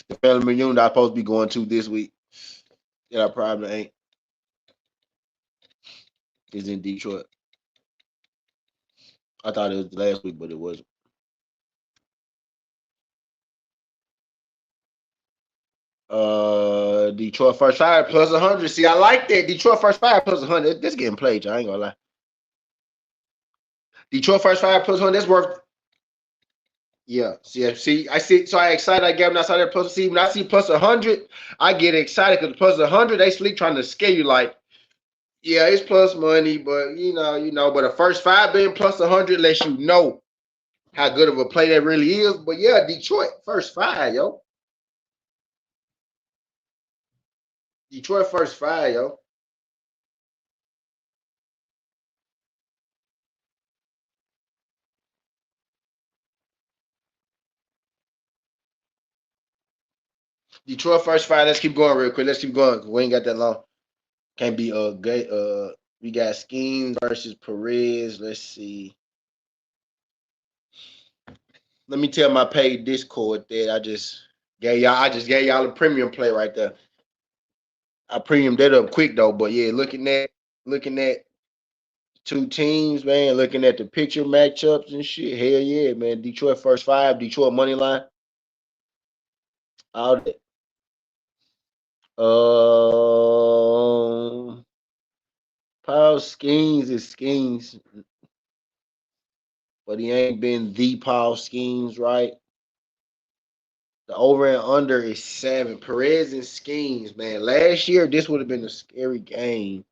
The family reunion I'm supposed to be going to this week. Yeah, I probably ain't. Is in Detroit. I thought it was last week, but it wasn't. Detroit first 5 plus 100. See, I like that. Detroit first 5 plus 100. This getting played, y'all. I ain't gonna lie. Detroit first 5 plus 100. That's worth. Yeah. See, I see. So I excited. I get when I saw that plus. See, when I see plus 100, I get excited because plus 100, they sleep trying to scare you. Like, yeah, it's plus money, but but the first 5 being plus 100 lets you know how good of a play that really is. But yeah, Detroit first 5, yo. Detroit first 5, yo. Detroit first 5. Let's keep going real quick. Let's keep going. We ain't got that long. Can't be great. We got Schemes versus Perez. Let's see. Let me tell my paid Discord that I just gave y'all. I just gave y'all a premium play right there. I premium that up quick though, but yeah, looking at 2 teams, man. Looking at the picture matchups and shit. Hell yeah, man. Detroit first 5. Detroit money line. All that. Paul Schemes is Schemes, but he ain't been the Paul Schemes, right? The over and under is 7. Perez and Schemes, man. Last year, this would have been a scary game.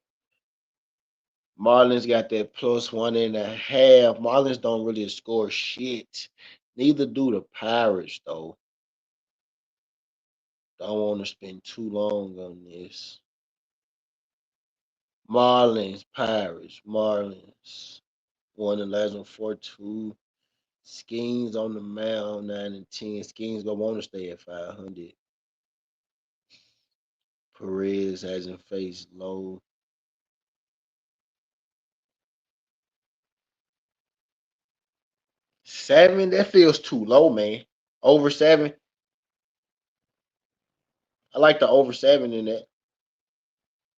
Marlins got that +1.5. Marlins don't really score shit. Neither do the Pirates, though. Don't want to spend too long on this. Marlins, Pirates, Marlins. Won the last one 4-2. Skeens on the mound 9-10. Skeens gonna want to stay at 500. Perez hasn't faced low. 7, that feels too low, man. Over 7. I like the over 7 in that.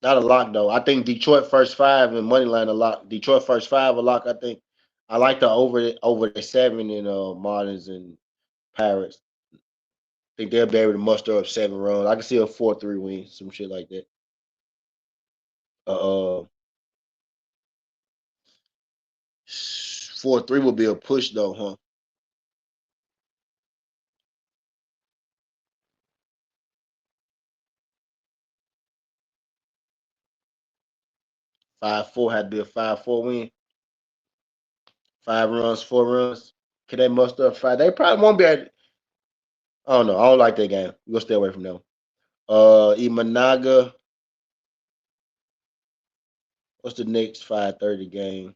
Not a lock though. I think Detroit first 5 and money line a lock. Detroit first 5 a lock. I think. I like the over the 7 in Marlins and Pirates. I think they'll be able to muster up 7 runs. I can see a 4-3 win, some shit like that. 4-3 will be a push though, huh? 5-4 had to be a 5-4 win. 5 runs, 4 runs. Can they muster up 5? They probably won't be at. I don't know. I don't like that game. We'll stay away from them. Imanaga. What's the next 5:30 game?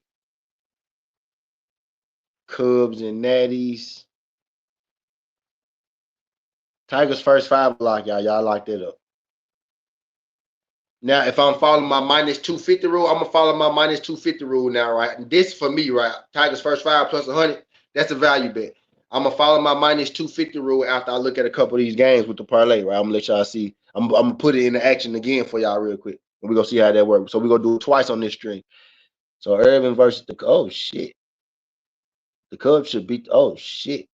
Cubs and Natties. Tigers first 5 block, y'all. Y'all lock that up. Now, if I'm following my -250 rule, I'm gonna follow my -250 rule now, right? And this for me, right? Tigers first 5 plus 100. That's a value bet. I'm gonna follow my -250 rule after I look at a couple of these games with the parlay, right? I'm gonna let y'all see. I'm gonna put it into action again for y'all real quick. And we're gonna see how that works. So we're gonna do it twice on this string. So Irvin versus the shit. The Cubs should beat shit.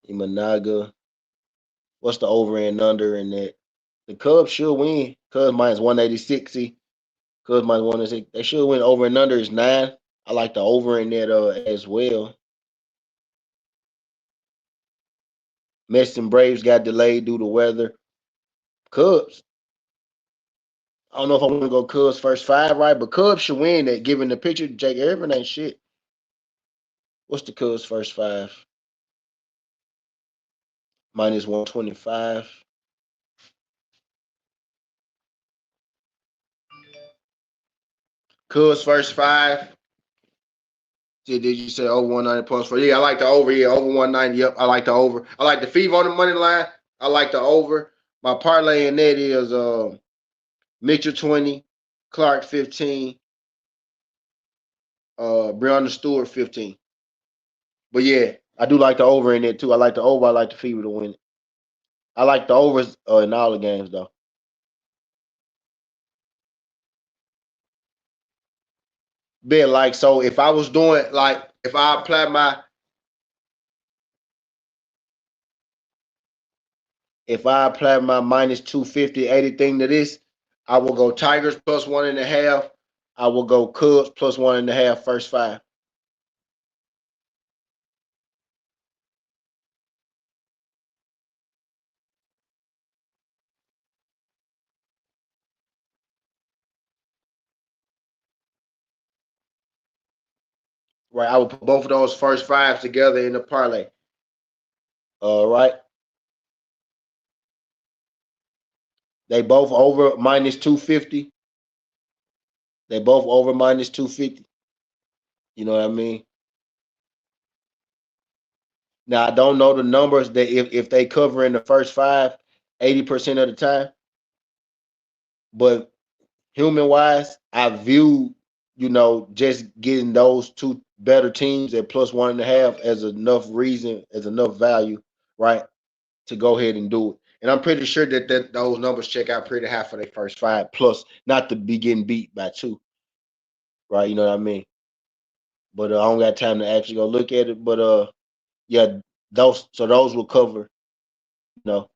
Imanaga. What's the over and under in that? The Cubs should win. Cubs -186. See, Cubs -186. They should win. Over and under is 9. I like the over in that as well. Mets and Braves got delayed due to weather. Cubs. I don't know if I want to go Cubs first 5, right? But Cubs should win that. Given the picture, Jake Irvin ain't shit. What's the Cubs first 5? -125. Cubs first 5. Did you say over 190 points for? Yeah, I like the over. Yeah, over 190. Yep, I like the over. I like the fever on the money line. I like the over. My parlay in that is Mitchell 20, Clark 15, Breonna Stewart 15. But yeah, I do like the over in it too. I like the over. I like the fever to win it. I like the overs in all the games though. Bet like so if I was doing like if I apply my -250 80 thing to this, I will go Tigers +1.5. I will go Cubs +1.5 first 5. Right, I will put both of those first 5s together in the parlay. Right. They both over -250. They both over -250. You know what I mean? Now I don't know the numbers that if they cover in the first 5, 80% of the time. But human wise, I view, just getting those 2 better teams at +1.5 as enough reason, as enough value, right? To go ahead and do it. And I'm pretty sure that those numbers check out pretty high for their first 5, plus not to be getting beat by 2, right? You know what I mean? But I don't got time to actually go look at it. But yeah, those will cover, you know,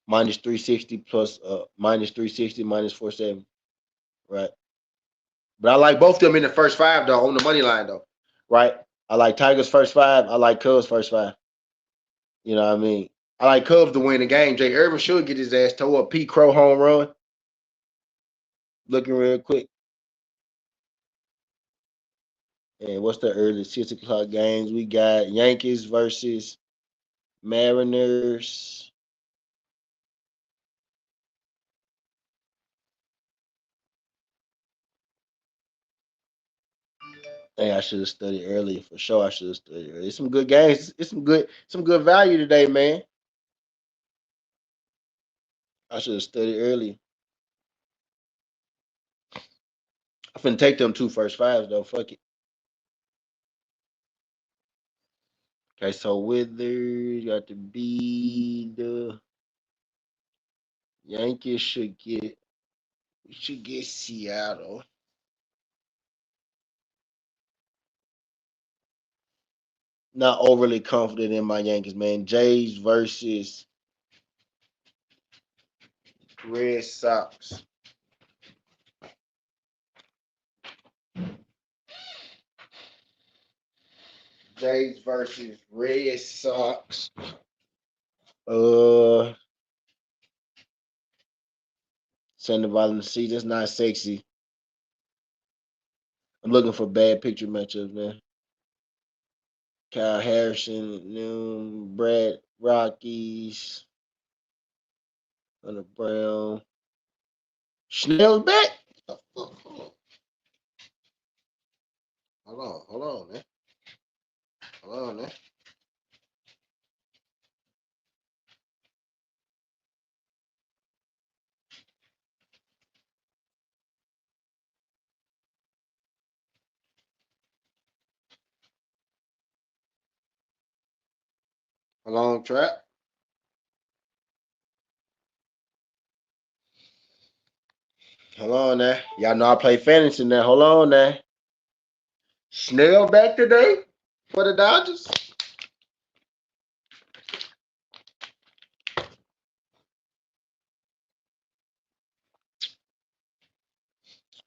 -360 plus -360 -470, right? But I like both of them in the first 5 though, on the money line though, right? I like Tigers first 5. I like Cubs first 5. You know what I mean? I like Cubs to win the game. Jay Irvin should get his ass towed up. Pete Crow home run. Looking real quick. And what's the early 6 o'clock games? We got Yankees versus Mariners. Hey, I should have studied earlier for sure. I should have studied earlier. It's some good games. It's some good value today, man. I should have studied earlier. I'm finna take them 2 first 5s though. Fuck it. Okay, so Withers got to be the Yankees should get Seattle. Not overly confident in my Yankees, man. Jays versus Red Sox. Jays versus Red Sox. Sandoval C. That's not sexy. I'm looking for bad picture matchups, man. Kyle Harrison, Brad Rockies, Hunter Brown. Snell's back. Hold on, man. Hold on, man. Hold on, Trap. Hold on now. Y'all know I play fantasy now. Hold on now. Snell back today for the Dodgers.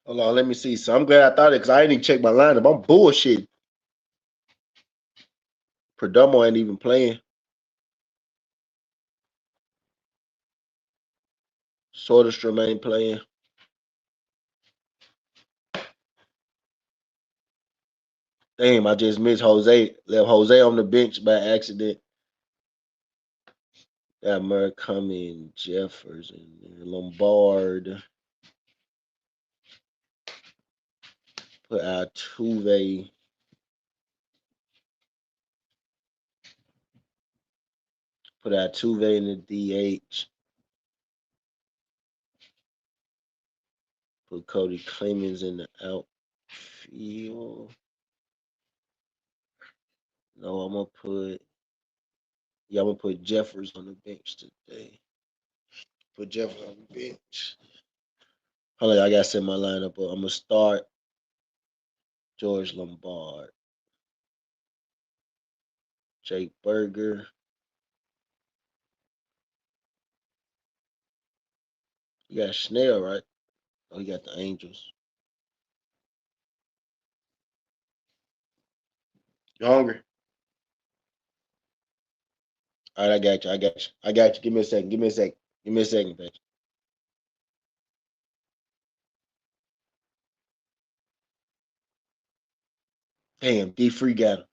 Hold on, let me see. So I'm glad I thought it because I didn't even check my lineup. I'm bullshit. Perdomo ain't even playing. Soderstrom ain't playing. Damn, I just missed Jose. Left Jose on the bench by accident. Got Murakami, Jefferson, Lombard. Put Altuve. Put Altuve in the DH. Put Cody Clemens in the outfield. No, I'm gonna put Jeffers on the bench today. Put Jeffers on the bench. Hold on, I gotta set my lineup up. I'm gonna start George Lombard, Jake Berger. You got Snell, right? Oh, you got the Angels. You hungry? All right, I got you. I got you. Give me a second. Give me a second, bitch. Damn, D Free got him.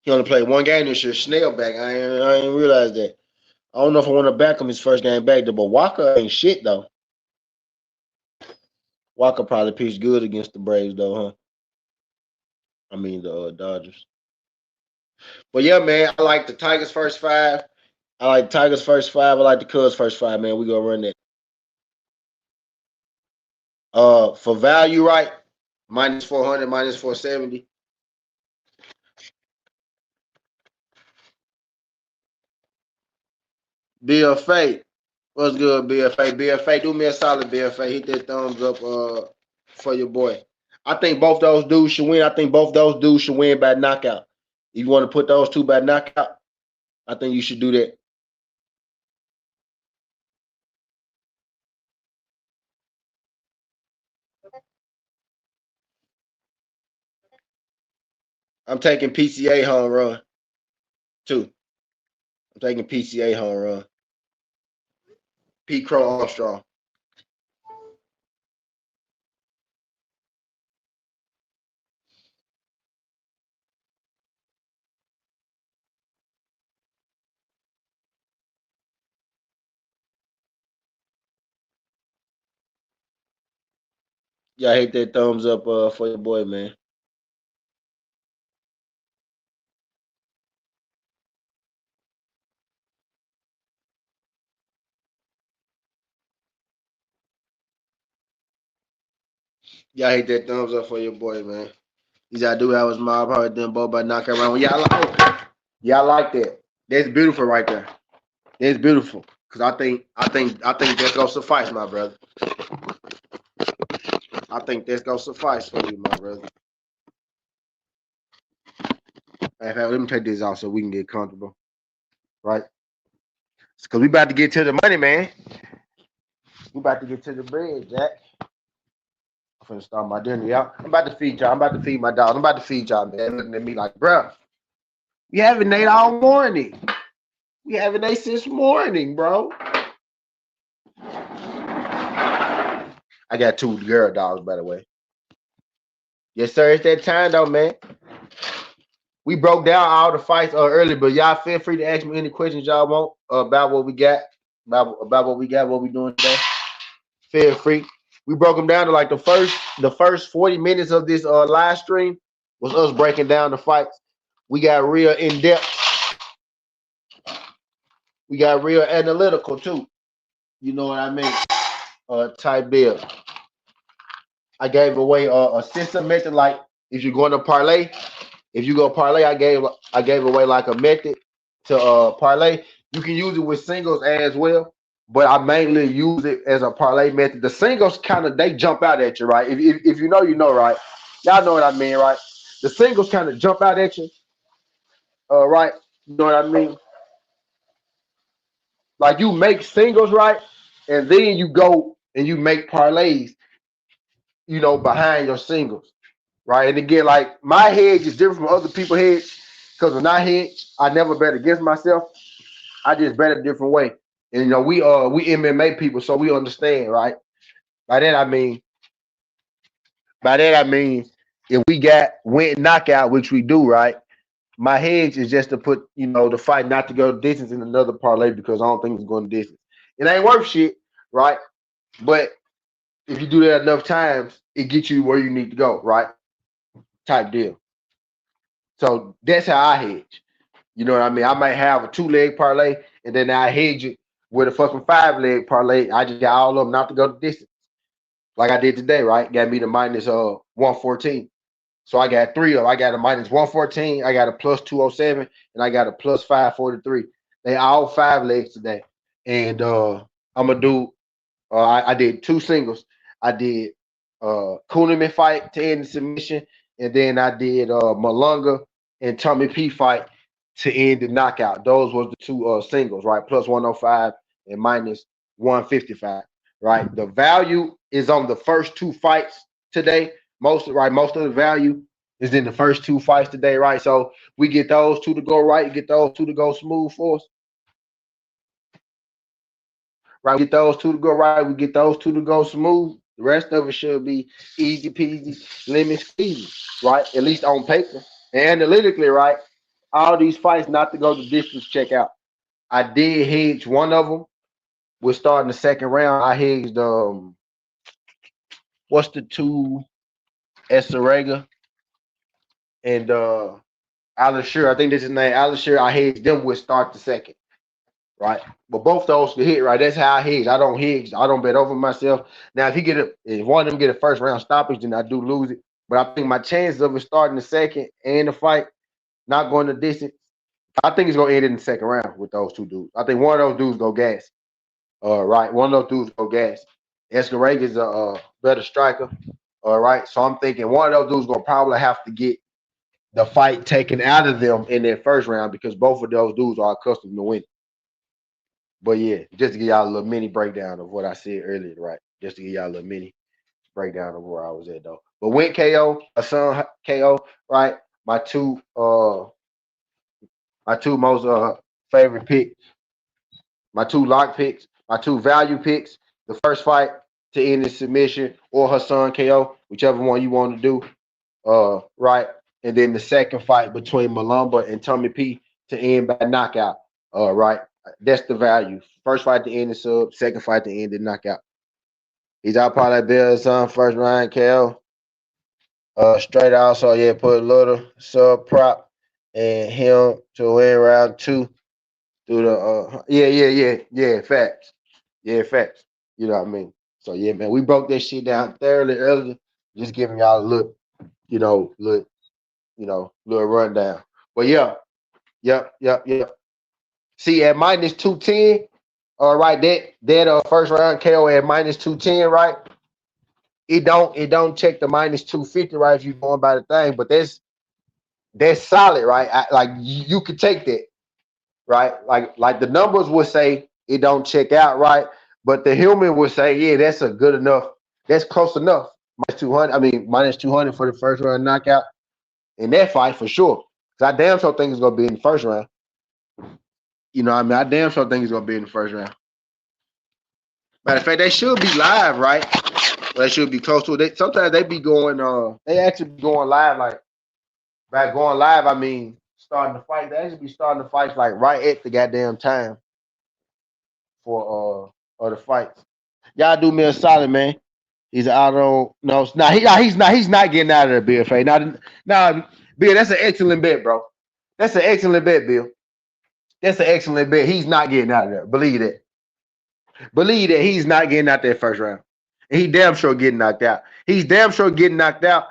He only played one game this year. Snell back. I ain't realize that. I don't know if I want to back him his first game back, though, but Walker ain't shit, though. Walker probably pitched good against the Braves, though, huh? I mean, the Dodgers. But yeah, man, I like the Tigers first 5. I like Tigers first 5. I like the Cubs first 5, man. We gonna run that. For value, right? Minus 400, minus 470. BFA. What's good, BFA? BFA, do me a solid, BFA. Hit that thumbs up for your boy. I think both those dudes should win. I think both those dudes should win by knockout. If you want to put those two by knockout, I think you should do that. I'm taking PCA home run, too. I'm taking PCA home run. Pete Crow Armstrong. Y'all hit that thumbs up for your boy, man. Y'all hit that thumbs up for your boy, man. These I do have his mob hard then both by knock around. Y'all like that. That's beautiful right there. That's beautiful. Cause I think that's gonna suffice, my brother. I think that's gonna suffice for you, my brother. In fact, let me take this off so we can get comfortable. Right? Cause we about to get to the money, man. We about to get to the bread, Jack. I'm finna start my dinner, y'all. I'm about to feed y'all. I'm about to feed my dog. I'm about to feed y'all, man. Looking at me like, bro, we haven't ate all morning. We haven't ate since morning, bro. I got 2 girl dogs, by the way. Yes, sir. It's that time, though, man. We broke down all the fights earlier, but y'all feel free to ask me any questions y'all want about what we got, about what we got, what we doing today. Feel free. We broke them down to like the first 40 minutes of this live stream was us breaking down the fights. We got real in depth. We got real analytical too. You know what I mean? Type deal. I gave away a system method, like if you're going to parlay, if you go parlay, I gave away like a method to parlay. You can use it with singles as well, but I mainly use it as a parlay method. The singles kind of they jump out at you, right? If you know, right? Y'all know what I mean, right? The singles kind of jump out at you, right? You know what I mean? Like you make singles, right? And then you go and you make parlays, you know, behind your singles, right? And again, like my hedge is different from other people's hedge because when I hedge, I never bet against myself. I just bet a different way. And you know, we MMA people, so we understand, right? By that I mean, by that I mean, if we got Wint knockout, which we do, right? My hedge is just to put, you know, the fight not to go distance in another parlay because I don't think it's going distance. It ain't worth shit, right? But if you do that enough times, it gets you where you need to go, right? Type deal. So that's how I hedge. You know what I mean? I might have a 2-leg parlay, and then I hedge it with a fucking 5-leg parlay. I just got all of them not to go the distance, like I did today, right? Got me the minus 114. So I got 3 of them. I got a minus 114, I got a plus 207, and I got a plus 543. They all 5 legs today, and I'm gonna do. I did 2 singles. I did Kuhneman fight to end the submission, and then I did Malunga and Tommy P fight to end the knockout. Those was the 2 singles, right? Plus 105 and minus 155, right? The value is on the first 2 fights today. Most of the value is in the first 2 fights today, right? So we get those 2 to go right, get those 2 to go smooth for us. Right, we get those 2 to go right. We get those 2 to go smooth. The rest of it should be easy peasy, lemon squeezy, right? At least on paper. And analytically, right? All these fights not to go the distance check out. I did hedge one of them. We're starting the second round. I hedged what's the 2 Esarega and Alisher. I think this is his name. Alisher. I hedged them. We'll start the second. Right? But both those can hit, right? That's how I hedge. I don't hedge. I don't bet over myself. Now, if one of them get a first round stoppage, then I do lose it. But I think my chances of it starting the second and the fight, not going the distance, I think it's gonna end in the second round with those 2 dudes. I think one of those dudes go gas. Right. One of those dudes go gas. Escarega is a better striker. All right. So I'm thinking one of those dudes gonna probably have to get the fight taken out of them in their first round because both of those dudes are accustomed to winning. But yeah, just to give y'all a little mini breakdown of what I said earlier, right? Just to give y'all a little mini breakdown of where I was at though. But Wint KO, a son KO, right? My two most favorite picks, my 2 lock picks, my 2 value picks. The first fight to end the submission or Hassan KO, whichever one you want to do. Right. And then the second fight between Malumba and Tommy P to end by knockout. Right. That's the value. First fight to end the sub, second fight to end the knockout. He's out parlay bill, son, first round KO. Straight out, so yeah, put a little sub prop and him to win round 2 through the yeah, facts. Yeah, facts. You know what I mean? So yeah, man, we broke that shit down thoroughly earlier. Just giving y'all a look, little rundown. But yeah, yep. See, at minus 210, all right, that first round KO at minus 210, right? It don't check the minus 250, right? If you're going by the thing, but that's solid, right? Like you could take that, right? Like the numbers would say it don't check out, right? But the human would say, yeah, that's a good enough, that's close enough. Minus 200, I mean minus 200 for the first round knockout in that fight for sure. Cause I damn sure think it's gonna be in the first round. You know what I mean? I damn sure think it's gonna be in the first round. Matter of fact, they should be live, right? They should be close to it. Sometimes they be going, they actually be going live, like by going live, I mean starting the fight. They actually be starting the fights like right at the goddamn time for the fights. Y'all do me a solid, man. He's out on no, he's not getting out of there, Bill Fay. Now, Bill, that's an excellent bet, bro. That's an excellent bet, Bill. That's an excellent bet. He's not getting out of there. Believe that. Believe that he's not getting out there first round. And he damn sure getting knocked out. He's damn sure getting knocked out.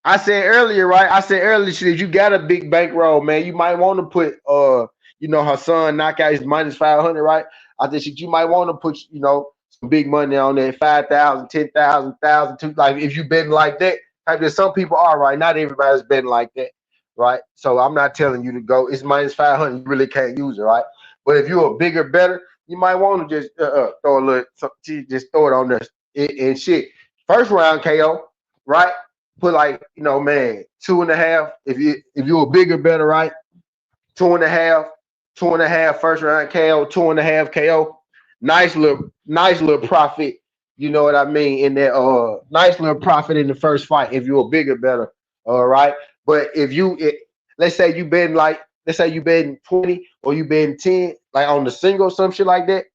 I said earlier, right? I said earlier, shit, you got a big bankroll, man. You might want to put Hassan knockout is minus 500, right? I think shit, you might want to put, some big money on that, 5,000, 10,000, 1,000, like if you betting like that. Like some people are, right? Not everybody's betting like that, right? So I'm not telling you to go. It's minus 500. You really can't use it, right? But if you're a bigger better, you might want to just throw a little, just throw it on there and shit. First round KO, right? Put like, man, 2.5. If you're a bigger better, right? 2.5 first round KO, 2.5 KO. Nice little profit. You know what I mean? In that nice little profit in the first fight if you're a bigger better. All right. But if let's say you betting 20 or you betting 10, like on the single, some shit like that.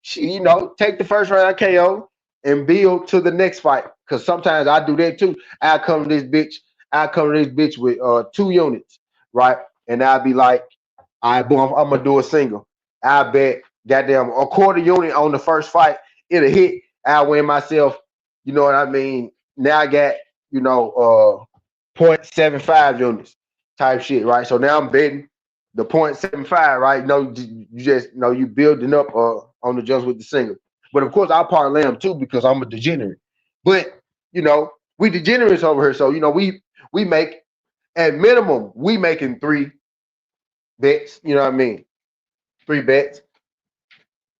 Take the first round KO and build to the next fight. Cause sometimes I do that too. I come to this bitch with 2 units, right? And I'll be like, all right, boom, I'm gonna do a single. I bet goddamn a quarter unit on the first fight, it'll hit. I win myself, you know what I mean? Now I got, 0.75 units type shit, right? So now I'm betting the 0.75, right? You building up on the jumps with the single. But of course, I parlay them too because I'm a degenerate. But we degenerates over here, so we make at minimum we making 3 bets. You know what I mean? 3 bets,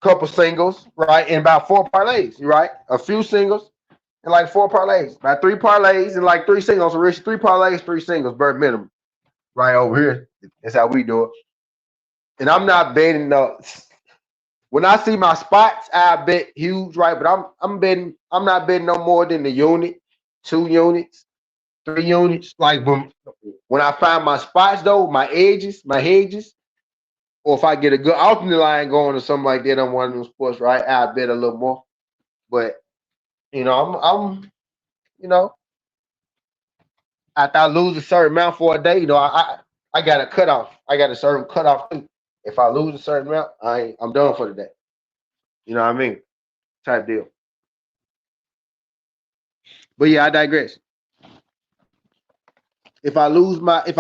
couple singles, right, and about 4 parlays, right? A few singles and like 4 parlays, about 3 parlays and like 3 singles. So rich 3 parlays, 3 singles, bare minimum, right over here. That's how we do it. And I'm not betting when I see my spots, I bet huge, right? But I'm not betting no more than the unit, 2 units, 3 units. Like when I find my spots though, my hedges, or if I get a good alternate line going or something like that on one of them sports, right? I bet a little more. But I'm after I lose a certain amount for a day, I got a cutoff. I got a certain cutoff too. If I lose a certain amount, I'm done for the day. You know what I mean? Type deal. But yeah, I digress. If I lose my 2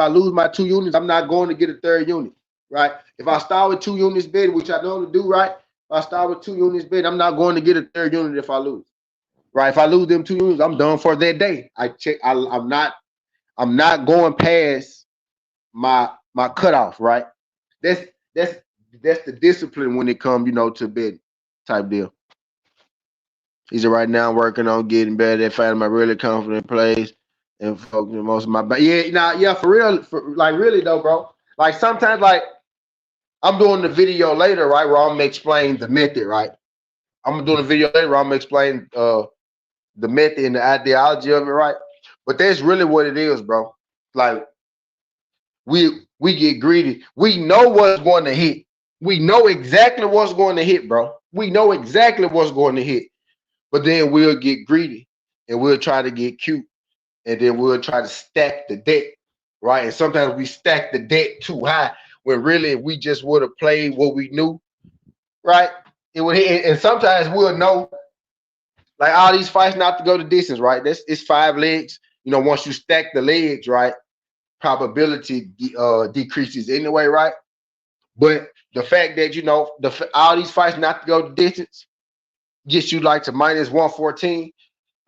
units, I'm not going to get a 3rd unit, right? If I start with 2 units bid, which I normally do, right? If I start with 2 units bid, I'm not going to get a 3rd unit if I lose, right? If I lose them 2 units, I'm done for that day. I'm not going past my cutoff, right? That's the discipline when it comes, to bid type deal. He's right now working on getting better at finding my really confident plays and focusing most of my for real, really though, bro. Like sometimes, like I'm doing the video later, right, where I'm gonna explain the method, right? I'm doing a video later where I'm gonna explain the method and the ideology of it, right? But that's really what it is, bro. Like we get greedy. We know what's going to hit. We know exactly what's going to hit, bro. We know exactly what's going to hit. But then we'll get greedy and we'll try to get cute, and then we'll try to stack the deck, right? And sometimes we stack the deck too high when really if we just would have played what we knew, right? It would, and sometimes we'll know like all these fights not to go the distance, right? It's 5 legs. You know, once you stack the legs, right, probability decreases anyway, right? But the fact that you know all these fights not to go the distance gets you like to minus 114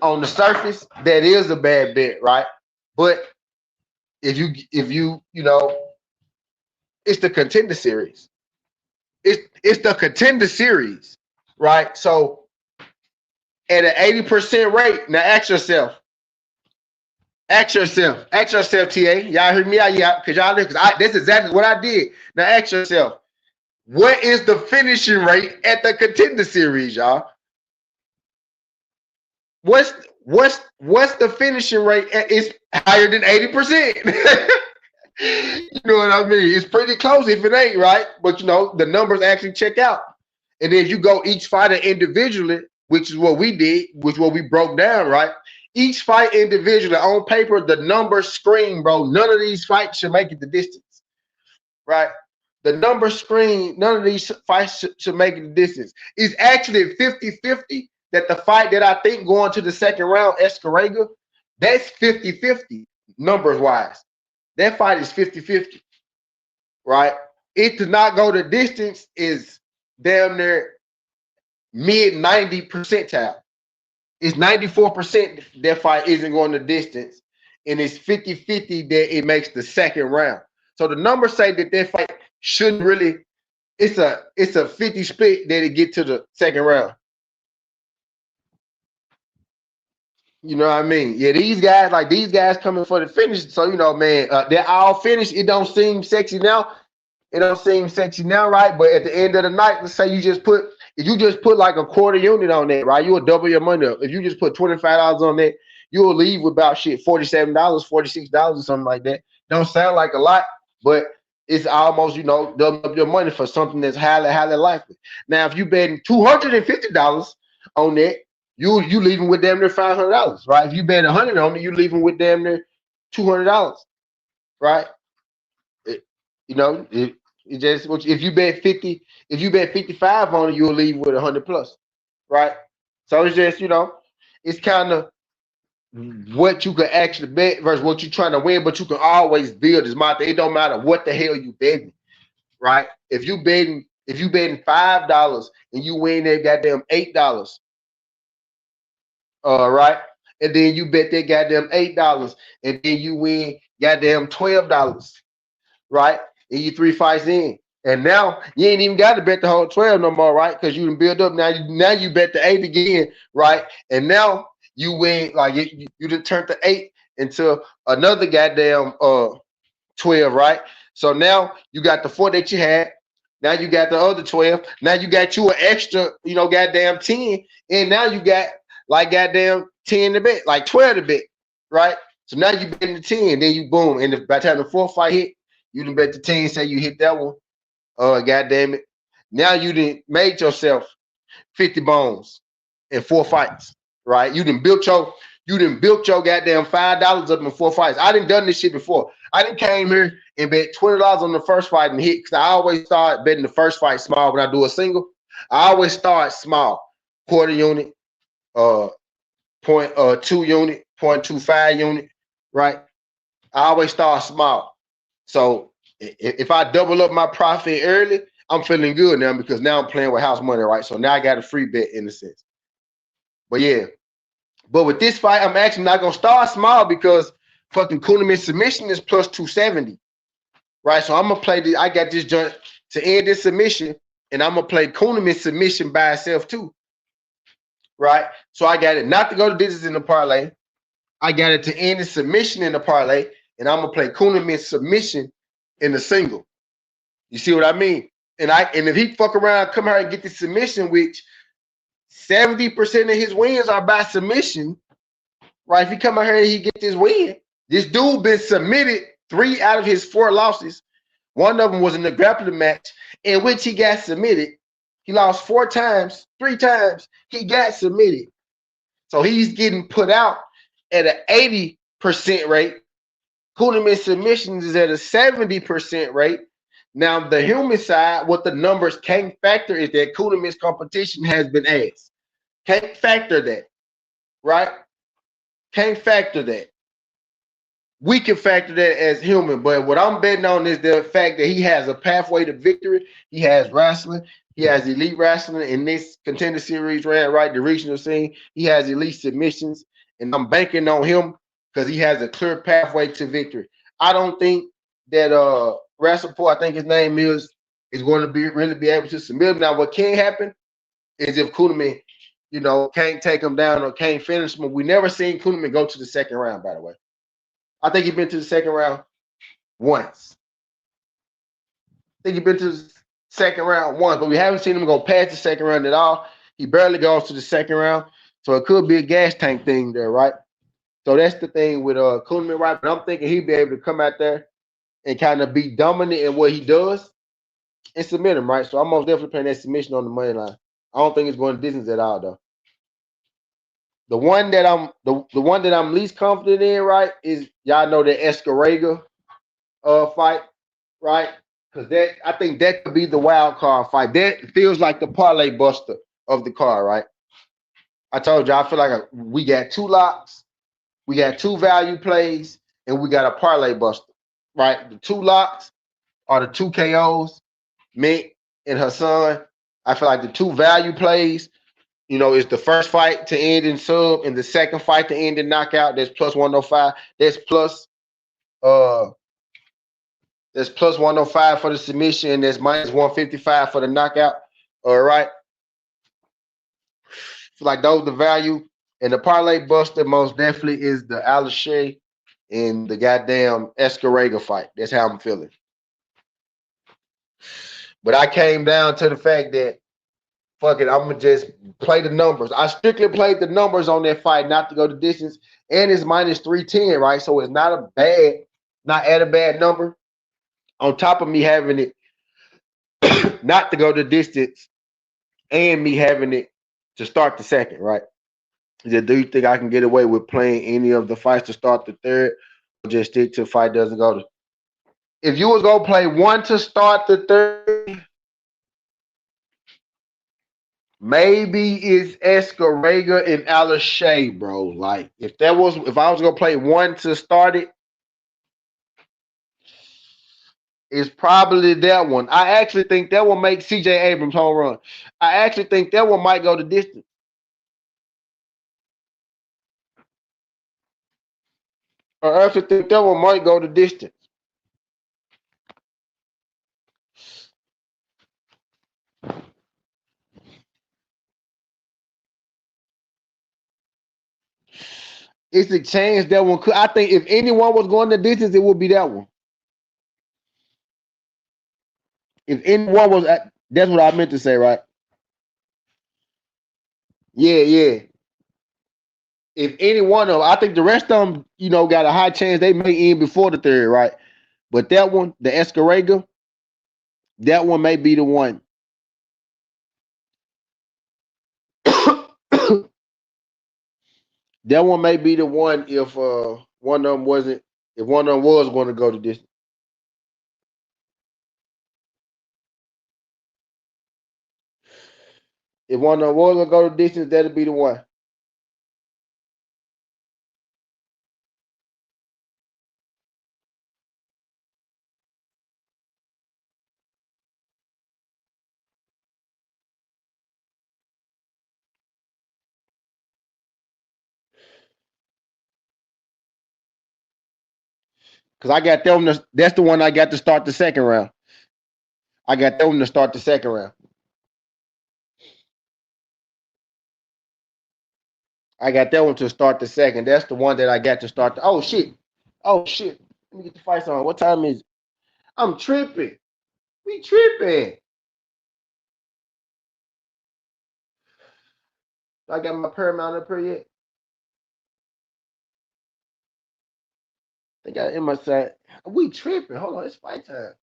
on the surface. That is a bad bet, right? But if you know, it's the contender series. It's the contender series, right? So at an 80% rate, now ask yourself, TA. Y'all hear me out, yeah? Because y'all, because that's exactly what I did. Now ask yourself, what is the finishing rate at the contender series, y'all? What's the finishing rate? It's higher than 80%. You know what I mean? It's pretty close if it ain't, right? But you know, the numbers actually check out. And then you go each fighter individually, which is what we did, which is what we broke down, right? Each fight individually on paper, the numbers scream, bro. None of these fights should make it the distance, right? The numbers scream, none of these fights should make it the distance. It's actually 50-50 that the fight that I think going to the second round, Escarega, that's 50-50 numbers wise. That fight is 50-50, right? It to not go the distance is damn near mid 90 percentile. It's 94% that fight isn't going the distance, and it's 50-50 that it makes the second round. So the numbers say that fight shouldn't really. It's a 50 split that it get to the second round. You know what I mean? Yeah, these guys coming for the finish. So you know, man, they're all finished. It don't seem sexy now. It don't seem sexy now, right? But at the end of the night, let's say if you just put like a quarter unit on that, right? You will double your money up. If you just put $25 on that, you will leave with about shit $47, $46 or something like that. Don't sound like a lot, but it's almost, you know, double up your money for something that's highly, highly likely. Now, if you betting $250 on that, you leaving with damn near $500, right? If you bet 100 on it, you leaving with damn near $200, right? You know, it just if you bet 50, if you bet 55 on it, you'll leave with 100 plus, right? So it's just, you know, it's kind of what you can actually bet versus what you're trying to win, but you can always build as much. It don't matter what the hell you betting, right? If you betting $5 and you win that goddamn $8, right? And then you bet that goddamn $8 and then you win goddamn $12, right? And you 3 fights in. And now you ain't even got to bet the whole 12 no more, right? Because you can build up. Now you bet the 8 again, right? And now you win, like you done turned the 8 into another goddamn 12, right? So now you got the 4 that you had. Now you got the other 12. Now you got you an extra, you know, goddamn 10. And now you got like goddamn 10 to bet, like 12 to bet, right? So now you betting the 10, then you boom. And by the time the 4th fight hit, you done bet the 10, say you hit that one. Goddamn it. Now you done made yourself 50 bones in 4 fights, right? You done built your goddamn $5 up in 4 fights. I done done this shit before. I done came here and bet $20 on the first fight and hit, because I always start betting the first fight small when I do a single. I always start small, quarter unit, 0.2 unit, 0.25 unit, right? I always start small. So if I double up my profit early, I'm feeling good now because now I'm playing with house money, right? So now I got a free bet in a sense. But yeah, but with this fight, I'm actually not gonna start small because fucking Kuhneman submission is plus 270, right? So I'm gonna play this. I got this joint to end this submission, and I'm gonna play Kuhneman submission by itself too, right? So I got it not to go to distance in the parlay. I got it to end the submission in the parlay, and I'm gonna play Kuhneman submission in the single. You see what I mean? And if he fuck around, come here and get the submission, which 70% of his wins are by submission, right? If he come out here and he get this win, this dude been submitted 3 out of his 4 losses. One of them was in the grappling match in which he got submitted. He lost 4 times, 3 times he got submitted. So he's getting put out at an 80% rate. Kuhlman submissions is at a 70% rate. Now, the human side, what the numbers can't factor is that Kuhlman's competition has been ass. Can't factor that, right? Can't factor that. We can factor that as human, but what I'm betting on is the fact that he has a pathway to victory. He has wrestling. He has elite wrestling in this contender series, right? The regional scene. He has elite submissions, and I'm banking on him because he has a clear pathway to victory. I don't think that Rappaport, I think his name is going to really be able to submit him. Now, what can happen is if Kuhlman, can't take him down or can't finish him. We never seen Kuhlman go to the second round, by the way. I think he's been to the second round once. I think he's been to the second round once, but we haven't seen him go past the second round at all. He barely goes to the second round, so it could be a gas tank thing there, right? So that's the thing with Kuhlman, right? But I'm thinking he'd be able to come out there and kind of be dominant in what he does and submit him, right? So I'm most definitely playing that submission on the money line. I don't think it's going to distance at all, though. The one that I'm least confident in, right, is y'all know the Escarega fight, right? Because I think that could be the wild card fight. That feels like the parlay buster of the card, right? I told you I feel like we got two locks, we got two value plays, and we got a parlay buster, right? The two locks are the two KOs, Mint and Hassan. I feel like the two value plays, is the first fight to end in sub and the second fight to end in knockout. That's plus 105. That's plus 105 for the submission, and there's minus 155 for the knockout. All right. So like those the value. And the parlay buster most definitely is the Alashea and the goddamn Escarega fight. That's how I'm feeling. But I came down to the fact that fuck it, I'm gonna just play the numbers. I strictly played the numbers on that fight, not to go the distance, and it's minus 310, right? So it's not not at a bad number. On top of me having it not to go the distance, and me having it to start the second, right? Do you think I can get away with playing any of the fights to start the third, or just stick to fight doesn't go to? If you was gonna play one to start the third, maybe it's Escarega and Alashea, bro. Like if I was gonna play one to start it, it's probably that one. I actually think that one make CJ Abrams home run. I actually think that one might go the distance. I actually think that one might go the distance. It's a chance that one could. I think if anyone was going the distance, it would be that one. If anyone was, that's what I meant to say, right? Yeah, yeah. If any one of them, I think the rest of them, got a high chance they may end before the third, right? But that one, the Escarega, that one may be the one. That one may be the one if one of them wasn't, if one of them was going to go to distance. If one of them was going to go to distance, that'll be the one. Because I got them, that's the one I got to start the second round. I got them to start the second round. I got that one to start the second. That's the one that I got to start. Oh shit! Oh shit! Let me get the fights on. What time is it? I'm tripping. We tripping. I got my Paramount up here yet. They got it in my side. We tripping. Hold on, it's fight time.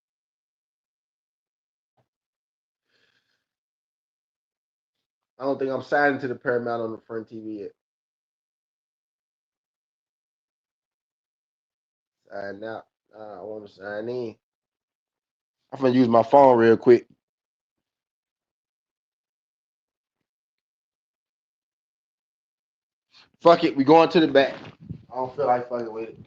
I don't think I'm signing to the Paramount on the front TV yet. Sign out. I want to sign in. I'm gonna use my phone real quick. Fuck it, we going to the back. I don't feel like fucking with it.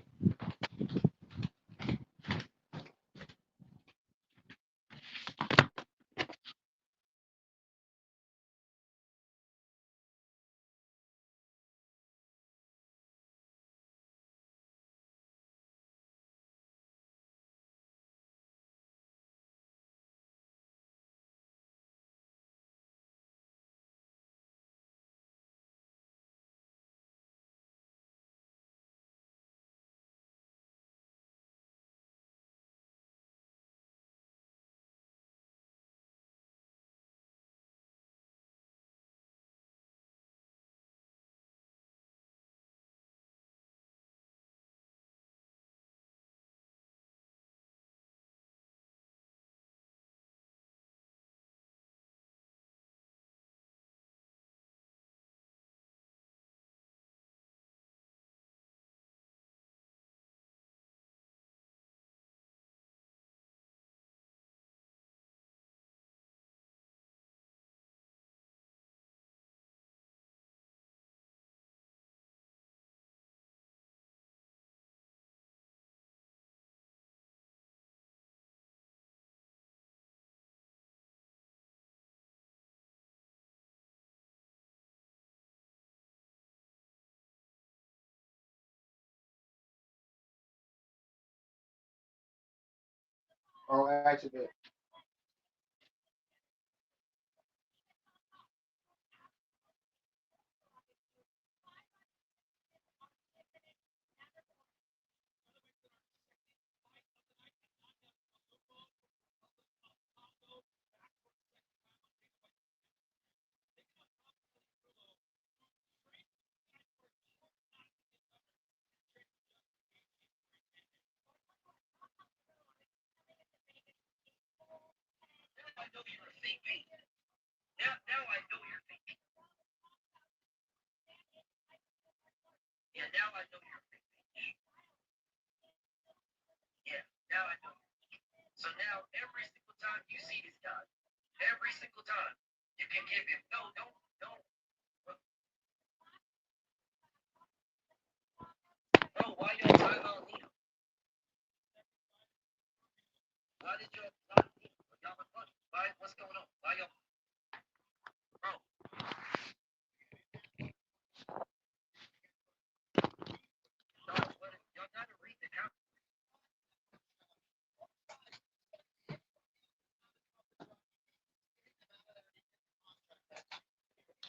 On accident.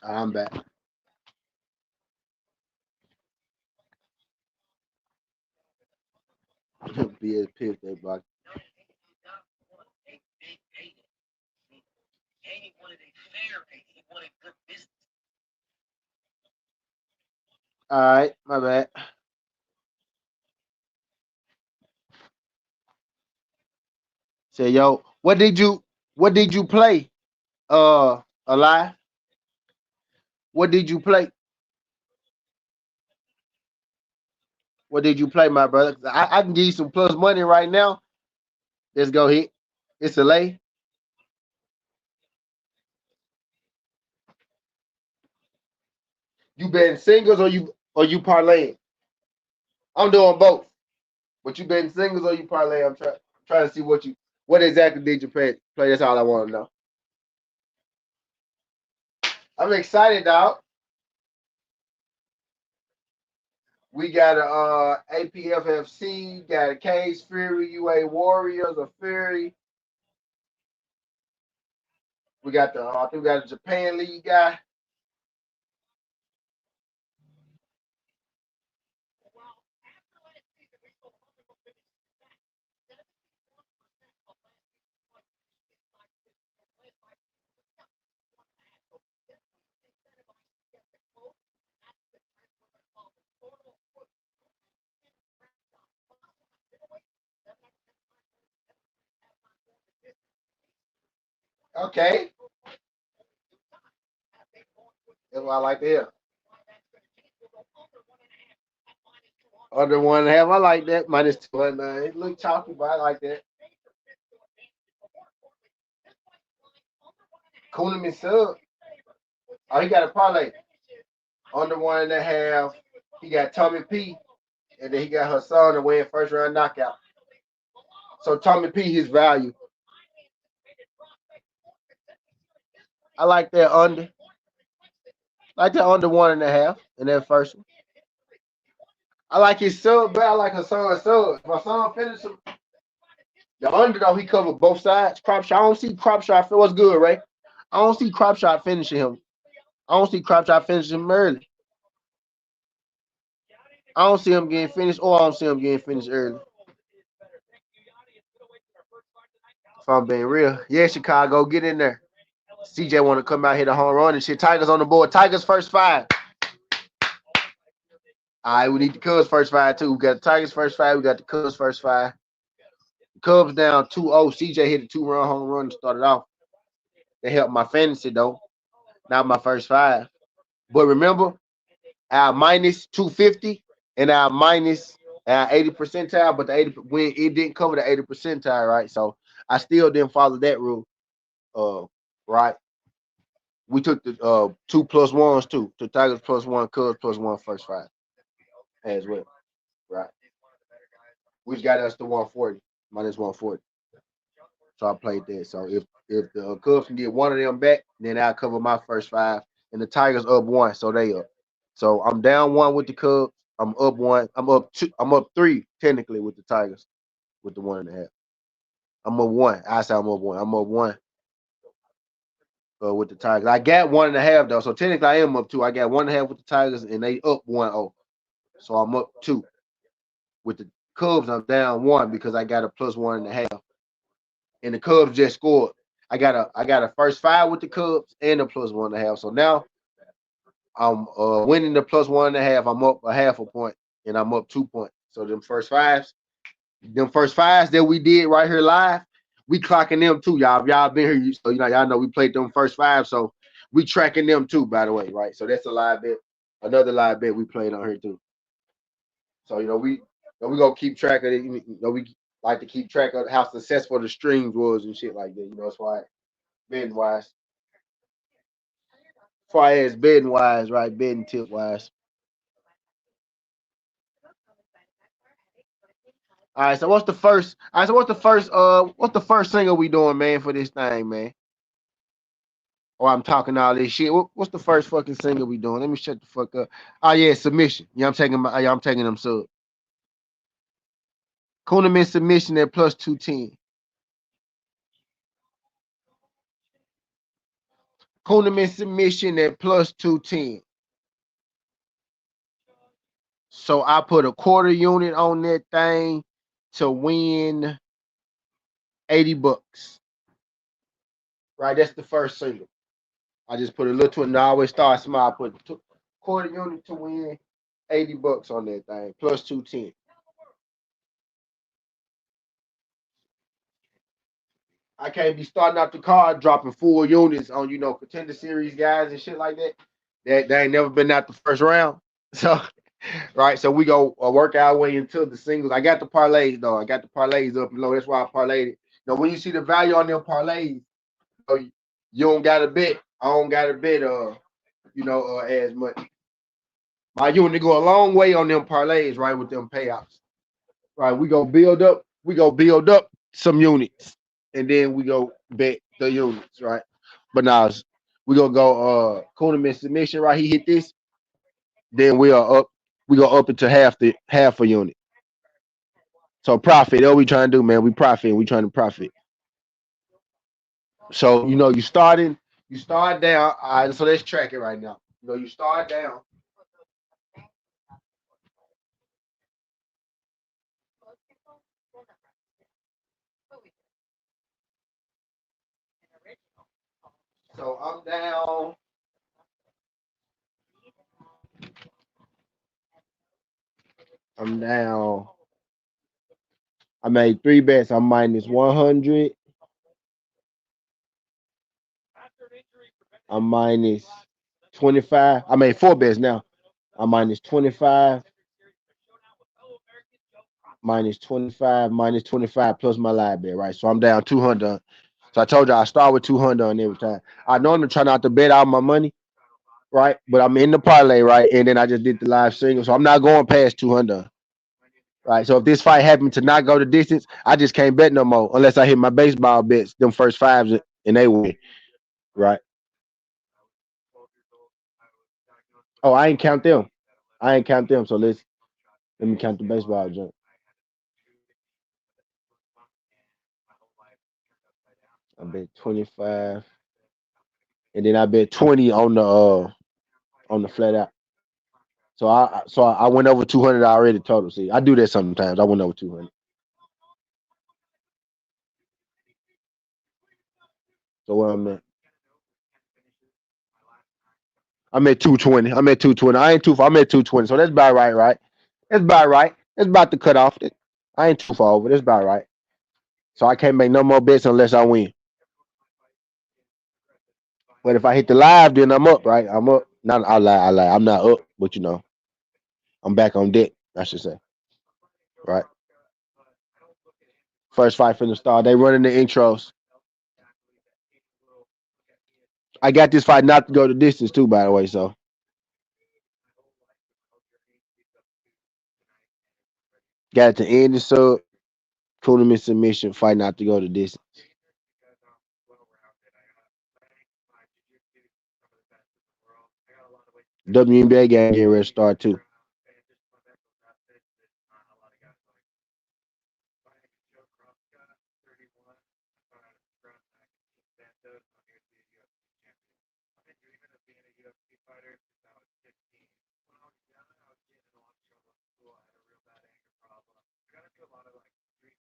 I'm back. BSP if they block. All right, my bad. Say yo, what did you play? Alive? What did you play? What did you play, my brother? I can give you some plus money right now. Let's go hit. It's a lay. You betting singles or you parlaying? I'm doing both. But you betting singles or you parlay? I'm trying to see what exactly did you play. That's all I want to know. I'm excited, dog. We got a APFFC, got a Cage Fury, UA Warriors, a Fury. We got I think we got a Japan League guy. Okay, that's what I like to hear. Under 1.5. I like that. Minus 200. It look chalky, but I like that. Kuhneman sub. Oh, he got a parlay. Under 1.5. He got Tommy P. And then he got Hassan to win first round knockout. So Tommy P, his value. I like that under. I like that under 1.5 in that first one. I like his sub, but I like Hassan's sub. If Hassan finish him, the under though, he covered both sides. Cropshot. I don't see Cropshot. What's good, Ray? I don't see Cropshot finishing him. I don't see Cropshot finishing him early. I don't see him getting finished, or I don't see him getting finished early. If I'm being real. Yeah, Chicago, get in there. CJ want to come out here to home run and shit. Tigers on the board. Tigers first 5. All right, we need the Cubs first 5 too. We got the Tigers first 5. We got the Cubs first 5. The Cubs down 2-0. CJ hit a 2-run home run to start it off. They helped my fantasy though. Not my first 5. But remember, our minus 250 and our minus 80 percentile, but the 80 when it didn't cover the 80 percentile, right? So I still didn't follow that rule. Right. We took the 2 plus 1s too. The Tigers plus 1, Cubs plus 1 first 5 as well. Right. Which got us to 140, minus 140. So I played that. So if the Cubs can get one of them back, then I'll cover my first 5. And the Tigers up 1, so they up. So I'm down 1 with the Cubs. I'm up 1. I'm up 2. I'm up 3 technically with the Tigers with the 1.5. I'm up 1. I say I'm up 1. I'm up 1 with the Tigers. I got 1.5 though. So technically I am up 2. I got 1.5 with the Tigers and they up 1-0. So I'm up 2. With the Cubs, I'm down 1 because I got a plus 1.5. And the Cubs just scored. I got a first 5 with the Cubs and a plus 1.5. So now I'm winning the plus 1.5. I'm up a half a point and I'm up 2 points. So them first 5s that we did right here live, we clocking them too, y'all. If y'all been here, so y'all know we played them first 5. So we tracking them too, by the way, right? So that's a live bet, another live bet we played on here too. So we gonna keep track of it. We like to keep track of how successful the streams was and shit like that. That's why betting wise. As far as betting wise, right? Betting tip wise. All right, so what's the first? All right, so what's the first single we doing, man, for this thing, man? Or I'm talking all this shit. What's the first fucking single we doing? Let me shut the fuck up. Oh yeah, submission. Yeah, I'm taking them sub. Kuhneman submission at plus 210. Kuhneman submission at plus 210. So I put a quarter unit on that thing to win $80. Right, that's the first single. I just put a little to it. And I always start small. I put quarter unit to win $80 on that thing, plus 210. I can't be starting out the card dropping full units on contender series guys and shit like that. They ain't never been out the first round. So right, so we go work our way into the singles. I got the parlays though. I got the parlays up low. That's why I parlayed it. When you see the value on them parlays, you don't gotta bet. I don't gotta bet as much. My unit go a long way on them parlays, right, with them payouts. Right, we go build up some units, and then we go bet the units, right? But now we gonna go Kuhneman submission, right? He hit this, then we go up into half a unit. So profit, that's what we trying to do, man. We trying to profit. So you start down. All right, so let's track it right now. You start down. So I'm down. I'm down. I made 3 bets. I'm minus 100. I'm minus 25. I made 4 bets now. I'm minus 25. minus 25, minus 25 plus my live bet, right? So I'm down 200. So I told you I start with 200 on every time. I normally try not to bet out my money, right? But I'm in the parlay, right? And then I just did the live single. So I'm not going past 200. Right. So if this fight happened to not go the distance, I just can't bet no more unless I hit my baseball bets, them first fives and they win. Right. Oh, I ain't count them. I ain't count them. So let me count the baseball jump. I bet 25. And then I bet 20 on the flat out. So I went over 200 already total. See, I do that sometimes. I went over 200. So what I'm at? I'm at 220. I'm at 220. I ain't too far. I'm at 220. So that's about right, right? That's about right. That's about the cutoff. I ain't too far over. That's about right. So I can't make no more bets unless I win. But if I hit the live, then I'm up, right? I'm up. Not I lie. I'm not up, but I'm back on deck, I should say. Right. First fight from the start. They running the intros. I got this fight not to go the distance too, by the way. So got it to end the sub, Kuhlman submission, fight not to go the distance. WNBA game getting ready to start too.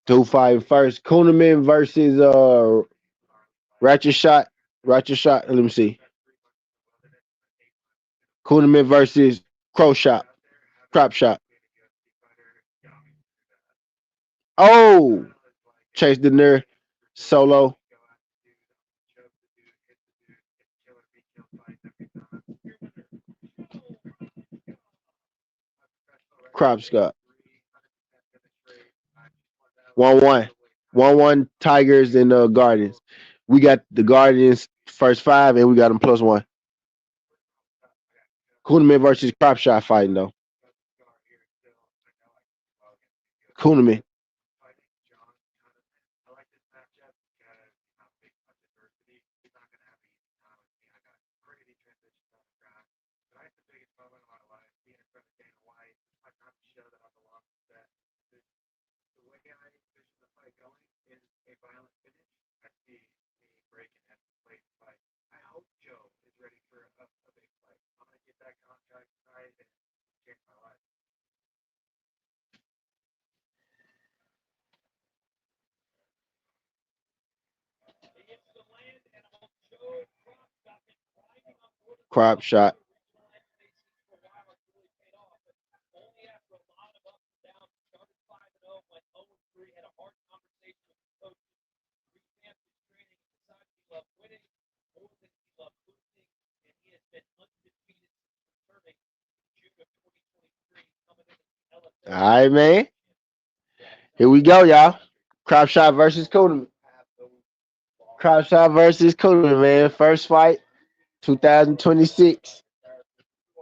Two fight first. Kuhlman versus Ratchet Shot. Ratchet Shot. Let me see. Kuhlman versus Crow Shot. Crop Shot. Oh, Chase Denier solo Crop Scott. 1-1. 1-1 Tigers and Guardians. We got the Guardians first five and we got them +1. Kuhlman versus Crop Shot fighting though. Kuhlman. Crop Shot. All right, man. Here we go, y'all. Crop Shot versus Kuhlman. Crop Shot versus Kuhlman, man. First fight, 2026.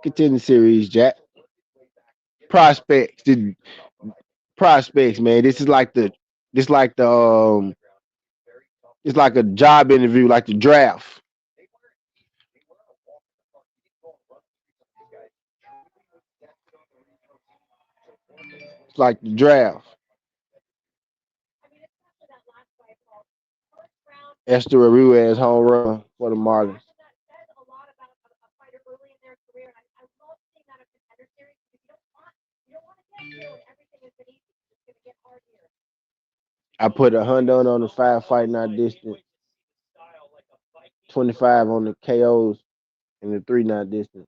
Contender series, Jack. Prospects. The prospects, man. This like the it's like a job interview, like the draft. It's like the draft. Esther Ruiz home run for the Marlins. I put 100 on the five fight not distant, 25 on the KOs and the three not distant.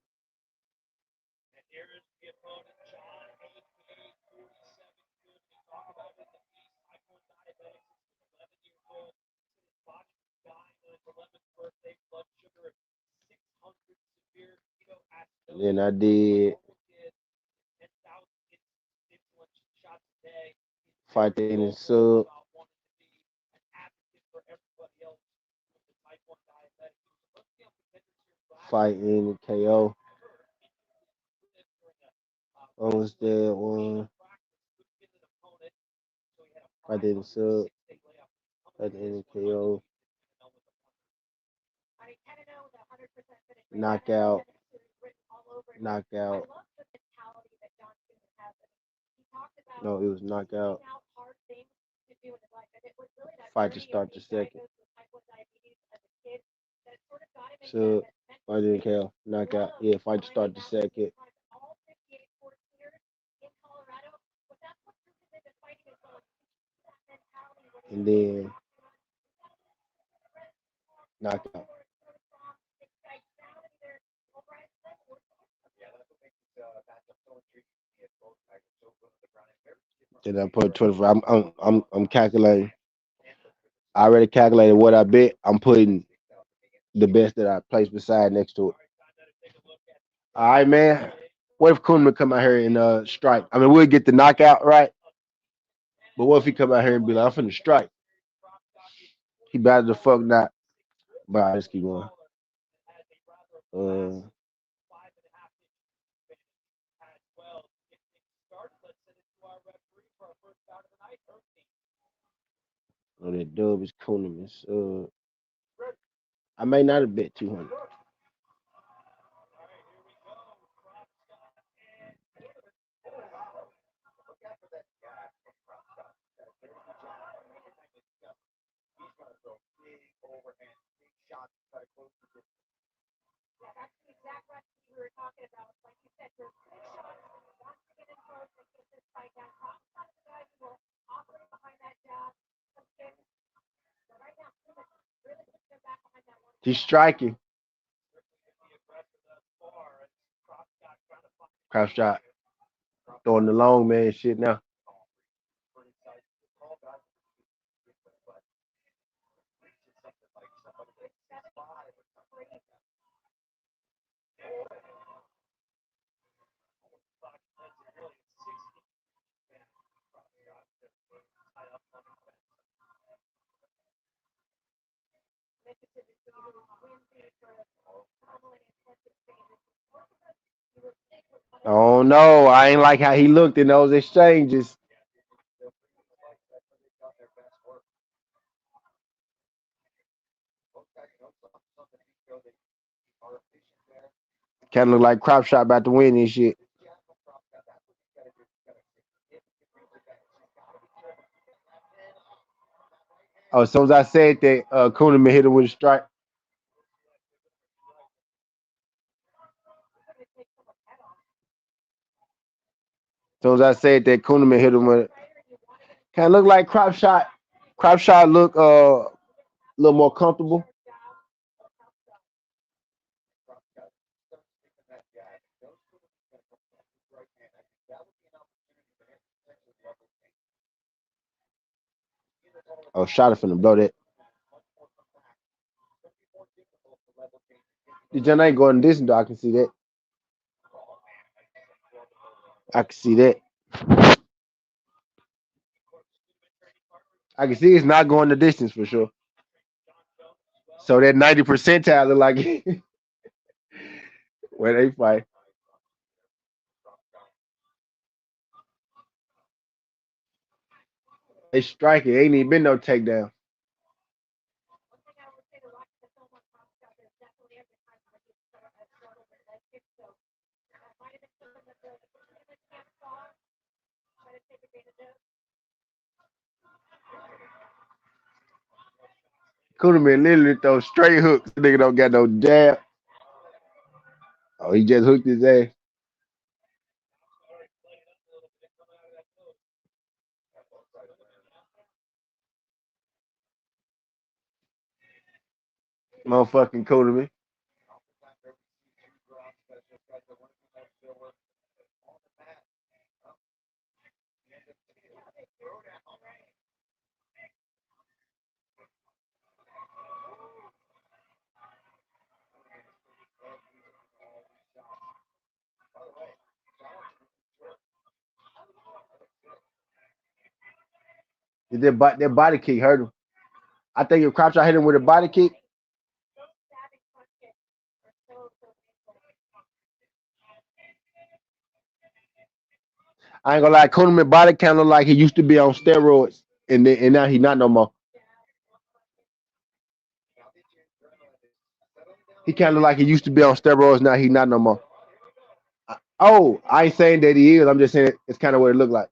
And then I did Fight in the sub. Fight in the KO. Owns that one. Fight in the sub. Fight in the KO. Knockout. Knockout. No, it was knockout. Fight to start the second. So fight in KO. Knockout. Yeah, fight to start the second. And then knockout. Then I put 24. I'm calculating. I already calculated what I bet. I'm putting the best that I placed beside next to it. All right, man. What if Kuhlman come out here and strike? I mean, we'll get the knockout right, but what if he come out here and be like, I'm finna strike? He better the fuck not. But I just keep going. Uh, oh, that dub is Kuhlman. I may not have bet 200. He's striking. Crowd shot. Throwing the long man shit now. Oh no, I ain't like how he looked in those exchanges. Kind of look like crop shot about to win this shit. Oh, as soon as I said that, Kuhneman hit him with a strike. As soon as I said that, Kuhneman hit him with. Kind of look like crop shot. Crop shot look a little more comfortable. Oh, shot it finna blow that. The John ain't going this though. I can see that. I can see that. I can see it's not going the distance for sure. So that 90 percentile look like where they fight. They strike it. Ain't even been no takedown. Kuhneman literally throw straight hooks. The nigga don't got no jab. Oh, he just hooked his ass. Motherfucking Kuhneman. That body kick hurt him. I think if Crouch hit him with a body kick, I ain't gonna lie, Kuhlman body kind of like he used to be on steroids, and now he not no more. He kind of like he used to be on steroids, now he not no more. Oh, I ain't saying that he is. I'm just saying it's kind of what it looked like.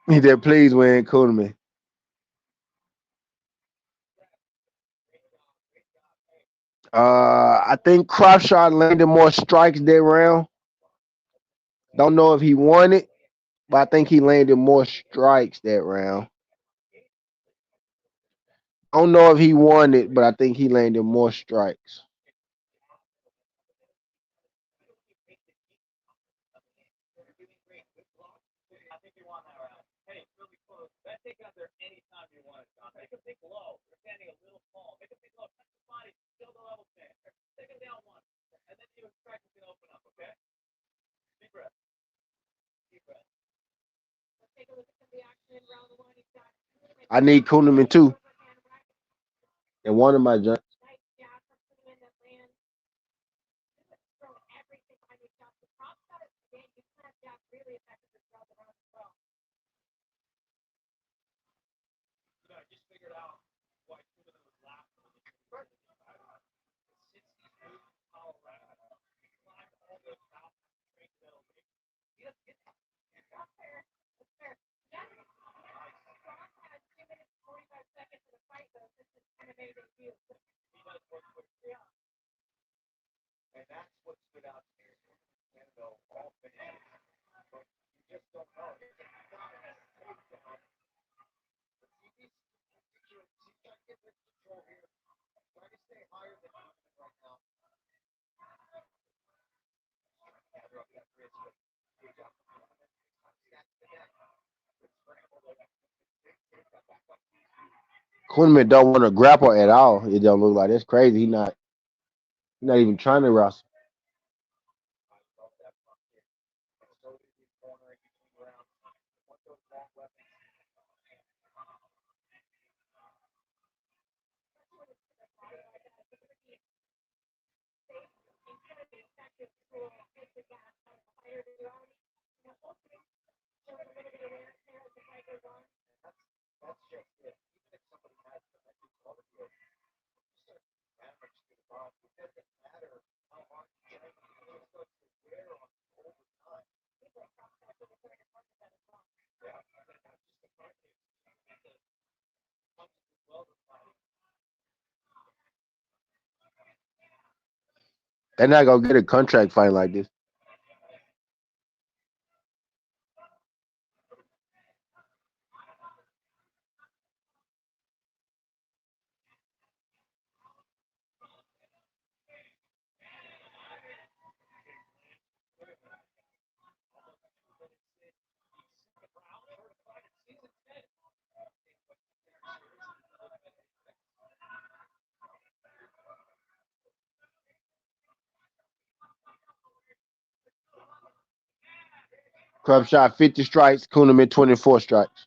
He said, please win Kuhlman. I think Crouchard landed more strikes that round. Don't know if he won it, but I think he landed more strikes that round. I don't know if he won it, but I think he landed more strikes. I need Kuhlman too in one of my joints. Kuhlman don't want to grapple at all. It don't look like that's crazy. He not even trying to wrestle. They're not gonna get a contract fight like this. Club shot 50 strikes, Kuhlman 24 strikes.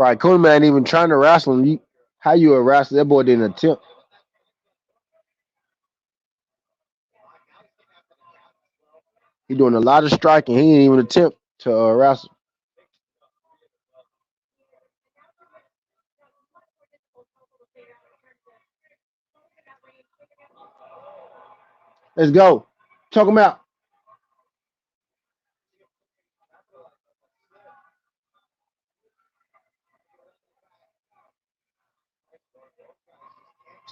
Right, Coleman ain't even trying to wrestle him. How you a wrestler? That boy didn't attempt. He doing a lot of striking. He didn't even attempt to wrestle. Let's go. Choke him out.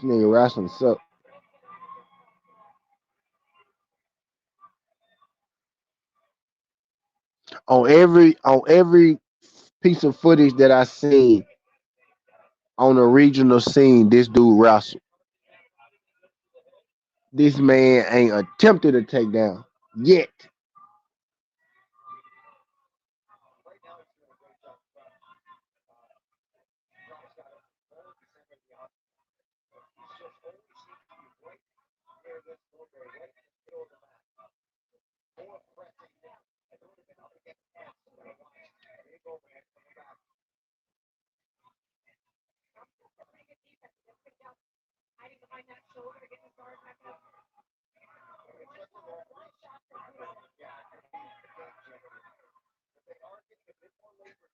This nigga wrestling suck. On every piece of footage that I seen on the regional scene, this dude wrestled. This man ain't attempted a takedown yet.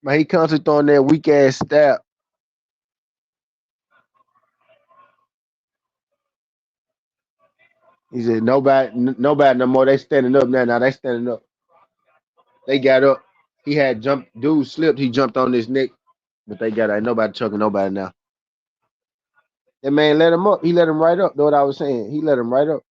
Man, he constantly throwing that weak ass stab. He said, nobody no more. They standing up now. Now they standing up. They got up. He had jumped. Dude slipped. He jumped on his neck, but they got. Ain't nobody choking nobody now. That man let him up. He let him right up. Know what I was saying? He let him right up.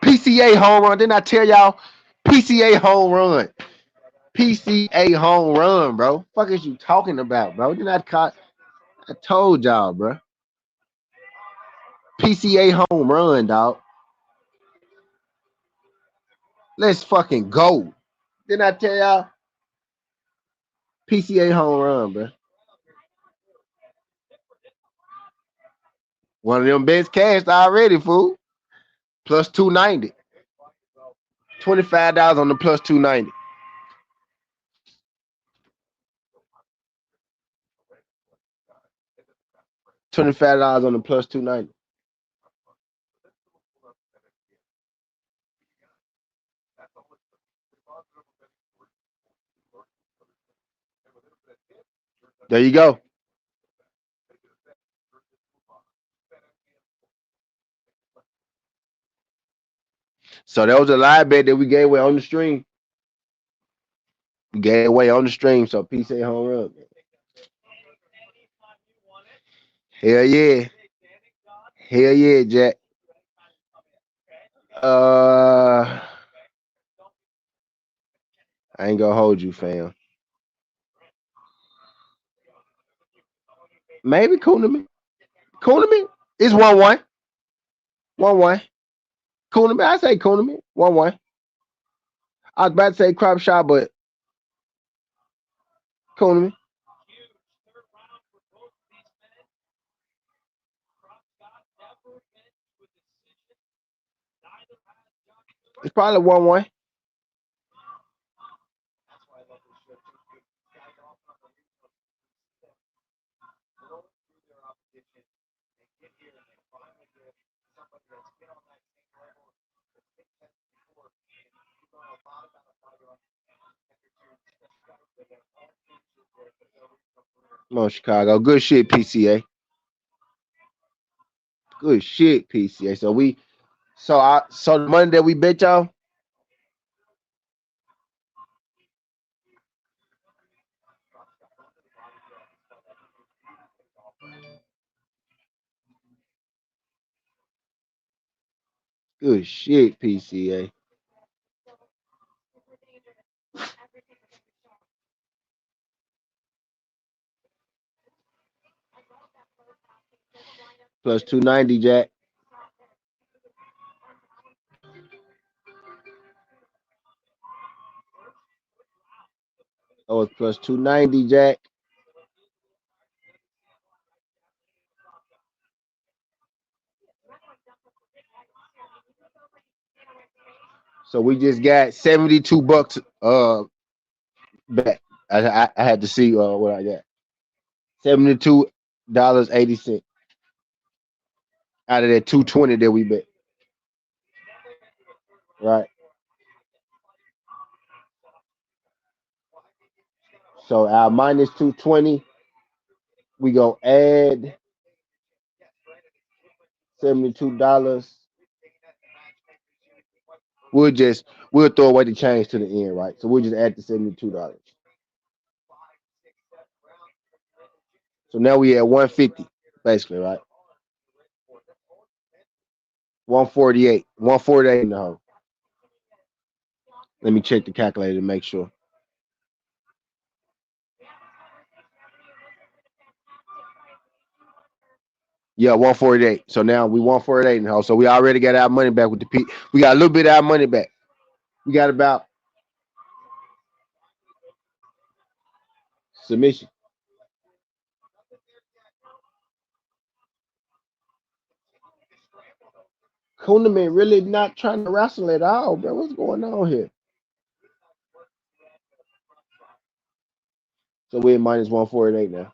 PCA home run. Didn't I tell y'all? PCA home run. PCA home run, bro. Fuck is you talking about, bro? Did not caught? I told y'all, bro. PCA home run, dog. Let's fucking go. Didn't I tell y'all? PCA home run, bro. One of them best cast already, fool. Plus 290. $25 on the plus 290. $25 on the plus 290. There you go. So that was a live bet that we gave away on the stream. We gave away on the stream. So PCA home run. Hell yeah. Hell yeah, Jack. I ain't gonna hold you, fam. Maybe Kuhneman. Kuhneman? It's 1-1. 1-1. Kuhneman, I say Kuhneman. 1-1. I was about to say crop shot, but Kuhneman. It's probably 1-1. Come on, Chicago. Good shit, PCA. Good shit, PCA. So the money that we bet y'all. Good shit, PCA. Plus 290, Jack. Oh, it's plus 290, Jack. So we just got $72 back. I had to see what I got. $72.80 out of that 220 that we bet. Right. So our minus 220, we gonna add $72. We'll throw away the change to the end, right? So we'll just add the $72. So now we at 150, basically, right? 148. 148 in the hole. Let me check the calculator to make sure. Yeah, 148. So now we 148 in the hole. So we already got our money back with the P. We got a little bit of our money back. We got about submission. Kuhneman really not trying to wrestle at all, bro. What's going on here? So we're minus 148 now.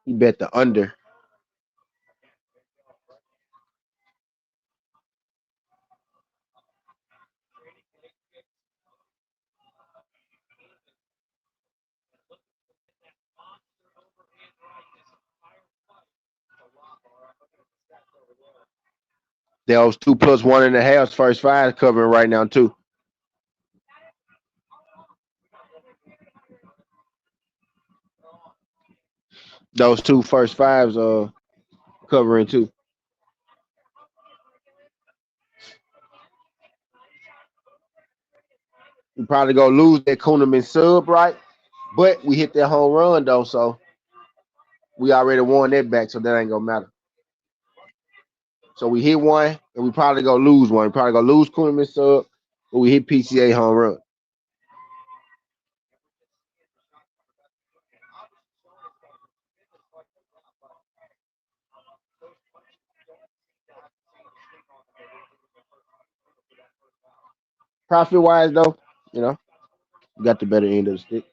He bet the under. Those 2 plus 1.5 first five covering right now too. Those 2 first fives covering too. We probably gonna lose that Kuhneman sub, right? But we hit that home run though, so we already won that back, so that ain't gonna matter. So we hit one, and we probably gonna lose one. We probably gonna lose Kuhneman sub, but we hit PCA home run. Profit wise though, you know, we got the better end of the stick.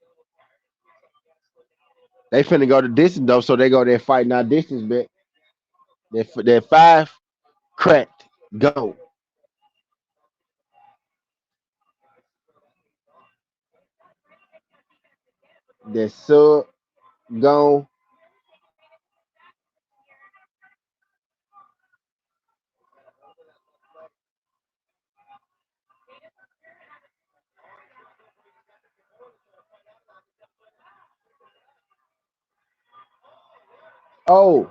They finna go to distance though, so they go there fighting our distance bet. That five cracked. Go. That sub gone. Oh,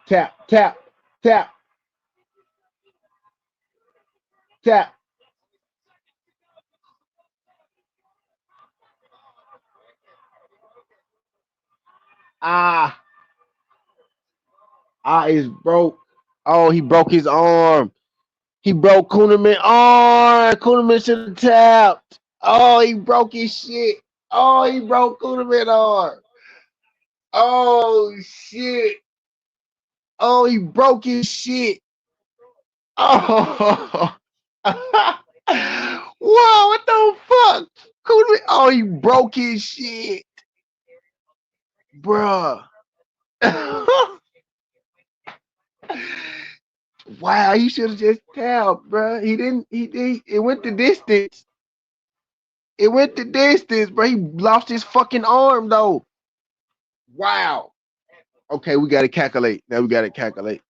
tap, tap, tap, tap. Ah, is broke. Oh, he broke his arm. He broke Kuhneman arm. Kuhneman should have tapped. Oh, he broke his shit. Oh, he broke Kuhneman arm. Oh shit. Oh, he broke his shit. Oh. Whoa, what the fuck? Kuhneman. Oh, he broke his shit. Bruh. Wow, he should have just tapped, bruh. He didn't. It went the distance. It went the distance, bro. He lost his fucking arm though. Wow. Okay, we gotta calculate. Now we gotta calculate.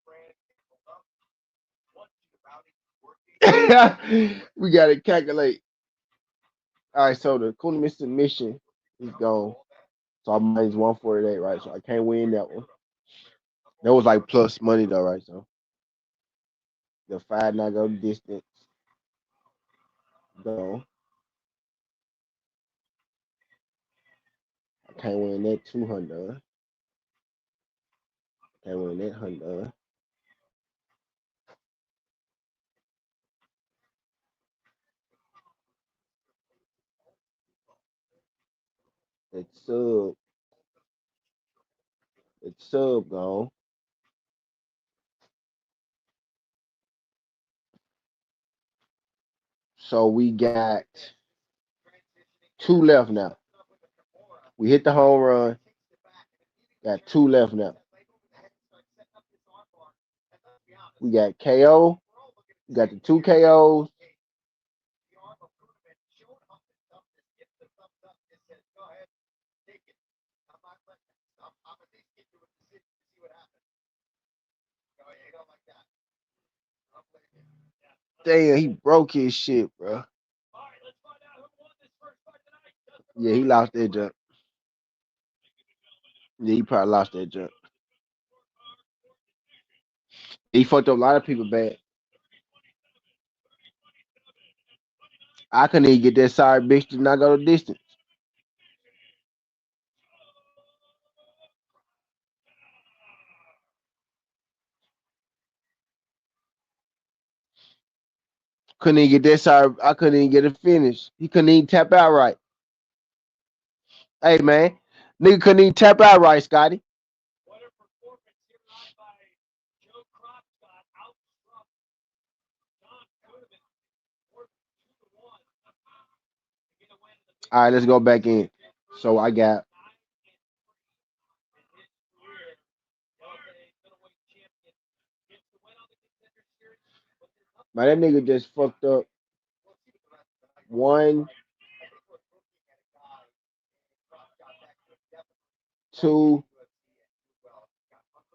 We gotta calculate. All right, so the Kuhneman submission is gone. So I'm minus 148, right? So I can't win that one. That was like plus money though, right? So the five not go distance. Go. I can't win that 200. That when that hunt it's sub it's sub gone. So we got two left now. We hit the home run. Got two left now. We got KO. We got the two KOs. Damn, he broke his shit, bro. Yeah, he lost that jump. Yeah, he probably lost that jump. He fucked up a lot of people bad. I couldn't even get that sorry bitch to not go the distance. Couldn't even get that sorry. I couldn't even get a finish. He couldn't even tap out right. Hey man, nigga couldn't even tap out right, Scotty. All right, let's go back in. So I got man. That nigga just fucked up one, two.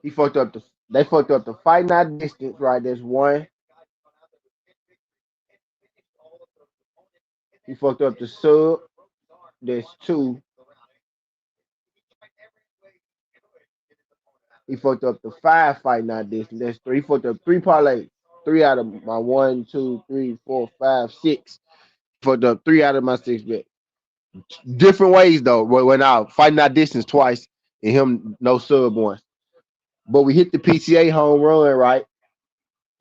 He fucked up the. They fucked up the fight not distance. Right, there's one. He fucked up the sub. There's two. He fucked up the five fight not distance. There's three. He fucked up three parlays. Three out of my one, two, three, four, five, six. Fucked up three out of my six bets. Different ways though. When I fighting that distance twice and him no sub once. But we hit the PCA home run right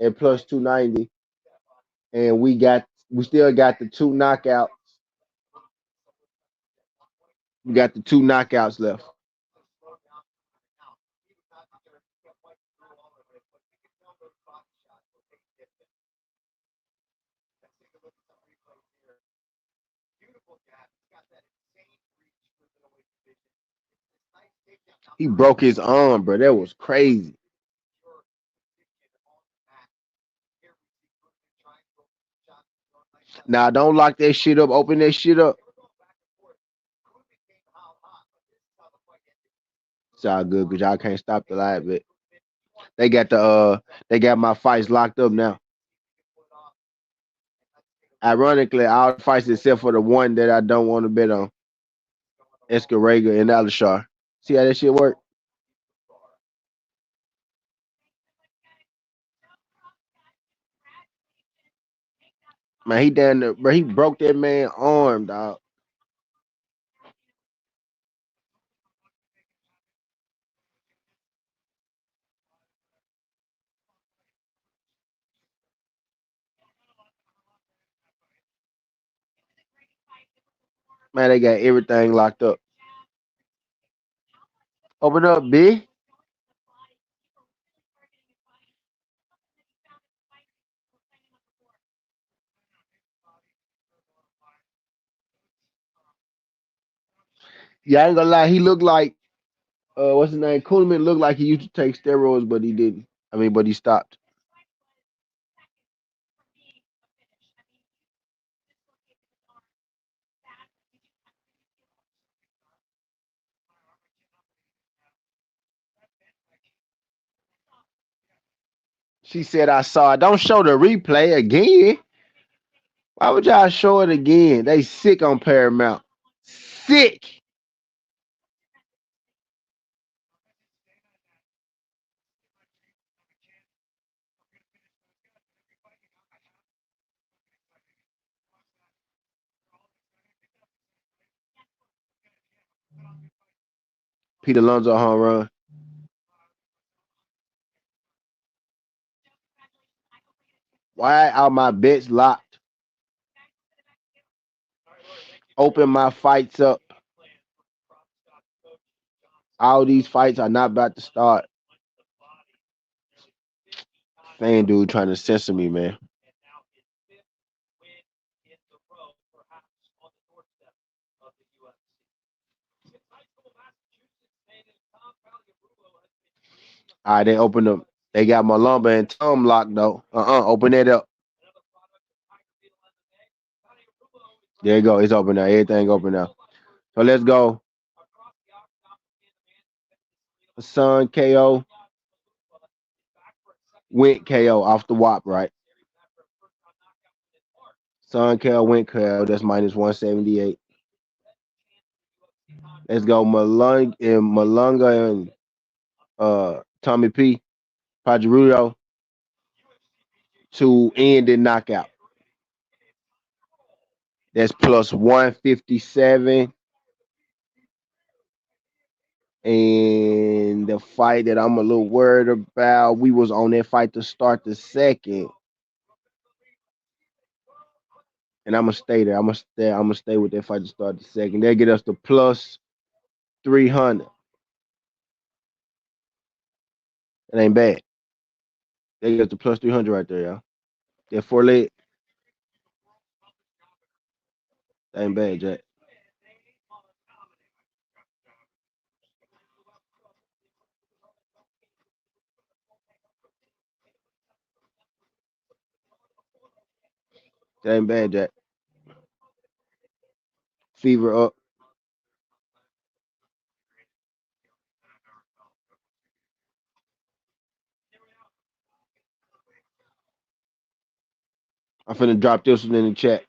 at plus 290, and we still got the two knockouts. We got the two knockouts left. He broke his arm, bro. That was crazy. Now don't lock that shit up. Open that shit up. It's all good because y'all can't stop the live bet. They got my fights locked up now. Ironically, all the fights except for the one that I don't want to bet on. Escarega and Alishar. See how that shit work? Man, he down there, bro. He broke that man arm, dog. Man, they got everything locked up. Open up, B. Yeah, I ain't gonna lie. He looked like what's his name? Coolman looked like he used to take steroids, but he didn't. I mean, but he stopped. She said, "I saw it. Don't show the replay again. Why would y'all show it again? They sick on Paramount. Sick." Pete Alonso home run. Why are my bets locked? Open my fights up. All these fights are not about to start. Fan dude trying to censor me, man. All right, they open them. They got Malumba and Tom locked though. Open that up. There you go. It's open now. Everything open now. So let's go. Sun KO. Wint KO off the WAP, right? Sun KO, Wint KO. That's minus 178. Let's go. Malunga and Tommy P. Pajarudo to end in knockout. That's plus 157. And the fight that I'm a little worried about, we was on that fight to start the second. And I'm gonna stay there. I'm gonna stay with that fight to start the second. They get us to plus 300. It ain't bad. They get us to plus 300 right there, y'all. That 4 leg. That ain't bad, Jack. That ain't bad, Jack. Fever up. I'm finna drop this one in the chat.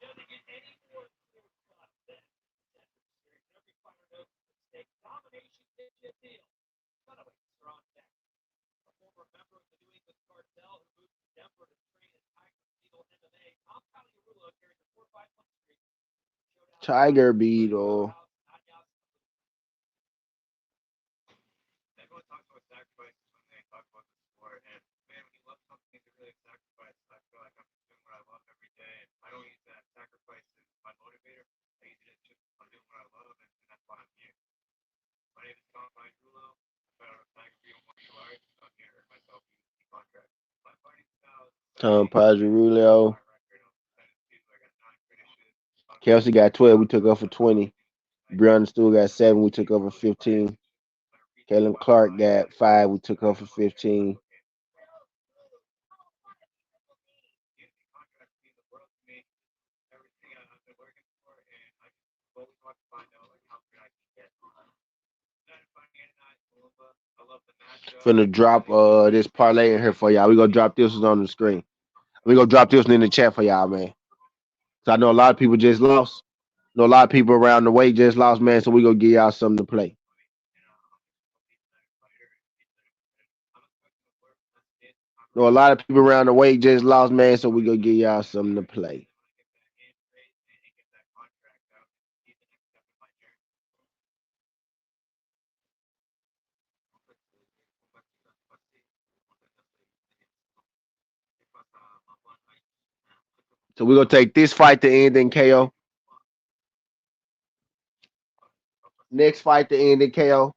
Tiger Beetle. Tom Pajarulio. Kelsey got 12. We took up for 20. Breonna Stewart got 7. We took up for 15. Kalen Clark got 5. We took up for 15. Finna drop this parlay in here for y'all. We gonna drop this one on the screen. We gonna drop this one in the chat for y'all, man. So I know a lot of people just lost. I know a lot of people around the way just lost, man. So we gonna give y'all something to play. I know a lot of people around the way just lost, man. So we gonna give y'all something to play. So we're gonna take this fight to end in KO. Next fight to end in KO.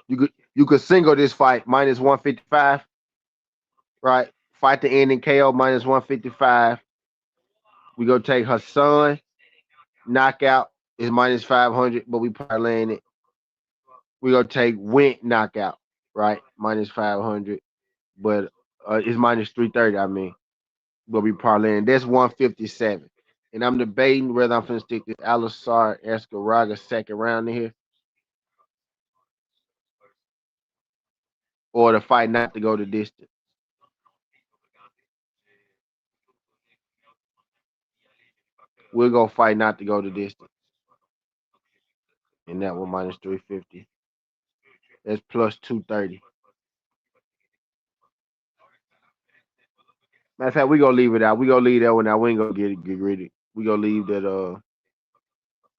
You could single this fight minus 155, right? Fight to end in KO minus 155. We gonna take Hassan knockout is minus 500, but we parlaying it. We gonna take Wint knockout, right? Minus 500, but it's minus 330. I mean, but we parlaying. That's 157. And I'm debating whether I'm gonna stick this Alisar Escaraga second round in here or the fight not to go the distance. We're gonna fight not to go the distance. And that one minus 350. That's plus 230. Matter of fact, we gonna leave it out. We gonna leave that one out. We ain't gonna get greedy. We gonna leave that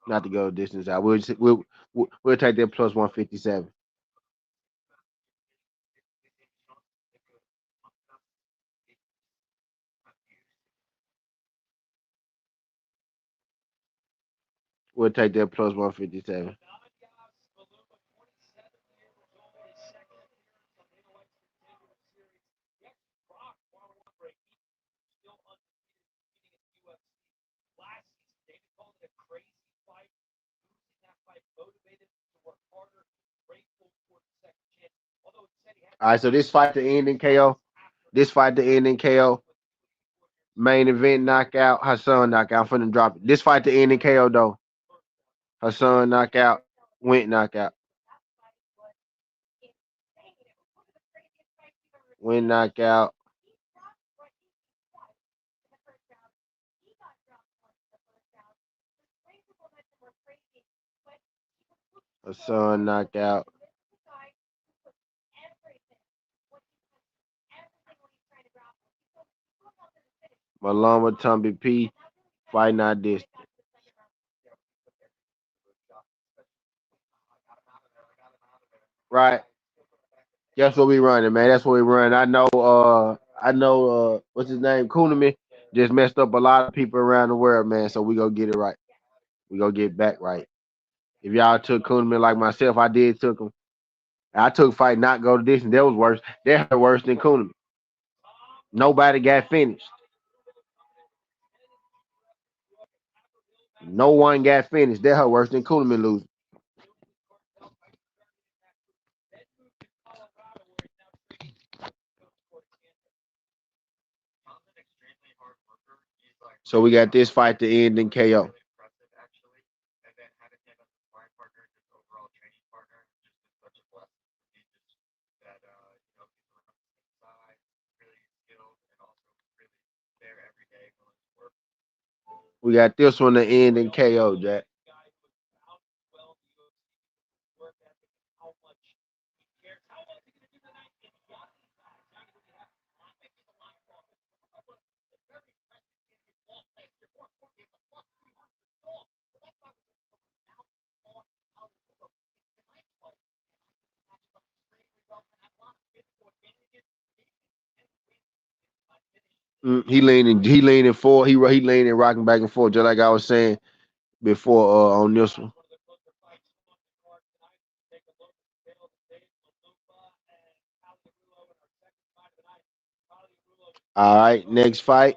not to go distance out. We'll take that plus 157. We'll take that plus 157. All right, so this fight to end in KO. This fight to end in KO. Main event knockout. Hassan knockout. I'm finna drop it. This fight to end in KO though. Hassan knockout. Wint knockout. Wint knockout. Hassan knockout. Malama Tumby P. Fight not this. Right. That's what we running, man. That's what we run. I know what's his name? Kuhnman just messed up a lot of people around the world, man. So we gonna get it right. We gonna get back right. If y'all took Kuhnman like myself, I did took him. I took fight not go to distance. That was worse. That hurt worse than Kuhnman. Nobody got finished. No one got finished. That hurt worse than Kuhnman losing. So we got this fight to end in KO. We got this one to end in KO, Jack. He leaning forward. He leaning rocking back and forth, just like I was saying before on this one. All right, next fight.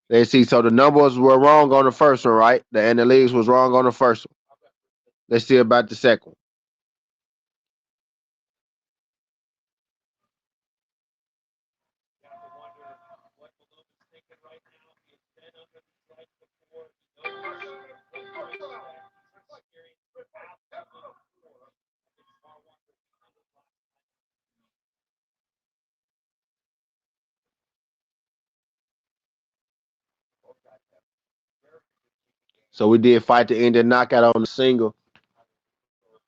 Let's see. So the numbers were wrong on the first one, right? The analyses was wrong on the first one. Let's see about the second one. So we did fight to end the knockout on the single.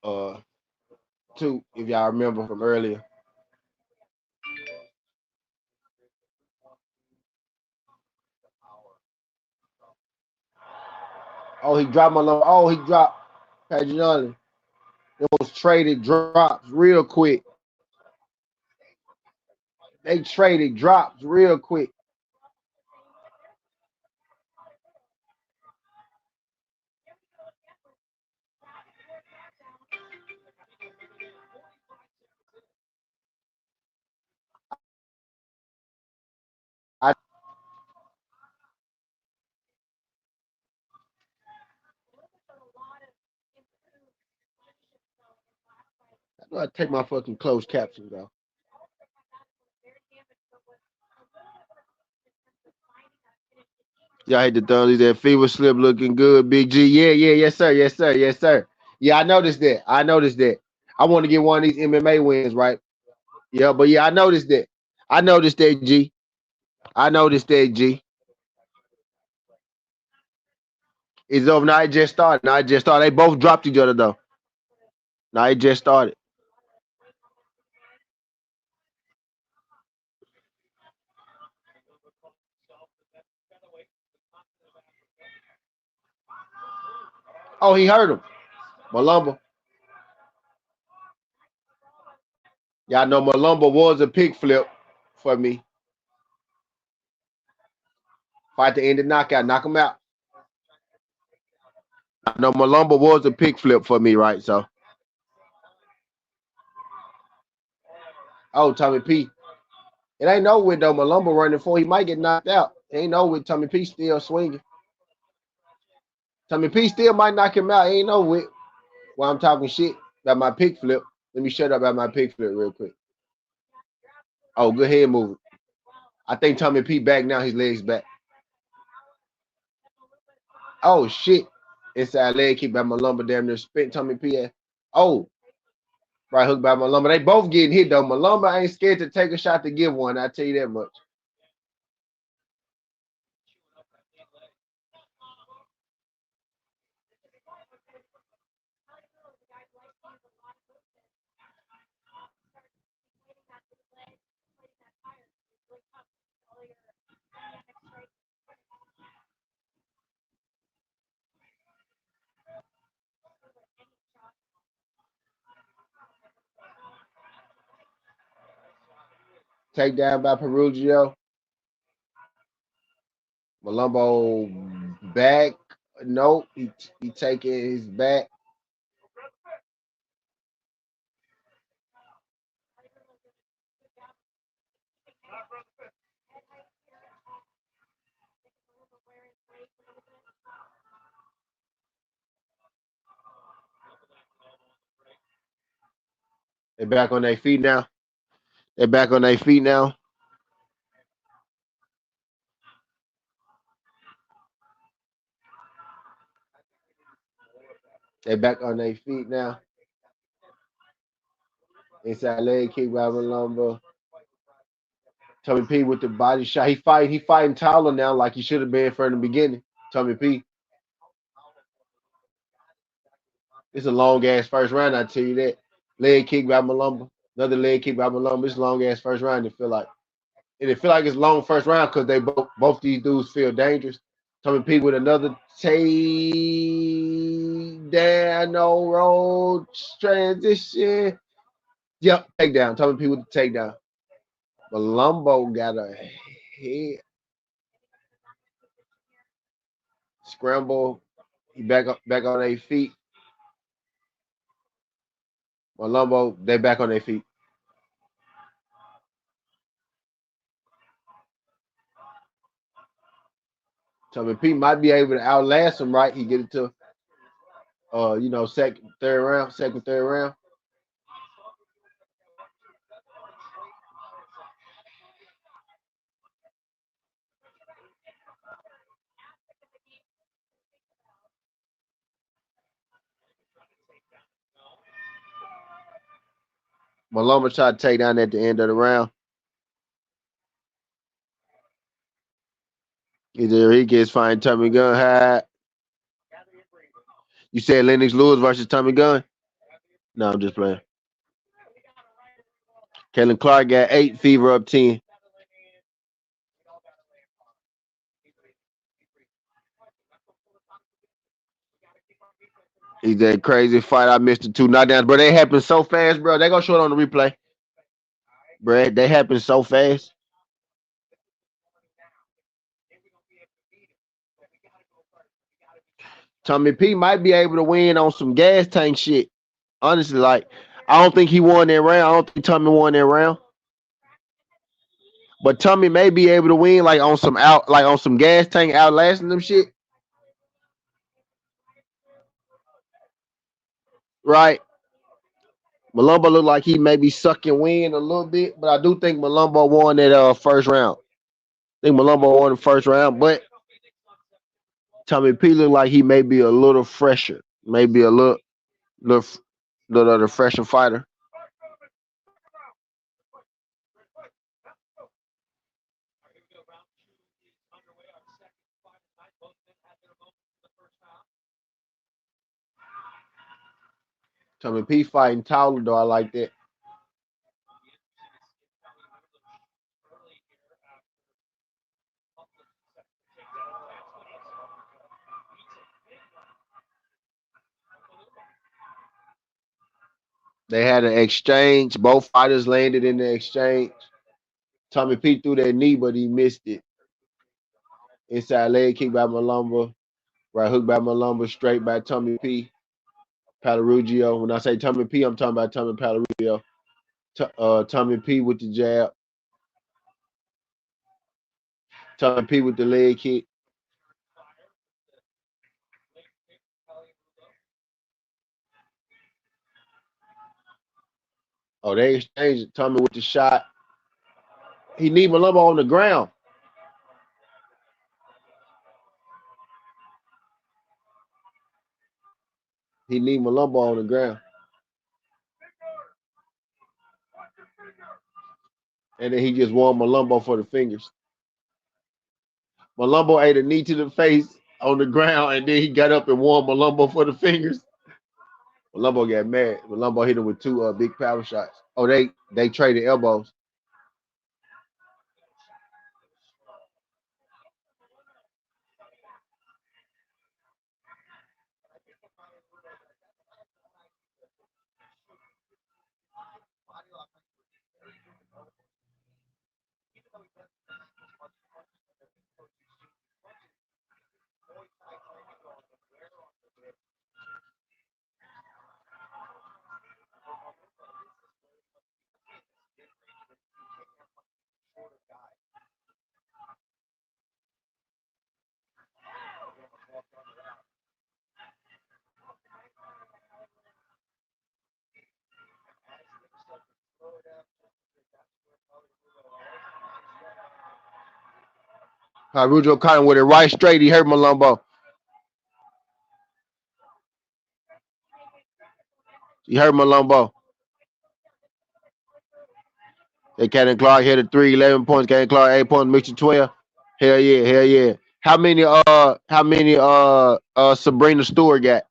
Uh, two, if y'all remember from earlier. Oh, he dropped my number. Oh, he dropped Paginelli. It was traded drops real quick. They traded drops real quick. I I take my fucking closed captions off. Y'all hate the thumbs. That fever slip looking good, Big G. Yeah, yes sir, yes sir. Yeah, I noticed that. I want to get one of these MMA wins, right? Yeah, but yeah, I noticed that. I noticed that, G. I noticed that, G. It's over. Now it just started. They both dropped each other though. Now it just started. Oh, he hurt him. Malumba. Y'all know Malumba was a pick flip for me. Fight to end the knockout. Knock him out. I know Malumba was a pick flip for me, right? So, oh, Tommy P. It ain't no with though. Malumba running for. He might get knocked out. It ain't no with Tommy P still swinging. Tommy P still might knock him out. It ain't no with. While I'm talking shit about my pick flip. Let me shut up about my pick flip real quick. Oh, good head moving. I think Tommy P back now. His legs back. Oh shit! Inside leg kick by Malumba. Damn near spent Tommy P. Ass. Oh, right hook by Malumba. They both getting hit though. Malumba ain't scared to take a shot to give one. I tell you that much. Takedown by Perugio. Malumbo back. Nope. He taking his back. They back on their feet now. They back on their feet now. They back on their feet now. Inside leg kick by Malumbo. Tommy P with the body shot. He fighting taller now like he should have been from the beginning. Tommy P. It's a long ass first round, I tell you that. Leg kick by Malumba. Another leg kick by Malumba. It's a long ass first round, it feel like. And it feel like it's long first round because they both these dudes feel dangerous. Tommy P with another takedown, no road transition. Yep, takedown. Tommy P with the takedown. Malumbo got a head scramble. He back on their feet. Malumbo, they back on their feet. Tommy P might be able to outlast him, right? He get it to second, third round. Malumba tried to take down at the end of the round. Either he gets fine Tommy Gunn high. You said Lennox Lewis versus Tommy Gunn? No, I'm just playing. Kellen Clark got 8, Fever up 10. He's that crazy fight. I missed the 2 knockdowns, bro. They happen so fast, bro. They gonna show it on the replay. Bro, they happen so fast. Tommy P might be able to win on some gas tank shit. Honestly, like, I don't think he won that round. I don't think Tommy won that round. But Tommy may be able to win like on some gas tank outlasting them shit. Right. Malumbo looked like he may be sucking wind a little bit, but I do think Malumbo won that first round. I think Malumbo won the first round, but Tommy P looked like he may be a little fresher, maybe a little, little fresher fighter. Tommy P fighting taller though. I like that. They had an exchange. Both fighters landed in the exchange. Tommy P threw that knee, but he missed it. Inside leg kick by Malumba. Right hook by Malumba. Straight by Tommy P. Pallarugio. When I say Tommy P, I'm talking about Tommy Pallarugio. Tommy P with the jab. Tommy P with the leg kick. Oh, they exchanged. Tommy with the shot. He need Malumba on the ground. He need Malumba on the ground. And then he just won Malumbo for the fingers. Malumbo ate a knee to the face on the ground, and then he got up and won Malumbo for the fingers. Malumbo got mad. Malumbo hit him with two big power shots. Oh, they traded elbows. Rujo Cotton with it right straight. He hurt Malumbo. He hurt Malumbo. Hey, Cannon Clark hit a 3, 11 points. Cannon Clark 8 points. Mixture 12. Hell yeah, hell yeah. How many Sabrina Stewart got?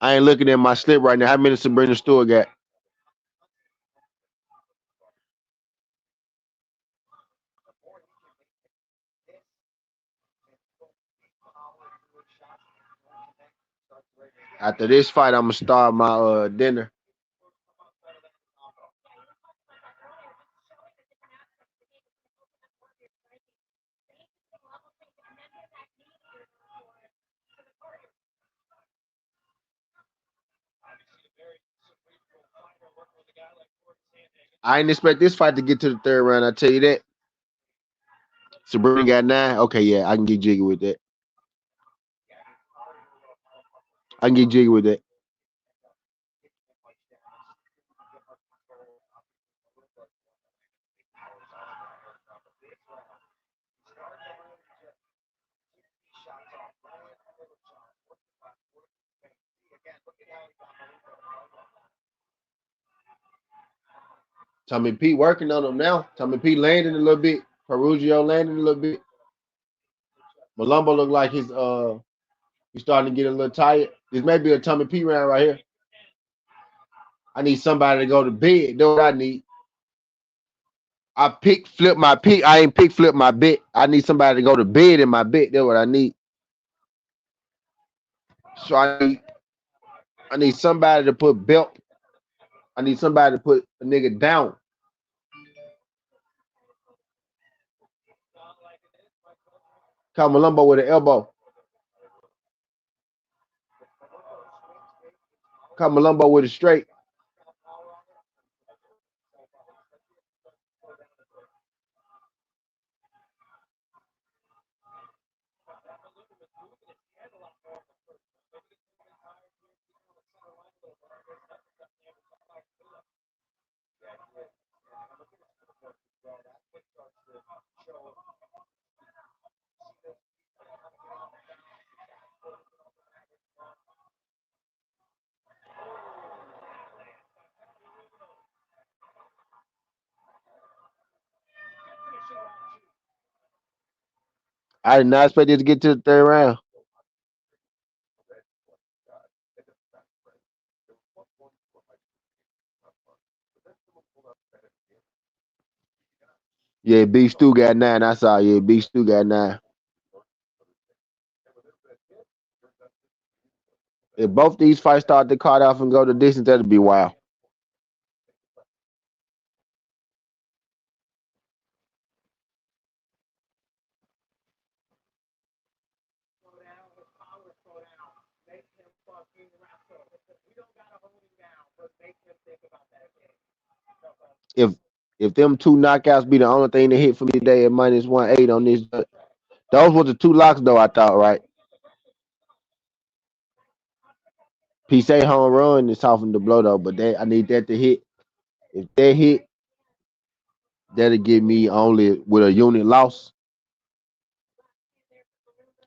I ain't looking at my slip right now. How many Sabrina Stewart got? After this fight, I'm gonna start my dinner. I didn't expect this fight to get to the third round. I tell you that. Sabrina got 9. Okay, yeah, I can get jiggy with that. I can get jiggy with that. Tommy P working on him now. Tommy P landing a little bit. Perugio landing a little bit. Malumbo look like he's starting to get a little tired. This may be a Tommy P round right here. I need somebody to go to bed. That's what I need. I pick flip my pick. I ain't pick flip my bet. I need somebody to go to bed in my bet. That's what I need. So I need somebody to put belt. I need somebody to put a nigga down. Call Malumbo with an elbow. Call Malumbo with a straight. I did not expect this to get to the third round. Yeah, Beef Stew got 9. I saw. Yeah, Beef Stew got 9. If both these fights start to cut off and go the distance, that'd be wild. If them two knockouts be the only thing that hit for me today at -180 on this, those were the two locks though. I thought right. PCA home run is softened the blow though, but I need that to hit. If that hit, that'll give me only with a unit loss.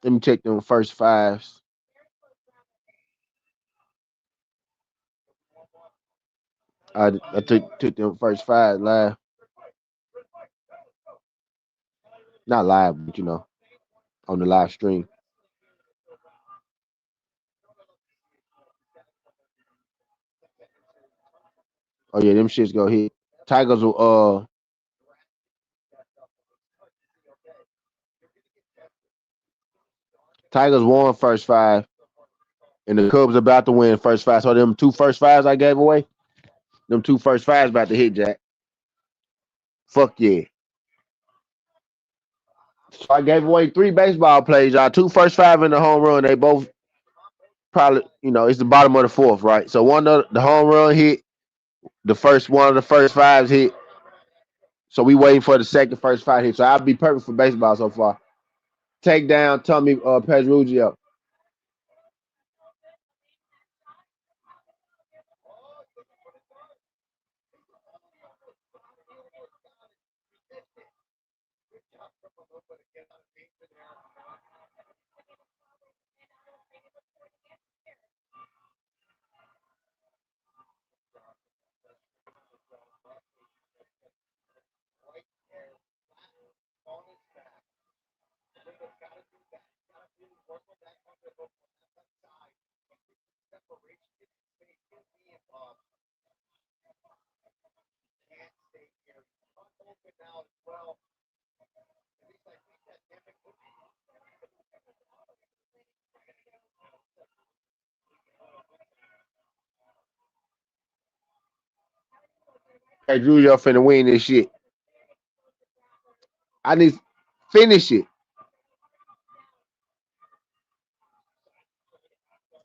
Let me check them first fives. I took them first five live, not live, but on the live stream. Oh yeah, them shits go hit. Tigers will Tigers won first five, and the Cubs about to win first five. So them two first fives I gave away, them two first fives about to hit, Jack. Fuck yeah. So I gave away 3 baseball plays, y'all. 2 first five in the home run. They both probably, it's the bottom of the fourth, right? So one of the home run hit, the first one of the first fives hit. So we waiting for the second first five hit. So I'll be perfect for baseball so far. Take down Tommy Pedrugio. Pedrugio finna win this shit. I need finish it.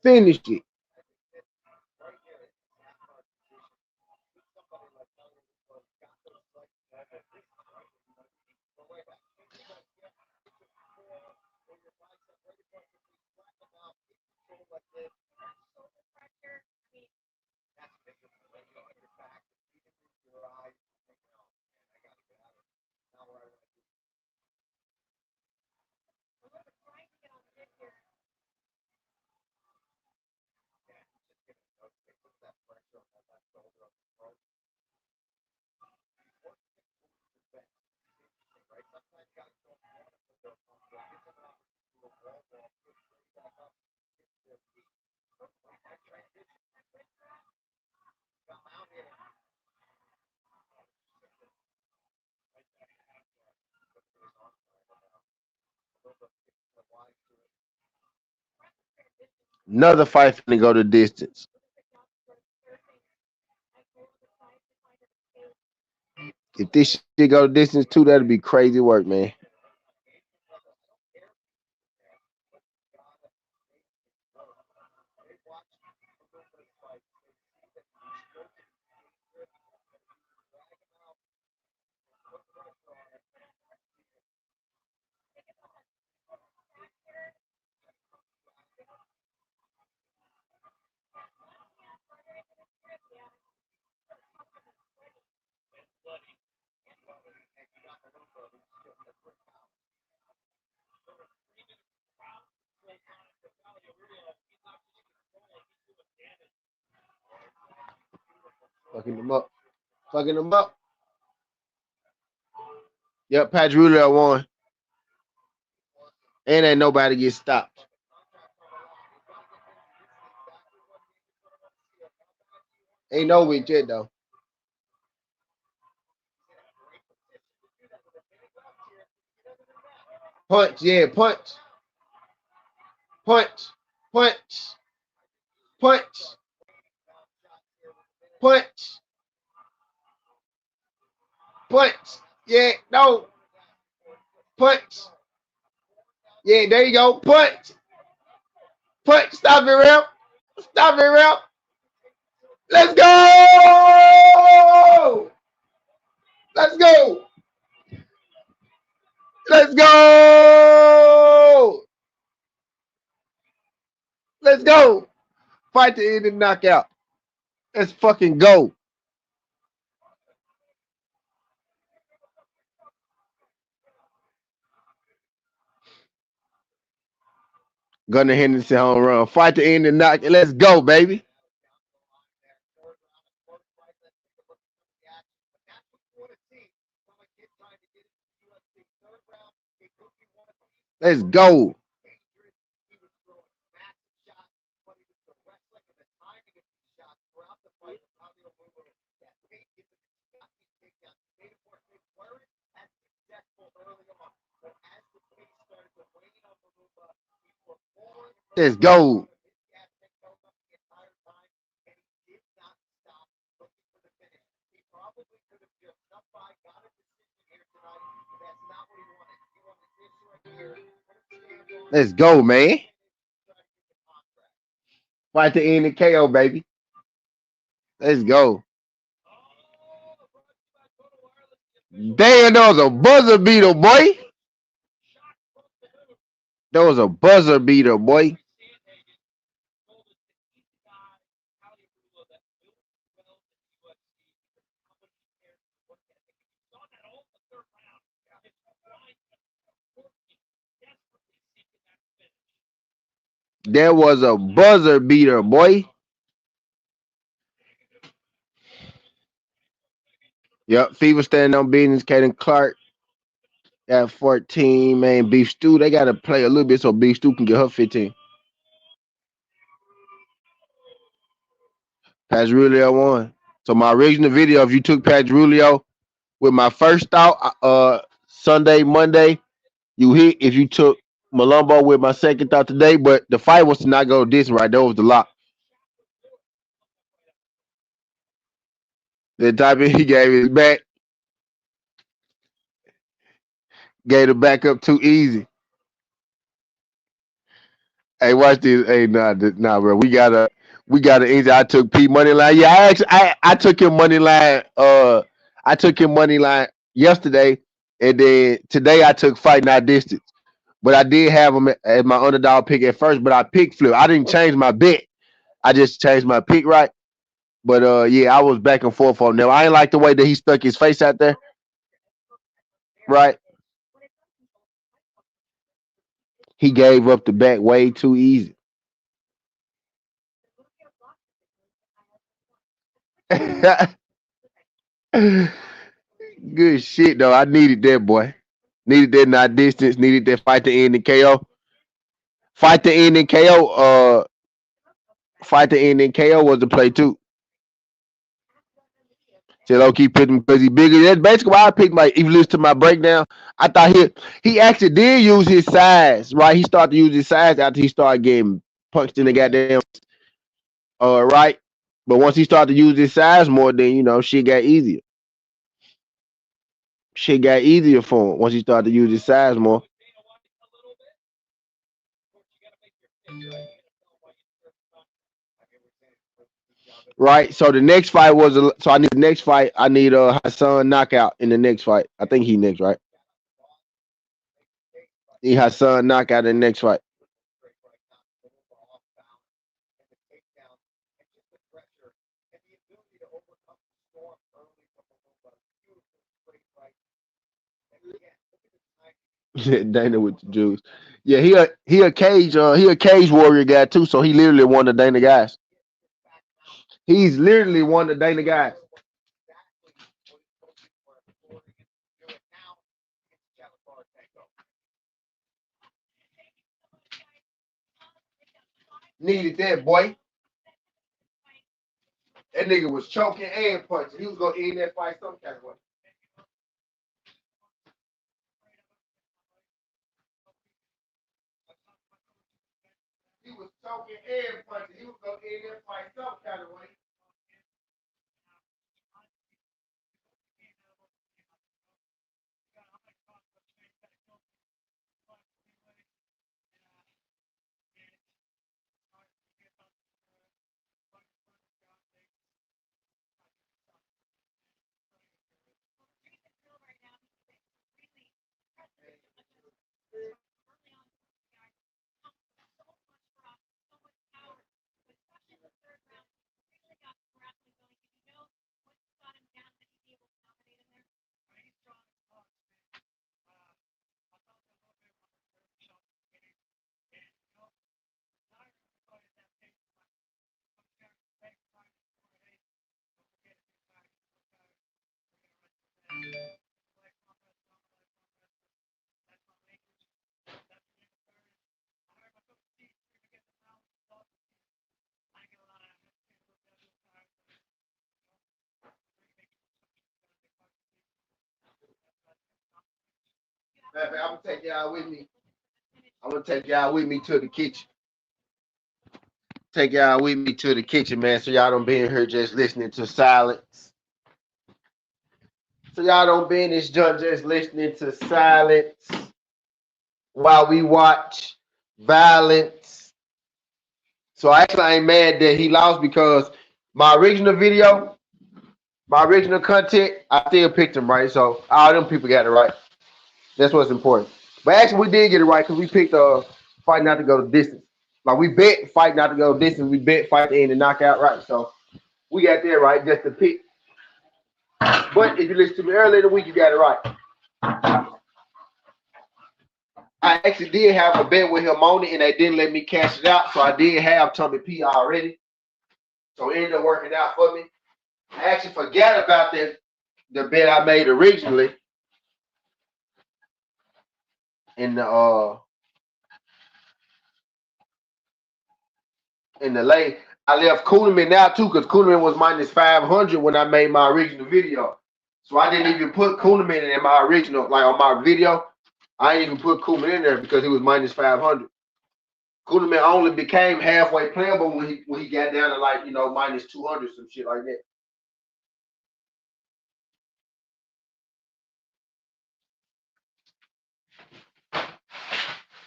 Finish it. Another fight finna go the distance. If this shit go the distance too, that'd be crazy work, man. Fucking them up. Fucking them up. Yep, Pedrugio won. And ain't nobody get stopped. Ain't no win yet though. Punch, yeah, punch. Punch. Punch. Punch. Punch. Punch. Yeah, no. Punch. Yeah, there you go. Punch. Punch. Stop it, ref. Stop it, ref. Let's go. Let's go. Let's go. Let's go. Fight to end and knockout. Let's fucking go. Gunnar Henderson home run. Fight to end and knockout. Let's go, baby. Let's go. Let's go. Let's go, man. Fight to end the KO, baby. Let's go. Damn, that was a buzzer beater, boy. That was a buzzer beater, boy. That was a buzzer beater, boy. Yep, Fever standing on business. Caden Clark at 14. Man, Beef Stew, they got to play a little bit so Beef Stew can get her 15. Pasrulio won. So my original video, if you took Pasrulio with my first thought, Sunday, Monday, you hit if you took Malumbo with my second thought today, but the fight was to not go this right. That was the lock. The type of he gave his back, gave the back up too easy. Hey, watch this. Hey, nah, bro. We got an easy. I took P money line. Yeah, I took him money line. I took him money line yesterday, and then today I took fight not distance. But I did have him as my underdog pick at first, but I pick flip. I didn't change my bet. I just changed my pick right. But yeah, I was back and forth on them. I ain't like the way that he stuck his face out there. Right. He gave up the back way too easy. Good shit though. I needed that, boy. Needed that not distance. Needed that fight to end in KO. Fight to end in KO. Fight to end in KO was the play too. Said okay, picked him because he bigger. That's basically why I picked my. If you listen to my breakdown, I thought he actually did use his size. Right, he started to use his size after he started getting punched in the goddamn. Right. But once he started to use his size more, then shit got easier. Shit got easier for him once he started to use his size more. Right. So the next fight was so I need the next fight. I need Hassan knockout in the next fight. I think he next, right? He Hassan knockout in the next fight. Dana with the juice. Yeah, he a cage warrior guy too. So he literally one of Dana guys. He's literally one of Dana guys. Needed that, boy. That nigga was choking and punching. He was gonna end that fight some kind of way. He was choking. choking and punching. He was gonna end that fight some kind of way. I'm gonna take y'all with me. I'm gonna take y'all with me to the kitchen. Take y'all with me to the kitchen, man. So y'all don't be in here just listening to silence. So y'all don't be in this joint just listening to silence while we watch violence. So actually, I ain't mad that he lost because my original video, my original content, I still picked him right. So all them people got it right. That's what's important. But actually, we did get it right because we picked fight not to go the distance. Like we bet fight not to go the distance. We bet fight to end the knockout right. So we got that right just to pick. But if you listen to me earlier in the week, you got it right. I actually did have a bet with him on it, and they didn't let me cash it out. So I did have TWTea already. So it ended up working out for me. I actually forgot about the bet I made originally in the lane. I left Kuhlman out too because Kuhlman was minus 500 when I made my original video. So I didn't even put Kuhlman in my original, like on my video. I didn't even put Kuhlman in there because he was minus 500. Kuhlman only became halfway playable when he got down to like, minus 200, some shit like that.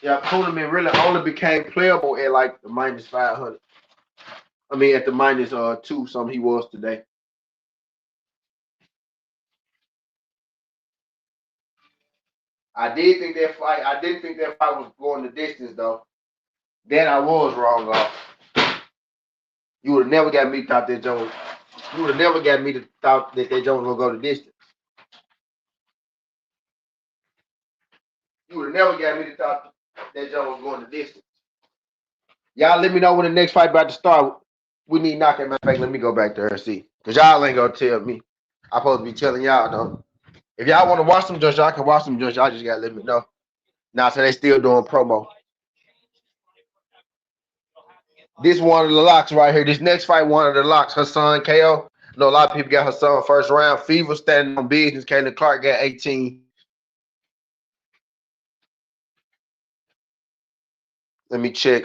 Yeah, Kuhlman really only became playable at like the minus 500. I mean, at the minus 2, something he was today. I didn't think that fight was going the distance though. Then I was wrong off. You would have never got me thought that Jones. You would have never got me to thought that Jones will go the distance. You would have never got me to thought that Jones was going the distance. Y'all let me know when the next fight about to start. We need knockout. Matter of fact, let me go back to her and see. Because y'all ain't going to tell me. I'm supposed to be telling y'all, though. If y'all want to watch some judges, y'all can watch some judges. Y'all just got to let me know. Now, so they still doing promo. This one of the locks right here. This next fight, one of the locks. Her son, KO. I know a lot of people got her son first round. Fever standing on business. Kaylin Clark got 18. Let me check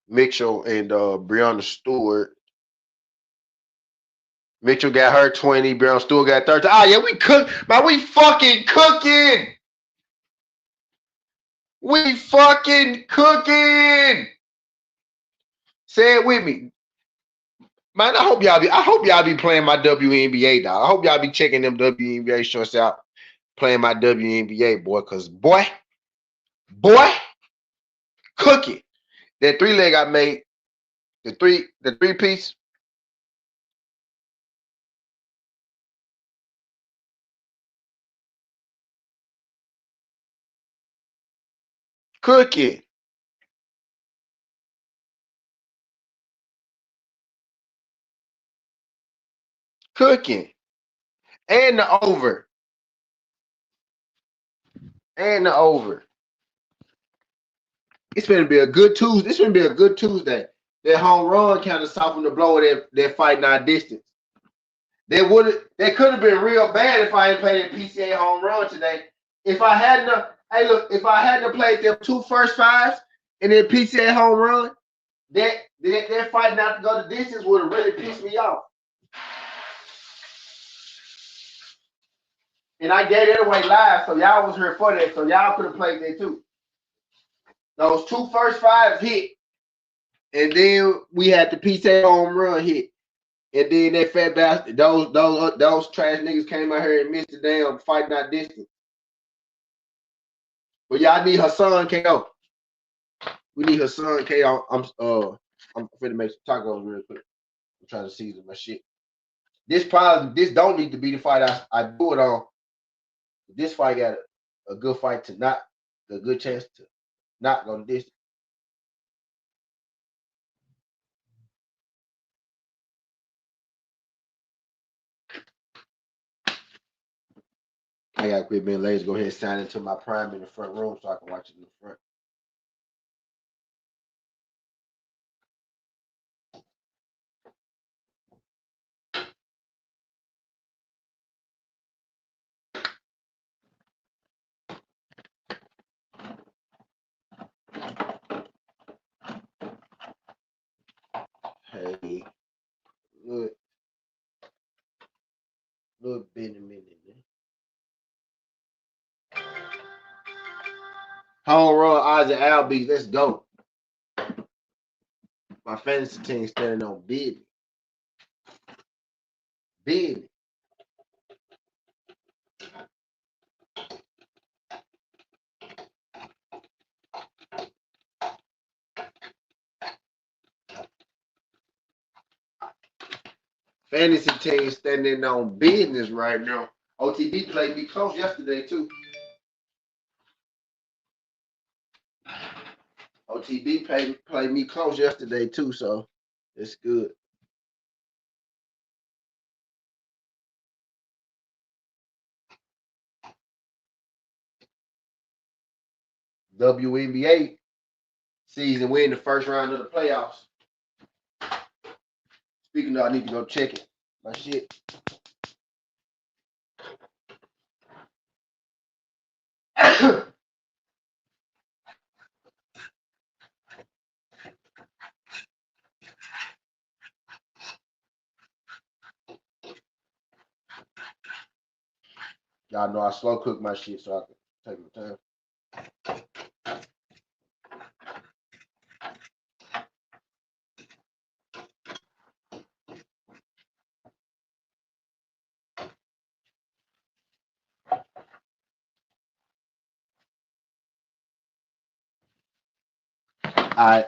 Mitchell and Breonna Stewart. Mitchell got her 20. Breonna Stewart got 13. Ah, yeah, we cook. Man, we fucking cooking. We fucking cooking. Say it with me. Man, I hope y'all be playing my WNBA, dog. I hope y'all be checking them WNBA shorts out, playing my WNBA, boy, because boy, cook it. That 3-leg I made, the three piece. Cook it. Cooking. And the over. And the over. It's going to be a good Tuesday. It's going to be a good Tuesday. That home run kind of softened the blow of that fight not distance. They could have been real bad if I had played a PCA home run today. If I hadn't played them 2 first fives and then PCA home run, That fight not to go the distance would have really pissed me off. And I gave it away live, so y'all was here for that, so y'all could have played that too. Those two first fives hit, and then we had the PTA home run hit. And then that fat bastard, those trash niggas came out here and missed the damn fight not distance. But y'all need Hassan KO. We need Hassan KO. I'm finna make some tacos real quick. I'm trying to season my shit. This don't need to be the fight I do it on. This fight got a good fight to not, a good chance to not go the distance. I gotta quit being lazy. Go ahead and sign into my Prime in the front room so I can watch it in the front. Hey, little bit in a minute, man. Home run, Isaac Albies. Let's go. My fantasy team standing on business. Business. Fantasy team standing on business right now. OTB played me close yesterday too. OTB played me close yesterday too, so it's good. WNBA season, we're in the first round of the playoffs. Speaking of, I need to go check it. My shit. Y'all know I slow cook my shit so I can take my time. All right.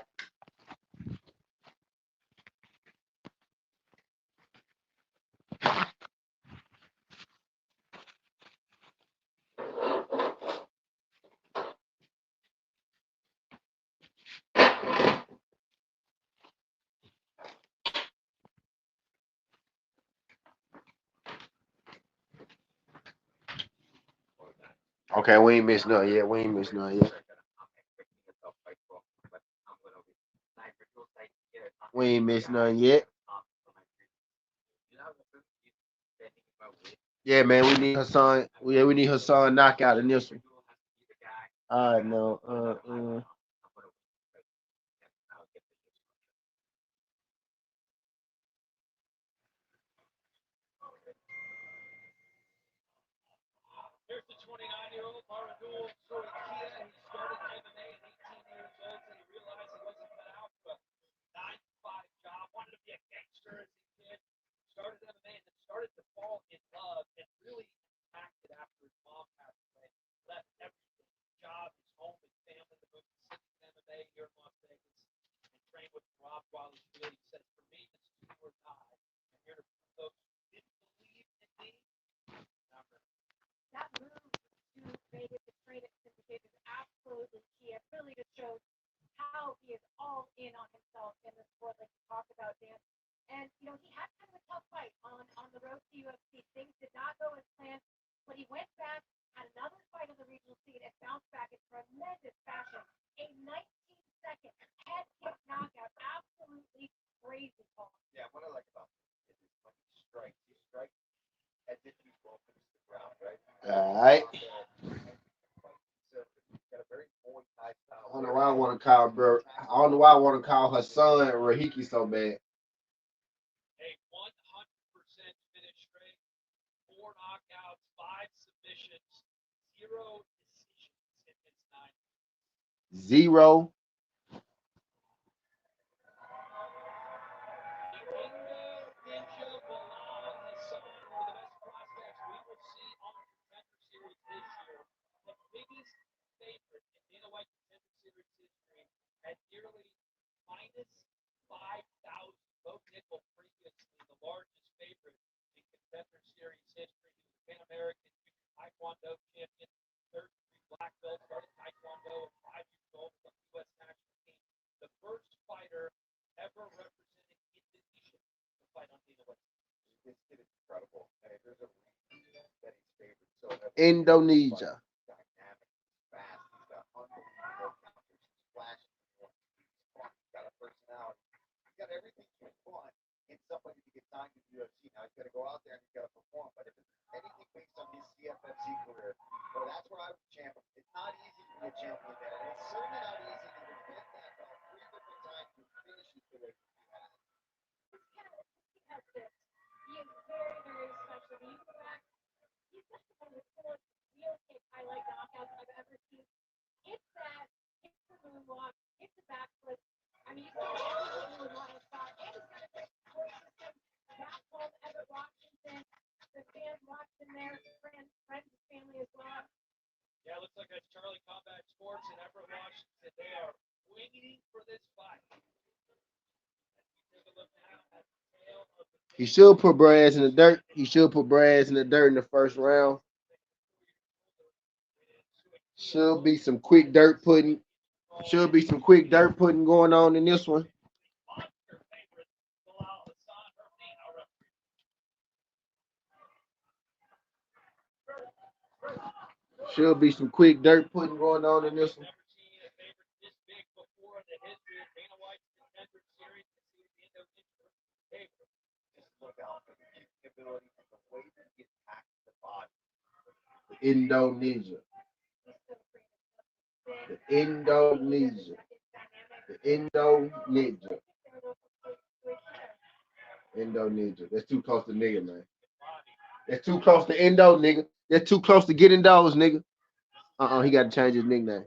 Okay, we ain't missed nothing yet. We ain't missed nothing yet. We ain't missed nothing yet. Yeah, man, we need Hassan. Yeah, we need Hassan knockout in this one. All right, no. Here's the 29-year-old Maradul TWTea. He started MMA at 18 years old and he realized he wasn't cut out for a 9-to-5 job. Wanted to be a gangster as a kid. Started MMA and then started to fall in love and really impacted after his mom passed away. Left everything, his job, his home, his family, to move to MMA here in Las Vegas and train with Rob Wallace-Willie. He says, for me, it's do or die. I'm here to prove those who didn't believe in me. That move to Vegas to train at Syndicate is absolutely key. It really just shows how he is all in on himself in the sport, like you talked about, Dan. And, you know, he had kind of a tough fight on the road to UFC. Things did not go as planned, but he went back, had another fight on the regional scene, and bounced back in tremendous fashion. A 19-second head kick knockout. Absolutely crazy call. Yeah, what I like about him is when he strikes as if he's walking to the ground, right? All right. don't know why I want to call bro. I don't know why I want to call her son Rahiki so bad. A 100% finish rate, 4 knockouts, 5 submissions, 0 decisions in his 9 fights. 0. Ninja Bilal Hassan, one of the best prospects we will see on the Contender Series this year. The biggest favorite in Dana White Contender Series history at nearly minus 5,000. Both nickel previously the largest favorite in Contender Series history. He was a Pan American Junior Taekwondo champion, third-degree black belt, started Taekwondo at 5 years old with the U.S. national team. The first fighter ever representing Indonesia to fight on Dana White. This kid is incredible. And there's a reason that he's favored so heavily. Indonesia. Dynamic, he's fast, he's got unbelievable counters, he's flashy, he's fun, he's got a personality. He's got everything you want in somebody to get signed to the UFC. Now he's got to go out there and he's got to perform. But if it's anything based on his CFFC career, well, that's where I would champ him. It's not easy to be a champion there. And it's certainly not easy to defend that belt 3 different times with finishes the way he has. It's kind of because this. He is very, very special. When you go back, he's like one of the coolest real kick highlight knockouts I've ever seen. It's that, it's the moonwalk, it's the backflip. I mean, you saw everything in one spot. And he's got a great support system. Back home, Everett Washington. The fans watching there, friends, and family as well. Yeah, it looks like that's Charlie Combat Sports in Everett, Washington. They are waiting for this fight. As we take a look now at the tail of the He should put Braz in the dirt. He should put Braz in the dirt in the first round. Should be some quick dirt putting. Should be some quick dirt putting going on in this one. monster favorite, Bilal Hassan Hernandez, our referee. Should be some quick dirt putting going on in this one. Never seen a favorite this big before in the history of Dana White's Contender Series. You see the Indonesia favorite. Just look out for the kicking ability and the way that he attacks the body. Indonesia. The Indonesia. The Indonesia. Indonesia. That's too close to nigga, man. That's too close to Indo, nigga. That's too close to getting those, nigga. He got to change his nickname.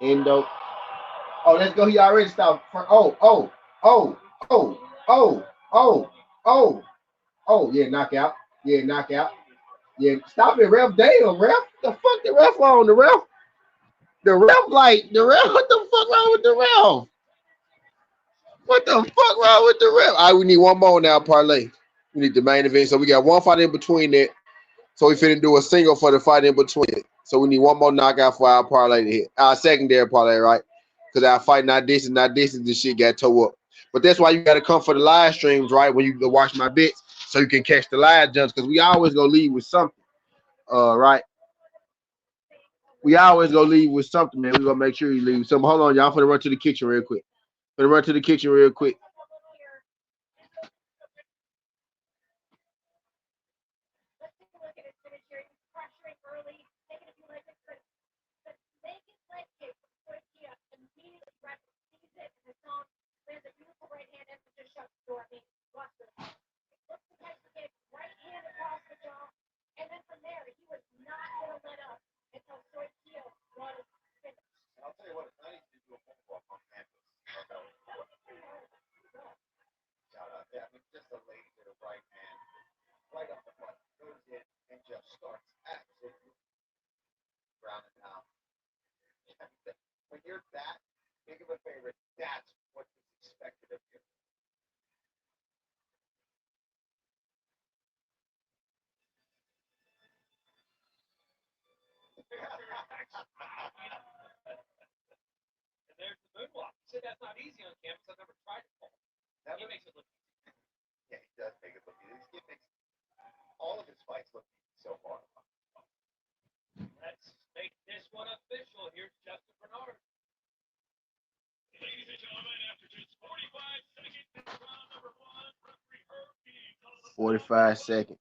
Indo. Oh, let's go. He already stopped. Oh. Yeah, knockout. Yeah, knockout. Yeah, stop it, ref. Damn, ref. The fuck the ref on? The ref? The ref, like, the ref? What the fuck wrong with the ref? What the fuck wrong with the ref? All right, we need one more now, parlay. We need the main event. So we got one fight in between it. So we finna do a single for the fight in between it. So we need one more knockout for our parlay to hit. Our secondary parlay, right? Because our fight not this, this shit got tore up. But that's why you got to come for the live streams, right? When you go watch my bits, so you can catch the live jumps. Because we always gonna leave with something, right? We always gonna leave with something, man. We gonna make sure you leave with something. Hold on, y'all. I'm finna run to the kitchen real quick. Let's take a look at his finish here. He's pressuring early, taking a few leg kicks, but the naked leg kick from TWTea immediately sees it, and Hassan lands a beautiful right hand and just shuts the door. I mean, watch this. He flips the type of kick, right hand across the jaw, and then from there, he was not going to let up until TWTea was finished. And I'll tell you what, it's not easy to do a moonwalk on campus. Shout out there. I mean, just a lady with a right hand, right up the butt, goes in and just starts absolutely ground and pound. When you're that big of a favorite, that's what is expected of you. And there's the moonwalk. He said that's not easy on campus. I've never tried it before. He makes it look easy. Yeah, he does make it look easy. He makes all of his fights look easy so far. Let's make this one official. Here's Justin Bernard. Ladies and gentlemen, after just 45 seconds, round number 1, referee Herb Dean calls the 45 seconds.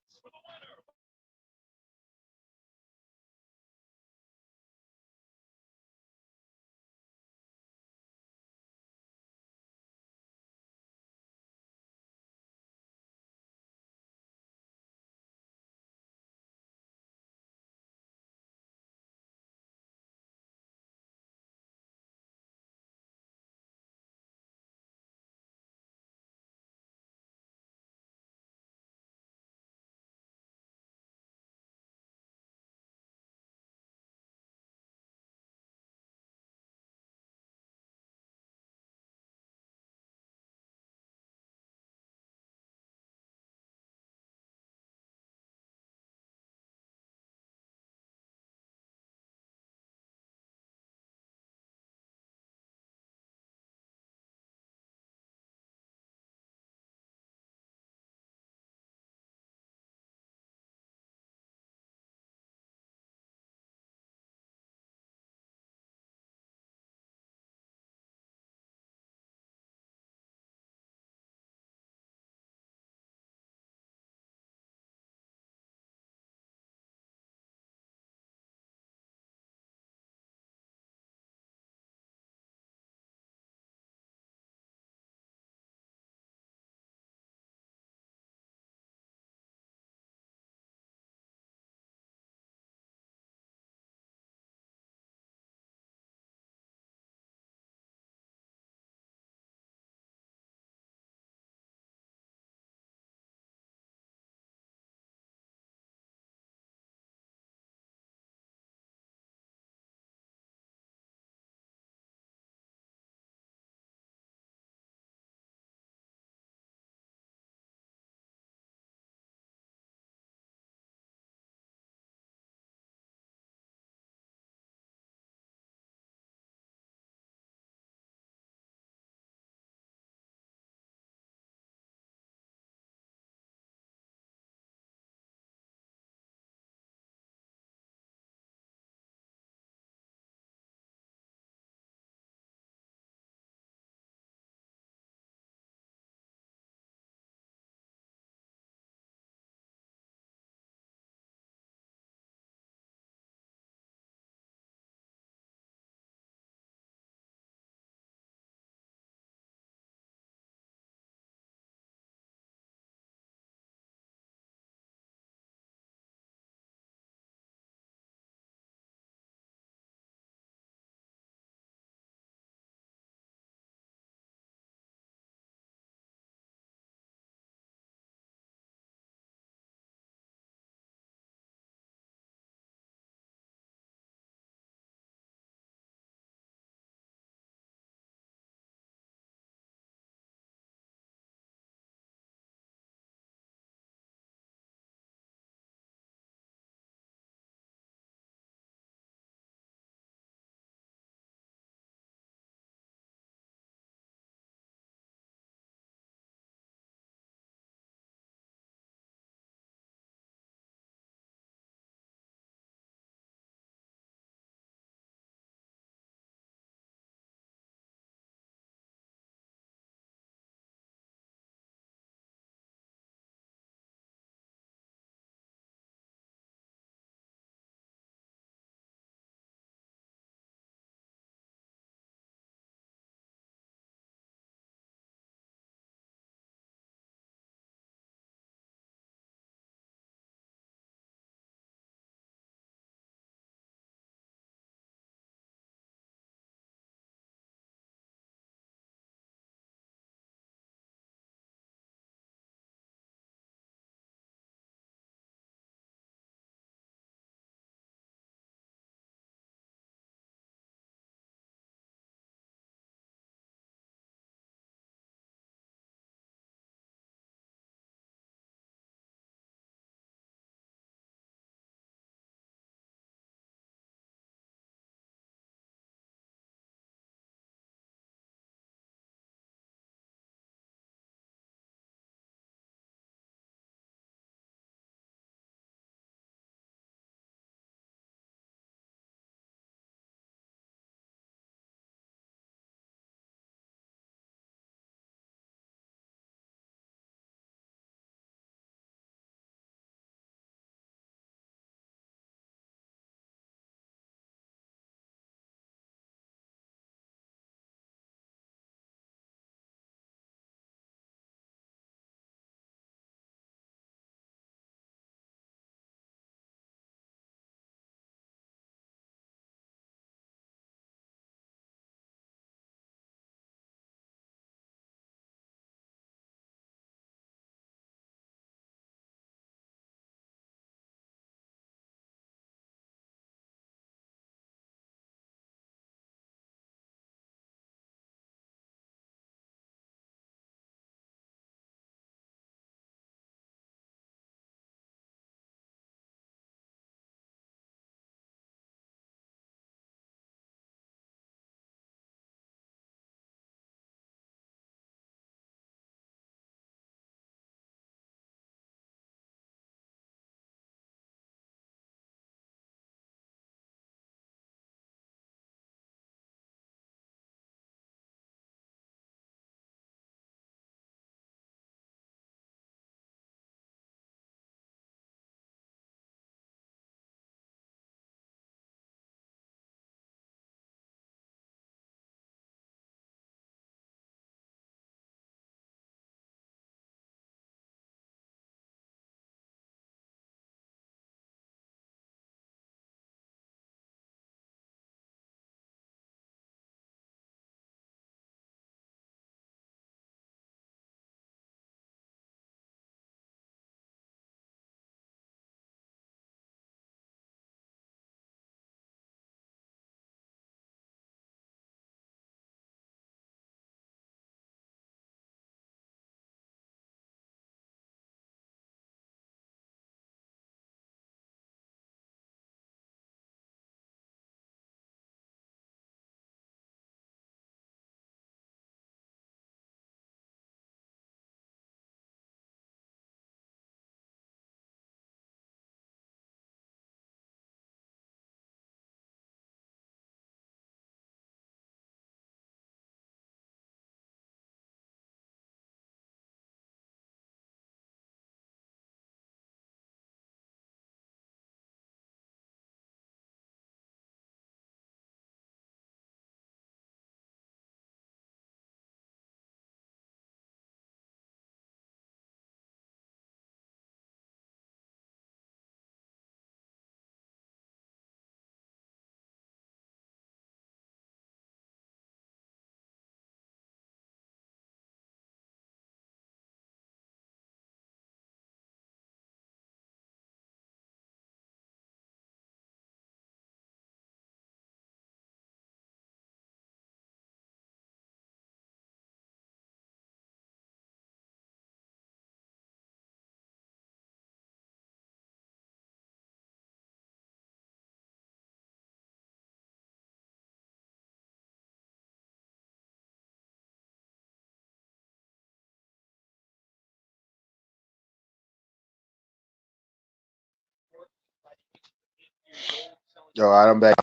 All right, I'm back.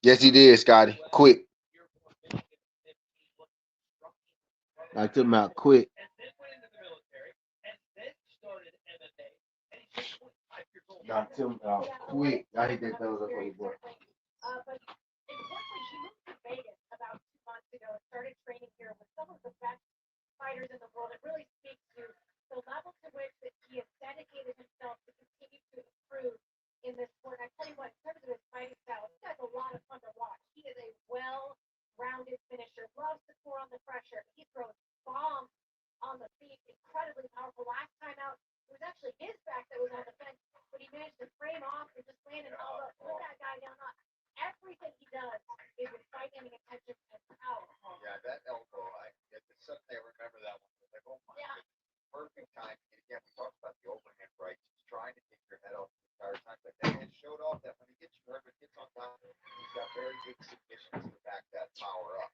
Yes, he did, Scotty. Quick. I took him out quick. Knocked him out quick. I hit that thumbs up for you, boy. But importantly, he moved to Vegas about 2 months ago and started training here with some of the best fighters in the world. It really speaks to the level to which that he has dedicated himself to continue to improve in this sport. And I tell you what, in terms of his fighting style, this guy's a lot of fun to watch. He is a well-rounded finisher, loves to score on the pressure. He throws bombs on the feet, incredibly powerful. Last time out, it was actually his back that was on the fence, but he managed to frame off and just land an elbow, put that guy down. Everything he does is with fighting intention and power. Yeah, that elbow, suddenly I remember that one. It's like, oh my goodness, perfect time. And again, we talked about the overhand right, just trying to take your head off the entire time. But that man showed off that when he gets nervous, gets on top, he's got very good submissions to back that power up.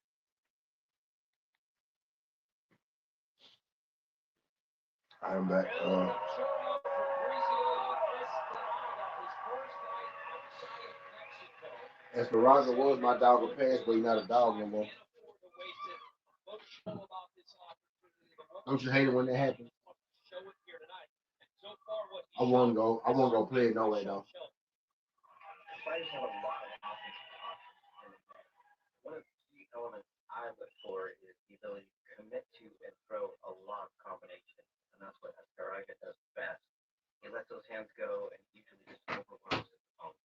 I'm back. Esperanza was my dog of past, but he's not a dog no more. Don't you hate it when that happens? I won't go play it no way though. Fighters have a lot of offensive options. One of the key elements I look for is the ability to commit to and throw a lot of combinations. And that's what Escaraga does best. He lets those hands go and usually just overwhelms his opponent.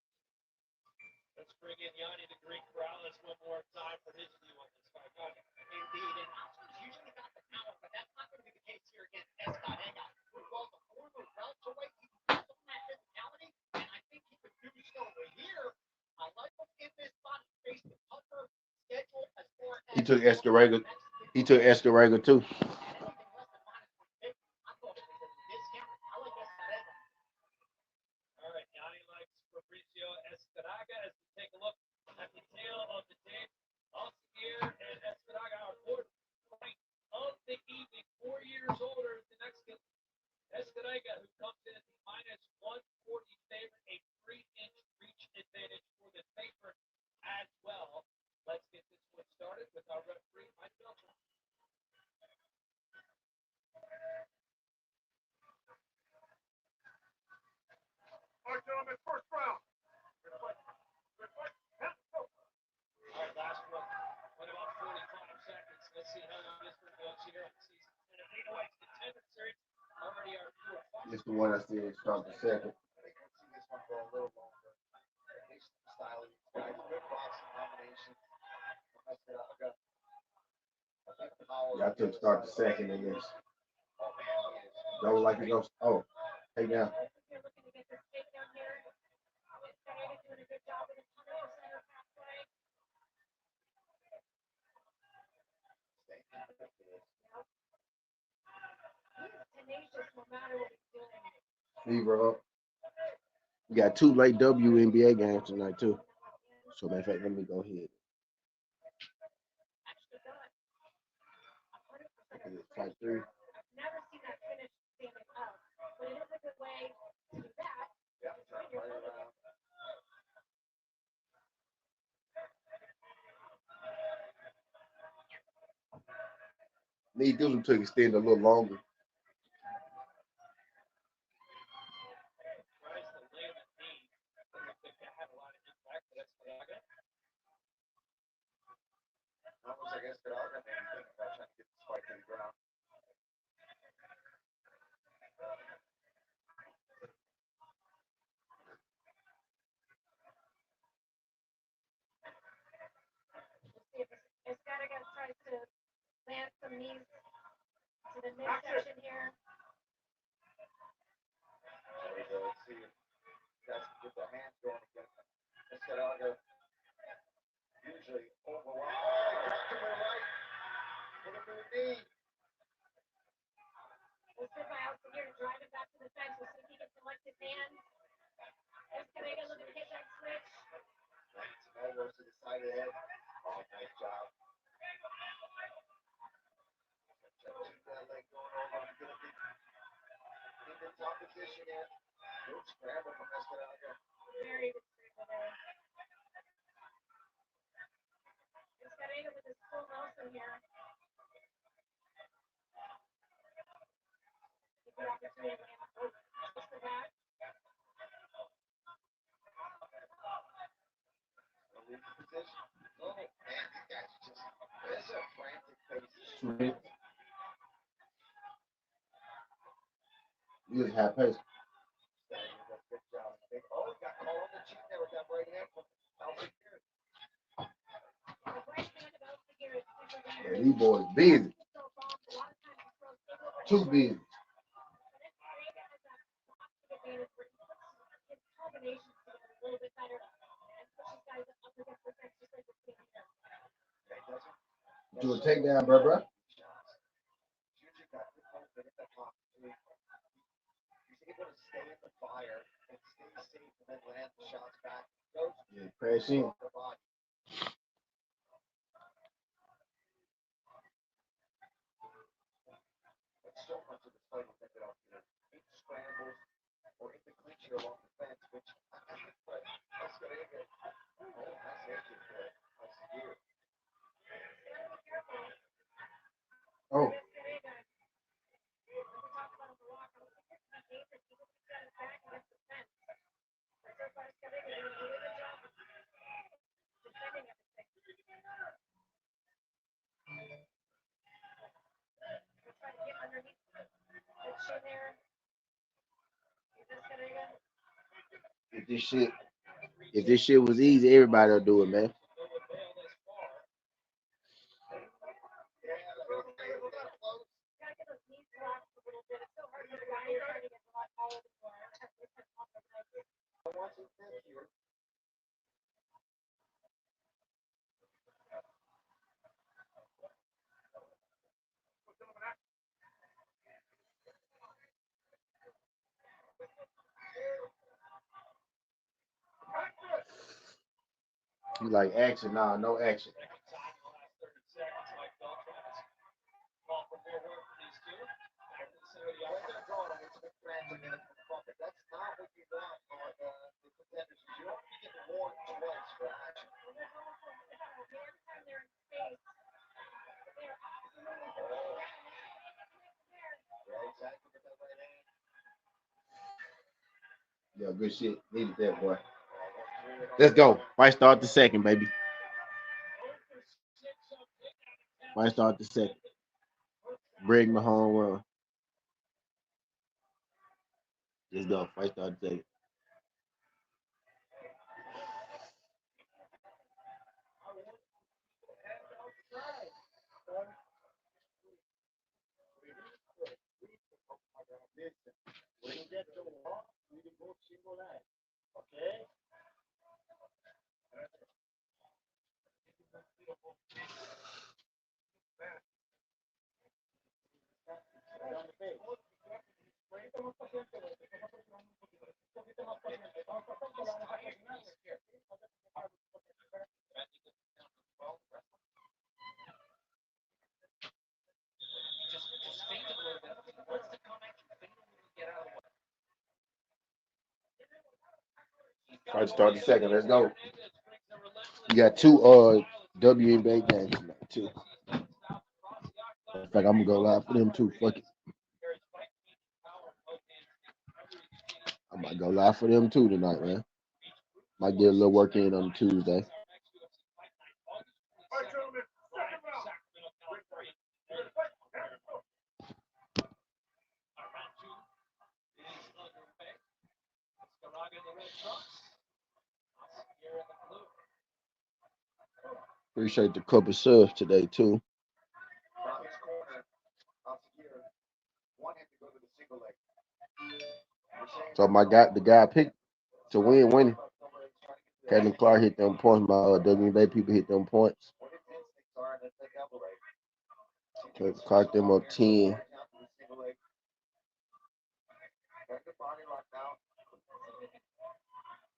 Let's bring in Yanni the Greek Corrales one more time for his view on this fight. Indeed, and Oscar's usually got the power, but that's not going to be the case here against Escaraga, who was a former welterweight. He can build on that physicality, and I think he could do so here. I like him in this spot. He faced the tougher schedule as far as He took Escaraga. He took Escaraga too. All right, Yanni likes Fabricio Escaraga as we take a look at the tail of the tape. Alcir and Escaraga are fourth fight of the evening, 4 years older than the Mexican. Escaraga, who comes in at the minus 140 favorite, a 3-inch reach advantage for the favorite as well. Let's get this one started with our referee, Mike Belcher. All right, gentlemen, first round. All right, last one. What about 45 seconds? Let's see how long this one goes here on the season. And the Dana White's contender series already are 4 fights. This is the one I said start the second. I think we'll see this one go a little longer. Based on the style of these guys, good boxing combinations. Escaraga. Yeah, I took start the second in this. Oh man, he is. Don't like it goes. Oh, hey now. If you're looking to get this takedown here, Escaraga doing a good job with his 100% pathway. He's tenacious no matter what he's doing. Fever up. We got 2 late WNBA games tonight too. So matter of fact, let me go ahead. Actually got 100% It's fight 3. I've never seen that finish standing up, but it is a good way to do that. Yeah, turn right around. Need this one to extend a little longer. Tries to lay the knee. I don't think that had a lot of impact, but Escaraga. Almost like Escaraga maybe thinking about trying to get this fight to the ground. We'll see if Escaraga tries to land some knees to the midsection here. There we go. Let's see if guys can get their hands going again. Escaraga usually overwhelmed. To the right. Put him to the knee. We'll sit by out here, drive it back to the fence. We'll see if he can select his hands. Escaraga looking to hit that switch. Some elbows to the side of the head. Oh, nice job. Keep that leg going over. I'm going to lead position. Oh, man, these guys are just, this is a frantic pace. Sweet. You just have pace. Stagger does a good job. Oh, he got caught on the chin there with that right hand from Boxing-MMA. Yeah, these boys busy. Too busy. Do a takedown, bro. He's able to stay in the fire and stay safe and then land the shots back. Yeah, crash in. The body. But so much of the fight will end up in scrambles or in the clinch here along the fence, which but that's gonna get that's actually good. That's good. Oh. If this shit was easy, everybody would do it, man. You like action? Nah, no action. That's not what you want on the contenders. You don't get warned twice for action. Yeah, exactly with that right hand. Yeah, good shit. Needed that, boy. Let's go. Fight start the second, baby. Fight start the second. Bring my home run. Let's go. Fight start the second. When you get to walk, you can go single leg. Okay? Down the face. Just feint a little bit. What's the comment? Feint a little, get out of the way. Fight start the second. Let's go. You got two WNBA games tonight too. In fact, I'm gonna go live for them too. Fuck it. I might go live for them too tonight, man. Might get a little work in on Tuesday. Appreciate the couple subs today too. From his corner, Alciguer wanted to go to the single leg. So the guy I picked to win winning. Kevin Clark hit them points. My WNBA people hit them points. What his instincts are, and that's the double leg. Kevin Clark them up 10. Got the body locked out.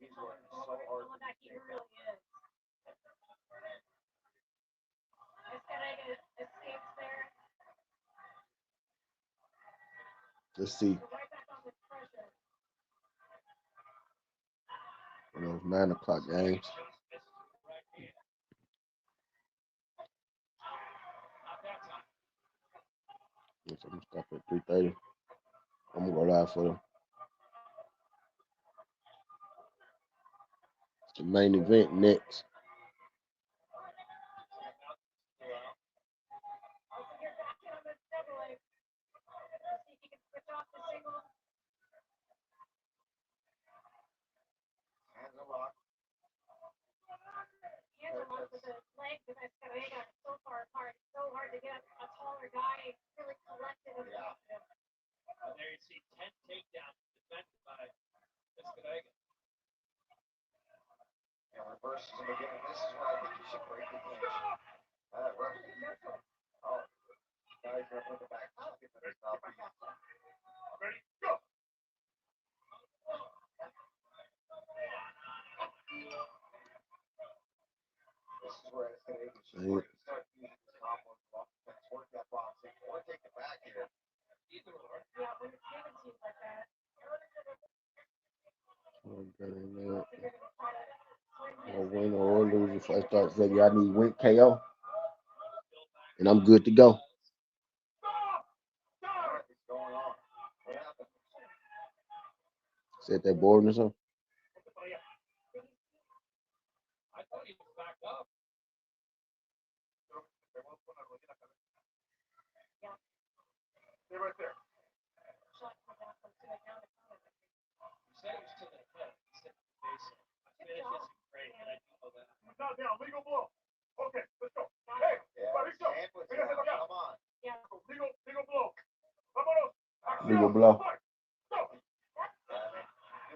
He's working so hard. Let's see. One of those 9 o'clock games. Yes, I'm gonna stop at 3:30. I'm gonna go live for them. It's the main event next. with Escarrega so far apart. It's so hard to get a taller guy really collected and Yeah. And there you see 10 takedowns defended by Escarrega. And reverses him again. And this is where I think you should break the clinch. Oh, now he's going to put the back. Skip in his mouth. Ready, go. This is where it's going to start using his combos, work that boxing, or take it back here. Either or. yeah, when it's given to you like that, I'll win or lose if I start saying I need Wint KO, and I'm good to go. What is going on? What happened? Said that boring or something. I thought he was back up. Stay right there. shot comes out from to the down the corner. You said it was to the head. He said to the base. My finish isn't great, and I do know that. Not down, legal blow. Okay, let's go. Hey, Yeah, buddy, go. stand with Mira, him. look out. Come on. Legal blow. Vámonos. Legal blow. Fight. Go.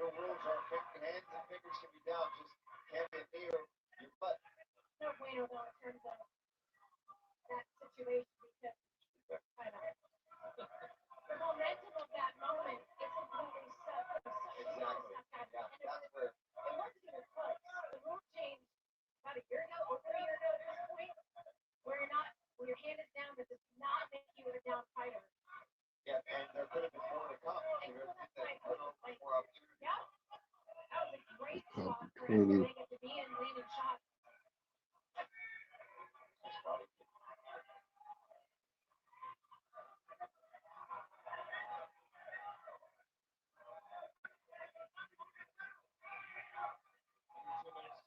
Rules are hands and fingers can be down, just can't be near your butt. No bueno though in terms of that situation because I don't know. The momentum of that moment isn't really set. Exactly. Yeah, that's where It wasn't even close. The rule changed about a year ago, over a year ago at this point, where your hand is down, but does not make you a down fighter. yeah, and there could have been more to come. And There so could that's have my been hope. Like, more opportunity. yeah, that was a great spot for Opportunity. Escarrega to be in, landing shots.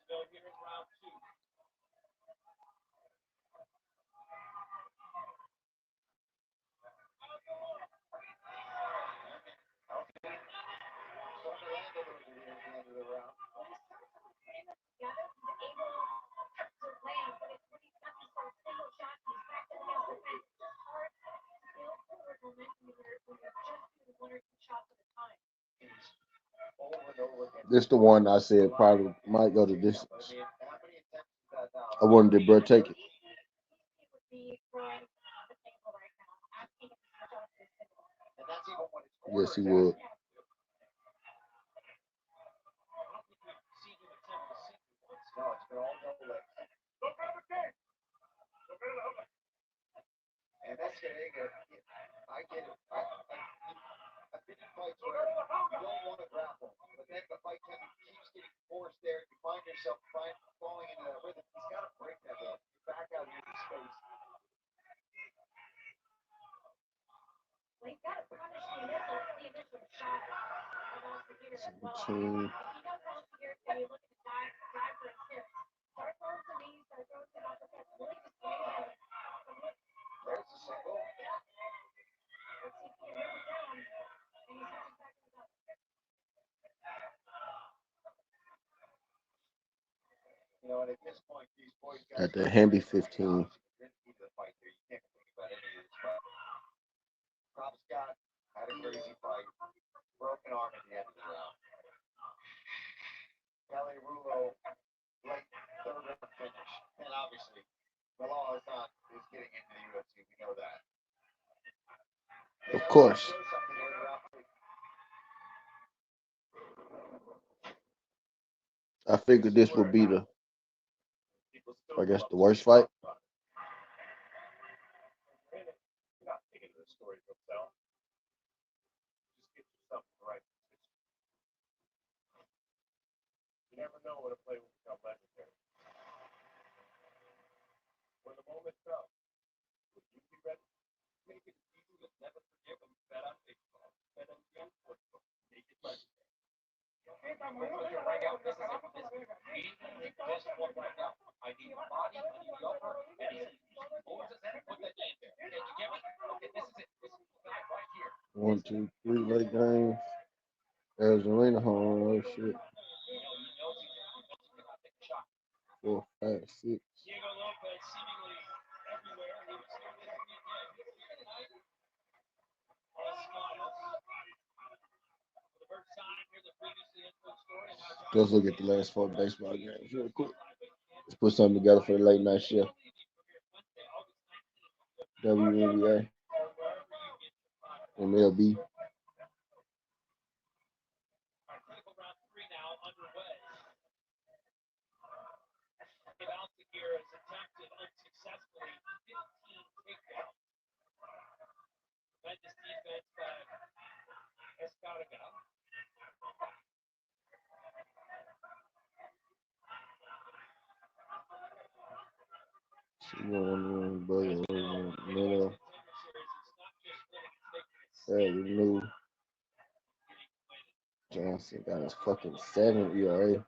Go here in round 2. Starting to land a little bit here at the end of the round. When he starts putting them together, he's able to land, but it's when he's got these sort of single shots and he's back against the fence. It's hard to build forward momentum when you're just doing 1 or 2 shots at a time. Over and over again. This the one I said probably might go the distance. But I mean, how many attempts is that now? I wanted to bro take it. He would be throwing the table right now, asking him to shot this single. And that's even when it's Yes, he quarter would. I don't think we've seen him attempt a single once. No, it's been all double legs. Don't grab the game. Don't grab the helmet. And that's I get it. I've been in fights Don't where grab the you helmet. don't want to grapple, but then the fight kind of keeps getting forced there. You find yourself falling into that rhythm. He's got to break that rhythm. Get back out here in space. Well, he's got to punish the initial shot of Alciguer as well. 17. If he does Alciguer and you look at the dive for his hips, start throwing some knees, start throwing some uppercuts, really just getting him from hip. There's the single. Let's see if he can rip it down, and he switches back to his up. You know, and at this point, these boys got At the Hamby 15. the fight there. You can't think about any of this fight. Rob Scott had a crazy fight. Broken arm at the end of the round. Kelly Rulo, late third round finish. And obviously, Bilal Hassan is getting into the UFC. We know that. Of course. Show something later on. I figured this would be the, I guess, the worst fight. You're not thinking of the story yourself. Just get yourself in the right position. You never know when a play will become legendary. When the moment comes, will you be ready? Make it easy to never forgive him. Bet on baseball. Bet on young football. Make it legendary. Right out. This is it. This one right now. I need a body, I need the upper, and he's put that in there. Can you get me? Okay, this is it. This is the guy right here. 1, 2, 3 late games. Arizona home. Oh shit. You know, he knows he cannot take a shot. 4, 5, 6. Diego Lopez Let's look at the last 4 baseball games real quick. Let's put something together for the late night shift. WNBA, MLB. Middle. New Johnson got his fucking 7 ERA.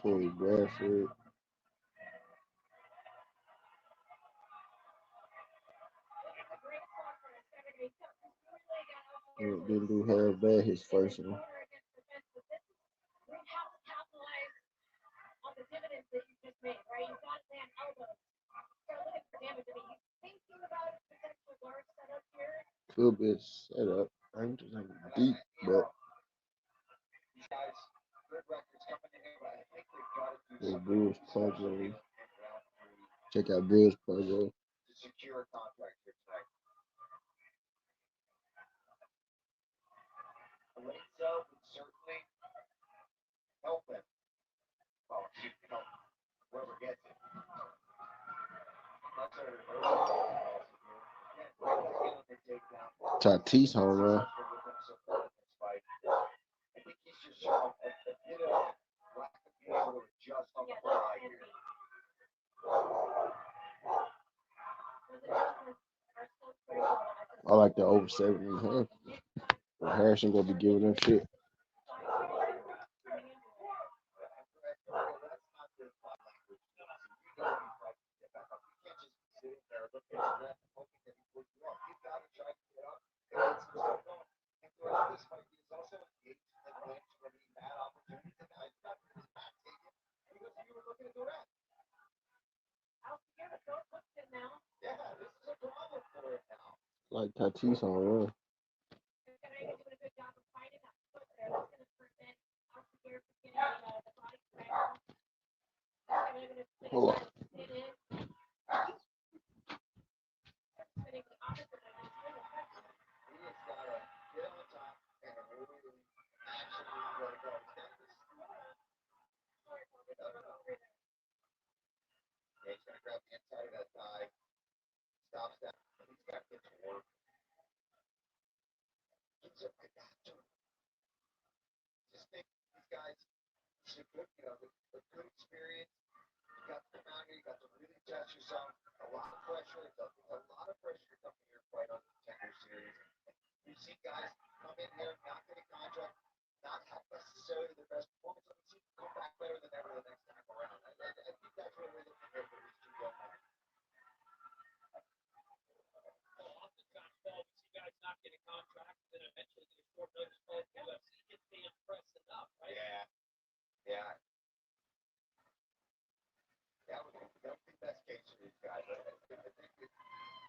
Corey Bradford. Didn't do half bad his first one. Could be a setup. I ain't just like deep, but the Brewers puzzle. Check out Brewers puzzle. Secure a contract here tonight. The late sell would certainly help them. Well, whoever gets it. Tatis home run. I think he's just showing a bit of lack of being able to adjust on the fly here. I like the over 70. Huh? Harrison gonna be giving them shit. Like Tatis on run. Hold on. He's going to grab the inside of that thigh. Stops that. He's got to get to work. Gives it right back to him. Just think these guys should good, a good experience. You got to come out here. You got to really test yourself. A lot of pressure. It's a lot of pressure to come here and fight on the Contender Series. We've seen guys come in here, not get a contract, not have necessarily the best performance. We've seen them come back better than ever the next time around. I think that's what we're looking here for these two young men. Oftentimes, Paul, we see guys not get a contract, and then eventually get a short notice call to UFC. If they impress enough, right? Yeah. That would be the best case for these guys. I think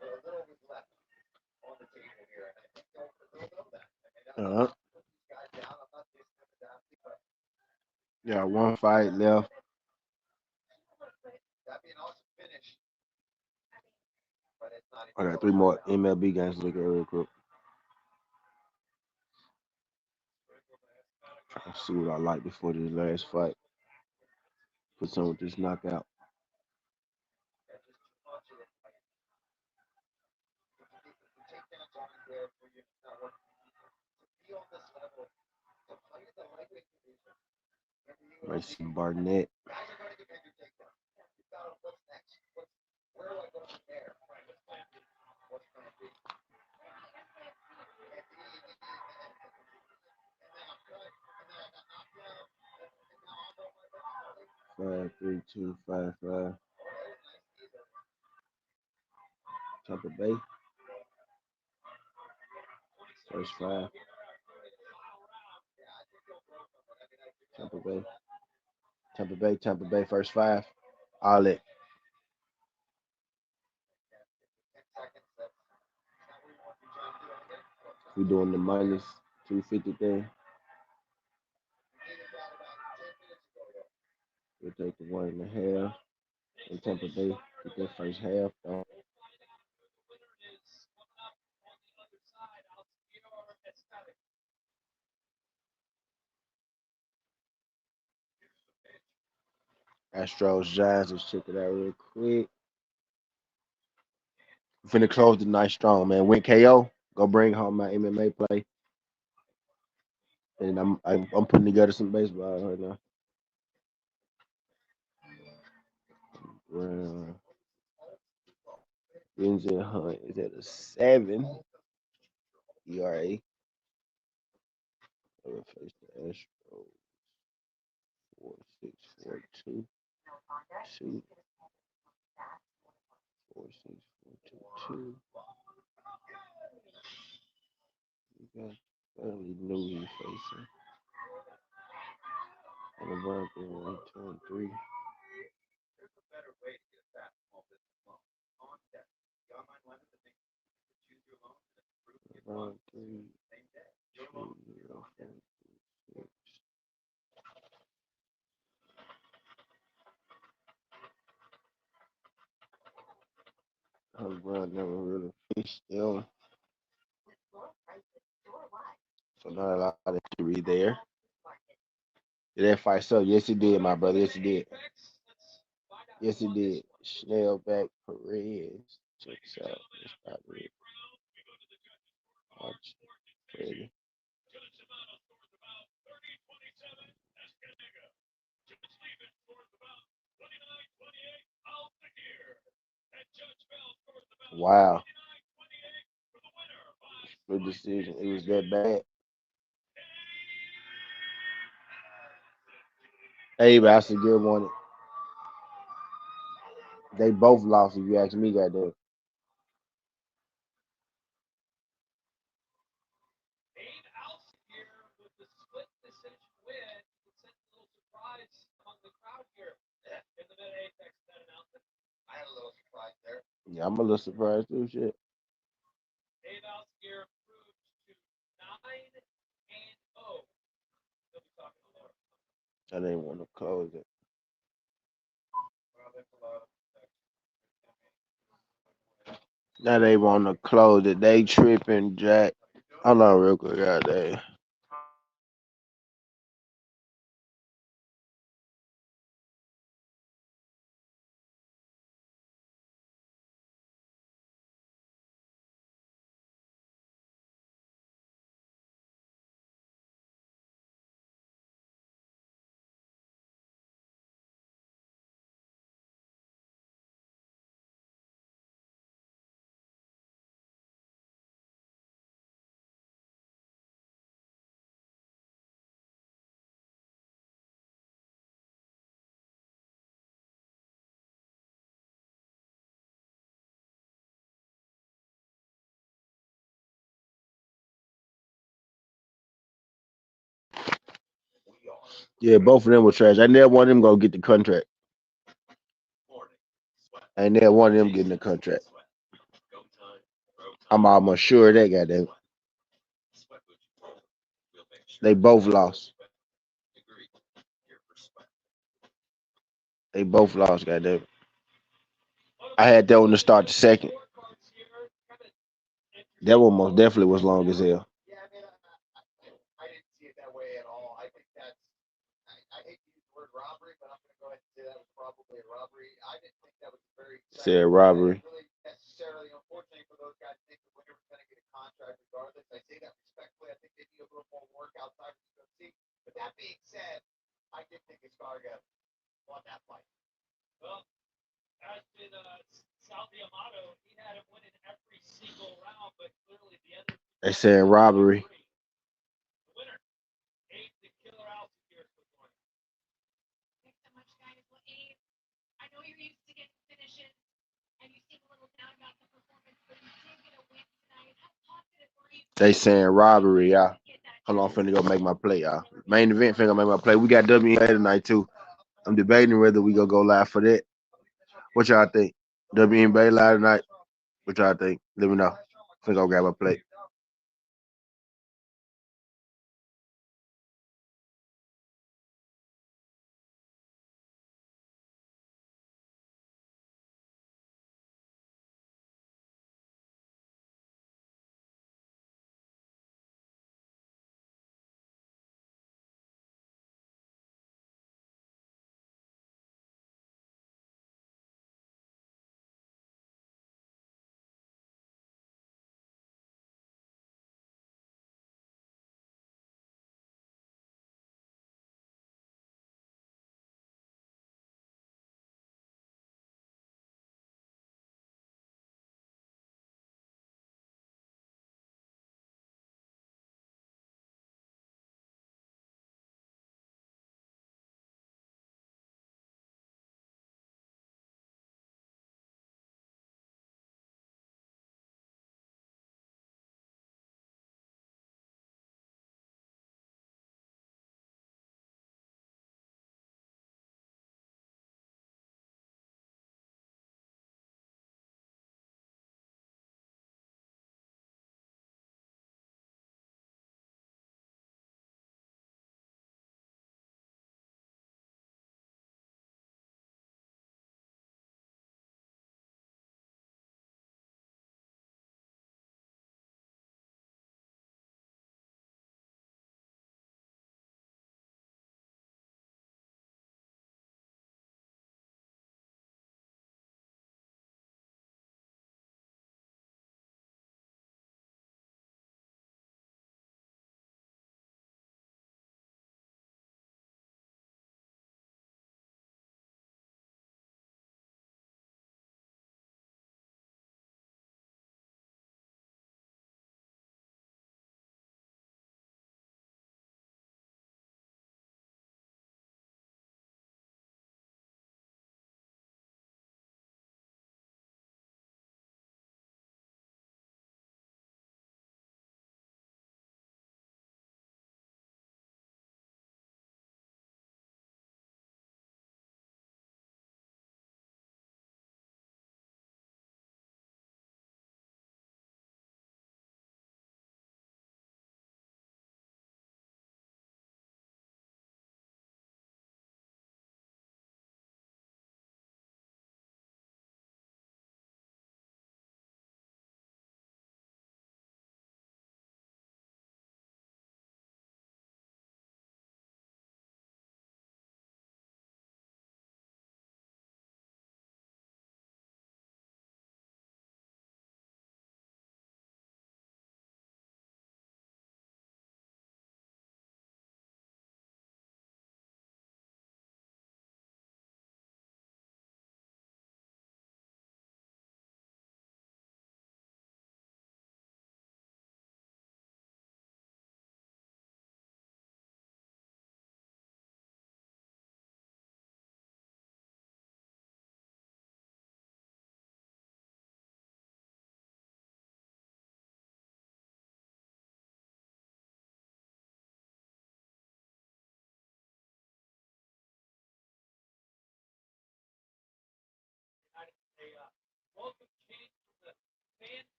a little bit left on the table here, and I think they'll know that. I mean, put these guys down. I'm not dissing them as athletes, but Yeah, 1 fight left. that'd be an awesome finish. But it's not. I got 3 more MLB games to look at real quick. Try to see what I like before this last fight. Put some with this knockout. Macy Barnett. Where do I go from there? What's going to be? Five, 3, 2, 5, 5. Tampa Bay. First 5. Tampa Bay. Tampa Bay first 5. All that. 10 seconds. That's not what we want to be trying to do. Again, We doing the minus 250 thing. we did that about 10 minutes ago. We'll take the 1.5 in Tampa Bay. Get that first half. Though. Astros Giants. Let's check it out real quick. Finna close the night strong, man. Wint KO. Go bring home my MMA play. And I'm putting together some baseball right now. Vincent Hunt is at a 7 ERA. Over face the Astros. 4.642. 2. 4.642. You got fairly new he facing. And the Broncos 1, 2, and 3. There's a better way to get a basketball business loan. On deck. The online lender that makes it easy to choose your loan and approve your funds the same day. Your loan is on deck. Brown never really fished them. So not a lot of history there. Did that fight so? Yes, he did, my brother. Yes, he did. Yes, he did. Schnellback Perez. Check this out. It's about it. Watch. Ready. Wow. Good decision. It was that bad. Hey, but I should give one. They both lost, if you ask me, goddamn. I had a little surprise there. Yeah, I'm a little surprised too. Shit. I didn't want to close it. Well, there's a lot of Now they want to close it. They tripping, Jack. Hold on real quick, goddamn. Yeah, both of them were trash. I never want them to go get the contract. I never want them getting the contract. I'm almost sure of that, goddamn. They both lost. They both lost, goddamn. I had that one to start the second. That one most definitely was long as hell. Yeah, I mean, I didn't see it that way at all. I think that's, I hate to use the word robbery, but I'm going to go ahead and say that was probably a robbery. I didn't think that was very. Said robbery. Really necessarily, unfortunately for those guys, think the winner was going to get a contract regardless. I say that respectfully. I think they need a little more work outside of the UFC. But that being said, I did think Escarga won that fight. Well, as did Sal Diamato, he had him winning every single round, but clearly the other. They said robbery. The winner, Abe the Killer Alcindor for the morning. Thanks so much, guys. Well, Abe, I know you're used to getting finishes, and you seem a little down about the performance, but you did get a win tonight. How confident were you? They saying robbery, y'all. Hold on, I'm finna go make my play, y'all. Main event finna go make my play. We got WNBA tonight too. I'm debating whether we gonna go live for that. What y'all think? WNBA live tonight. What y'all think? Let me know. Finna go grab a plate.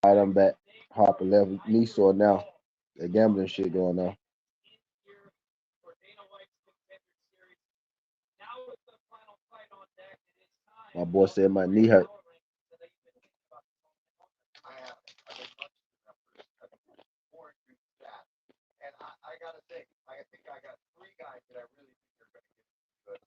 All right, I'm back. Harper left me so now. The gambling shit going on. My boy said my knee hurt. I have. I've been much numbers. I've been more into that. And I gotta say, I think I got three guys that I really think are gonna get good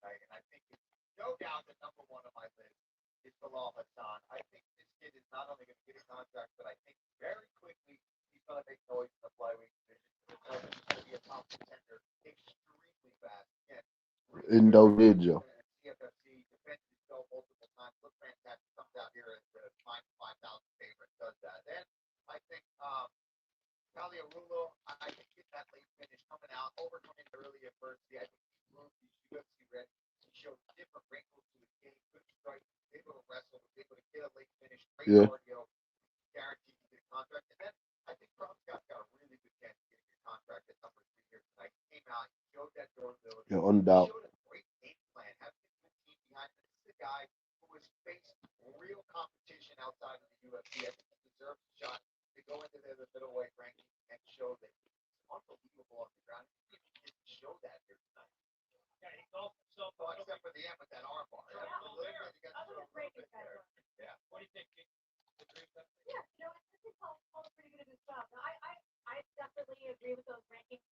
tonight. And I think it's no doubt that number one on my list is Bilal Hassan. I think this kid is not only gonna get a contract, but I think very quickly he's gonna make noise in the flyweight division. He's gonna be a top contender extremely fast. Again, really Individual. CFFC defends himself multiple times. Looks fantastic. Comes out here as the -5,000 favorite. Does that. Then I think Talia Rulo, I think get that late finish coming out, overcoming early adversity. I think he proved he's UFC ready. He showed different wrinkles to his game, good strike, was able to wrestle, was able to get a late finish, great Yeah. cardio, guaranteed to get a contract. And then I think Kromscott's got a really good chance of getting a contract at number 3 here tonight. He came out, he showed that durability. Yeah, on doubt. He showed a great game competition outside of the UFC. I think he deserves a shot to go into the middleweight ranking and show that he's unbelievable on the ground. He didn't show that here tonight. Yeah, he golfed himself. Well, except for the end with that arm bar. Sure, That was a little there. bit, you got to show a little bit there. Yeah. What do you think, King? Agree with that? Yeah, I think Paul's pretty good at his job. Now, I definitely agree with those rankings.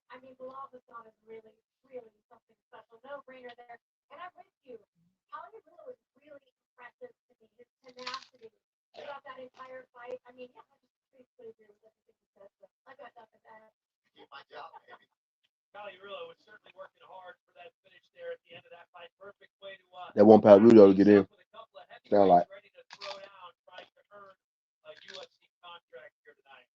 I mean, Bilal Hassan is really, really something special. No brainer there. And I'm with you. Paulo was really impressive to me. His tenacity throughout that entire fight. I mean, yeah, I just basically agree with everything he said. But I got nothing to add. Keep my job, baby. Pagliarulo was certainly working hard for that finish there at the end of that fight. Perfect way to That one Pagliarulo to get in. with a couple of Sound like. heavyweights ready to throw down, trying to earn a UFC contract here tonight.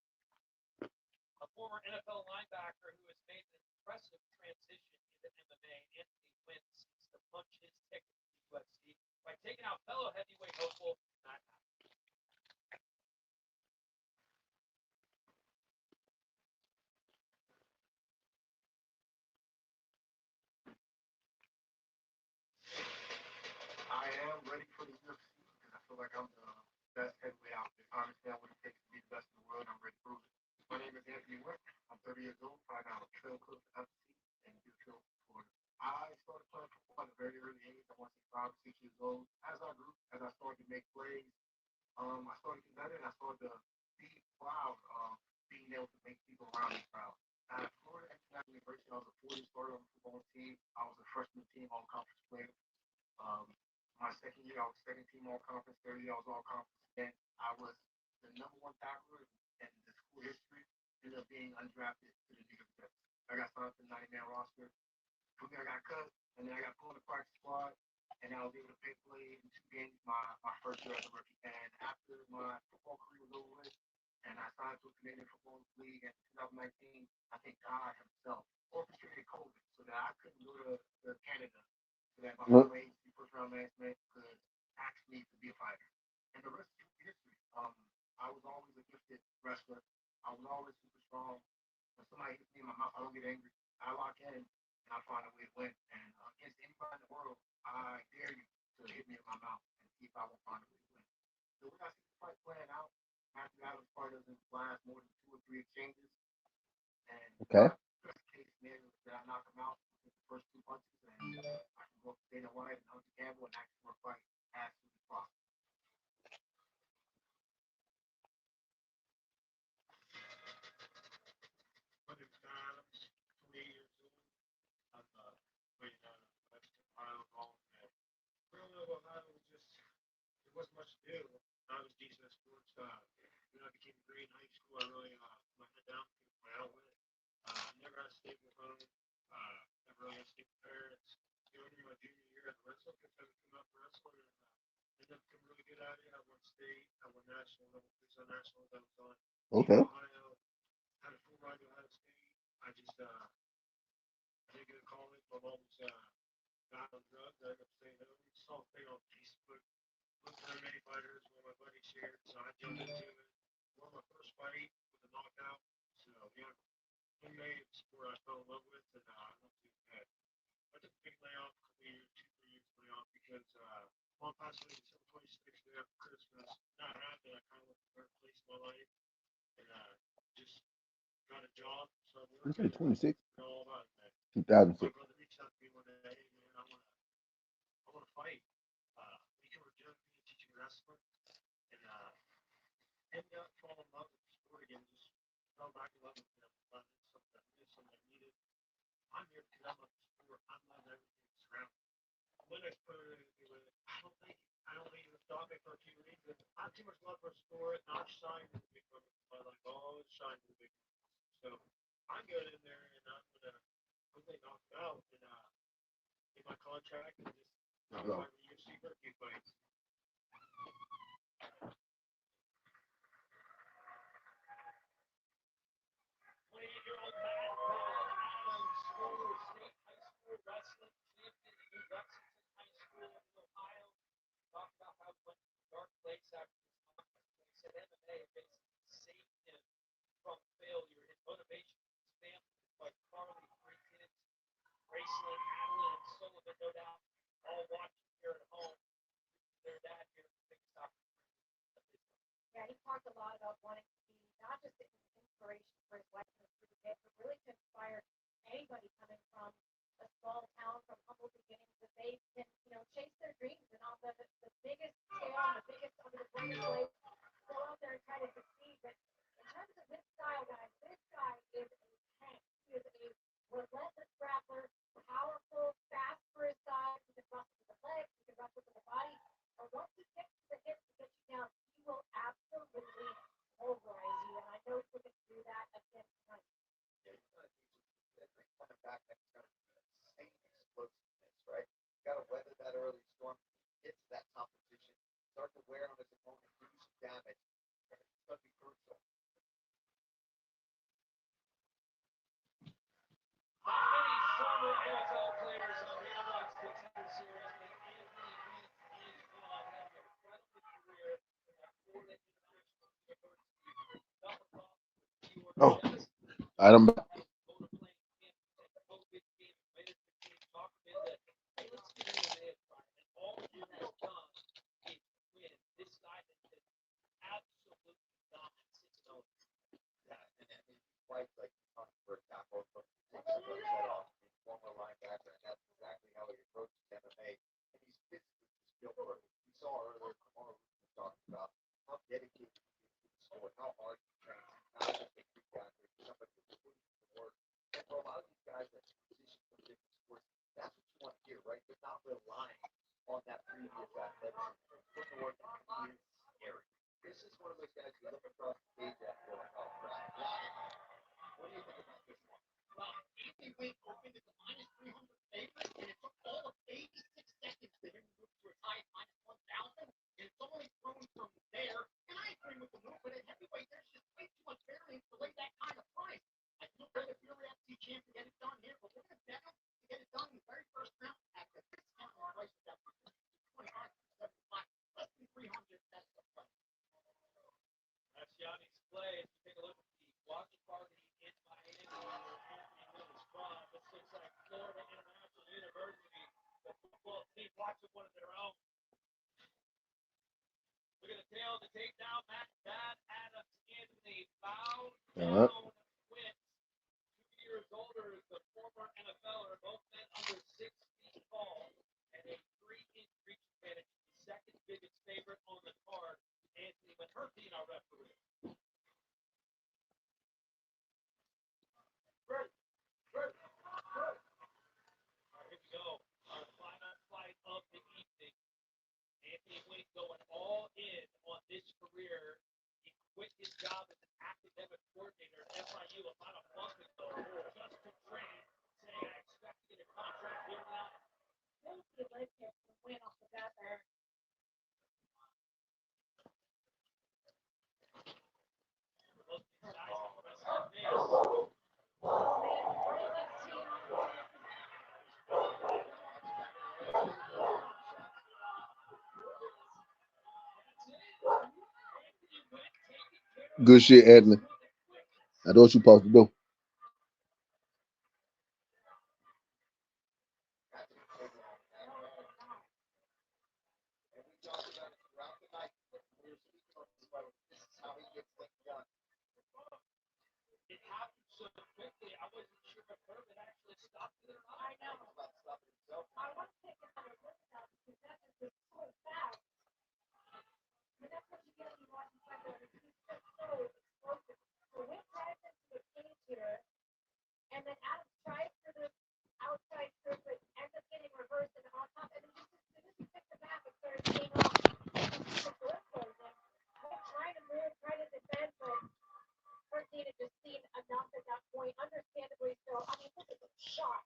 A former NFL linebacker who has made an impressive transition into MMA, Anthony Wint seeks to punch his ticket to the UFC by taking out fellow heavyweight hopeful Matt. I am ready for the UFC because I feel like I'm the best heavyweight out there. I understand what it takes to be the best in the world. I'm ready to prove it. My name is Anthony Wint. I'm 30 years old, fighting out of Trail Cliff FC in Detroit, Florida. I started playing football at a very early age. I want to say 5 or 6 years old. As I grew, as I started to make plays, I started to get better and I started to be proud of being able to make people around me proud. At Florida International University, I was a 40 starter on the football team. I was a freshman team all-conference player. My second year, I was second team all conference. Third year, I was all conference. And I was the #1 tackler in the school history. Ended up being undrafted to the DWCS. I got signed to the 90-man roster. From there, I got cut, and then I got pulled in the practice squad. And I was able to play in 2 games my first year as a rookie. And after my football career was over with, and I signed to a Canadian Football League in 2019, I think God himself orchestrated COVID so that I couldn't go to Canada. So that my family first round management could ask me to be a fighter. And the rest is history. I was always a gifted wrestler. I was always super strong. When somebody hits me in my mouth, I don't get angry. I lock in and I find a way to win. And against anybody in the world, I dare you to hit me in my mouth and see if I will find a way to win. So when I see the fight playing out, after that, the fight doesn't last more than 2 or 3 exchanges. And Okay. best case scenario is that I knock him out with the first 2 punches and I can go up to Dana White and Hunter Campbell and ask for a fight as soon as possible. My name's Don. I'm 28 years old. I'm waiting on Ohio Hall. Growing up, Ohio was just, there wasn't much to do. I was decent at sports. When I became a grade in high school, I really put my head down, figured my outlet. Never had a stable home. Never really had stable parents. During my junior year at the wrestling, I kind of came out for wrestling and ended up becoming really good at it. I won state, I won national, I won police on nationals. I was on Okay. Ohio, had a full ride to Ohio State. I just I didn't get a college. My mom was got on drugs. I ended up staying home. Saw a thing on Facebook. Looked at MMA fighters, one of my buddies shared, so I jumped into it. Won my first fight with a knockout. So yeah, MMA is a sport I fell in love with, and I love to head. I took a big layoff, a couple years, 2, 3 years layoff because mom passed away December 26th, day after Christmas. Not happened. I kind of looked for a place in my life and just got a job. So I'm You working. said 26, Know all about it, man. 2006. My brother reached out to me one day, hey man, I want to fight. We can return me teaching wrestling, and ended up falling in love with the sport again. Just fell back in love with it. I found something I missed, something I needed. I'm here because I love the sport. I love everything that's around me. When I put it into it, I don't think it would stop me for a few reasons. I have too much love for a sport, not shine to the big moments in my life. I always shine to the big moments. So I'm going in there and I'm gonna hopefully knock it out and get my contract and just fight the UFC rookie fights. 28-year-old Matt Adams, former state high school wrestling champion in New Lexington High School in Ohio. Talked about how he went to a dark place after his contract. He said MMA basically saved him from failure. His motivation, his family, his wife Carly, 3 kids, Graceland, Adeline, and Sullivan, no doubt, all watching here at home. Their dad here at the biggest opportunity. Yeah, he talked a lot about wanting to be not just an inspiration for his wife and his three kids, but really to inspire anybody coming from a small town, from humble beginnings, that they can, chase their dreams and on the biggest scale, and the biggest under the biggest way, go out there and try to succeed. But in terms of his style, guys, this guy is a tank. He is a relentless grappler, powerful, fast for his size. He can wrestle with the legs, he can wrestle with the body. But once he gets to the hips to get you down, he will absolutely pulverize you. And I know he's looking to do that again tonight. Yeah, he's gonna teach you that coming back next time, insane explosiveness, right? You got to weather that early storm, get to that top position, start to wear on his opponent, do some damage. It's going to be crucial. Not many former NFL players on the Analyze Contender Series, but Anthony Wint is one, having an incredible career at Florida International University. Double cross with George Oh, Jefferson. all right, I'm back. Dakota playing him and COVID game later in the game. Talk a bit that, hey, let's get into the head fight. And all he has done is win. This guy has been absolutely dominant since those. Yeah, and he fights like for a tackle from set off, former linebacker, and that's exactly how he approaches MMA. And he's physically skilled for it. We saw earlier tomorrow we were talking about how dedicated he is to the sport, how hard he trains, not just a freak athlete, somebody who's putting in the work. And for a lot of these guys that transition from different sports, that's what you want to hear, right? They're not relying on that previous athleticism. Putting the work in is scary. This is one of those guys you look across the stage at and go, oh crap. What do you think about this one? Well, Anthony Wint opened as a minus 300 favorite, and it took all of 86 seconds for him to move to as high as minus 1,000, and it's only thrown from there. And I agree with the move, but at heavyweight, there's just way too much variance to lay that kind of price. I feel like if you're an FC champ to get it done here, but we're going to bet him to get it done in the very first round at the discount price of that 25 to 75, less than 300. That's the price. That's Yanni's play. If you take a look at the watch party in Miami, where Anthony Wint is from, this looks like Florida International University. The football team watching one of their own. Look at the tail of the takedown. Bad Adams in the bow All right. down. Wint, 2 years older, is the former NFLer. Both men under 6 feet tall, and a 3-inch reach advantage. The second biggest favorite on the card. Anthony Wint, her being our referee. Here we go. Our final fight of the evening. Anthony Wint going all in on this career. He quit his job as an academic coordinator at FIU about a month ago just to train, saying I expect to get a contract here now. Hopefully, let's get some win off the bat there. Look, these guys on the rest of the face. Oh, man, brilliant team. Good shit, Edna. That's what you supposed to do. And we talked about it throughout the night. We were speaking on this fight. This is how he gets things done. It happened so quickly, I wasn't sure if Herman actually stopped it or not. I know. He's about to stop it himself. I want to take another look at that because that is just so fast. I mean, that's what you get when you watch him fight. He's just so explosive. So Wint drives into the cage here, and then Adams tries for the outside strip, but ends up getting reversed and on top. And then just as soon as he picked the back, it started getting off. The door closing. Wint trying to move, trying to defend, but Hurt needed just seen enough at that point. Understandably so. I mean, look at the shot.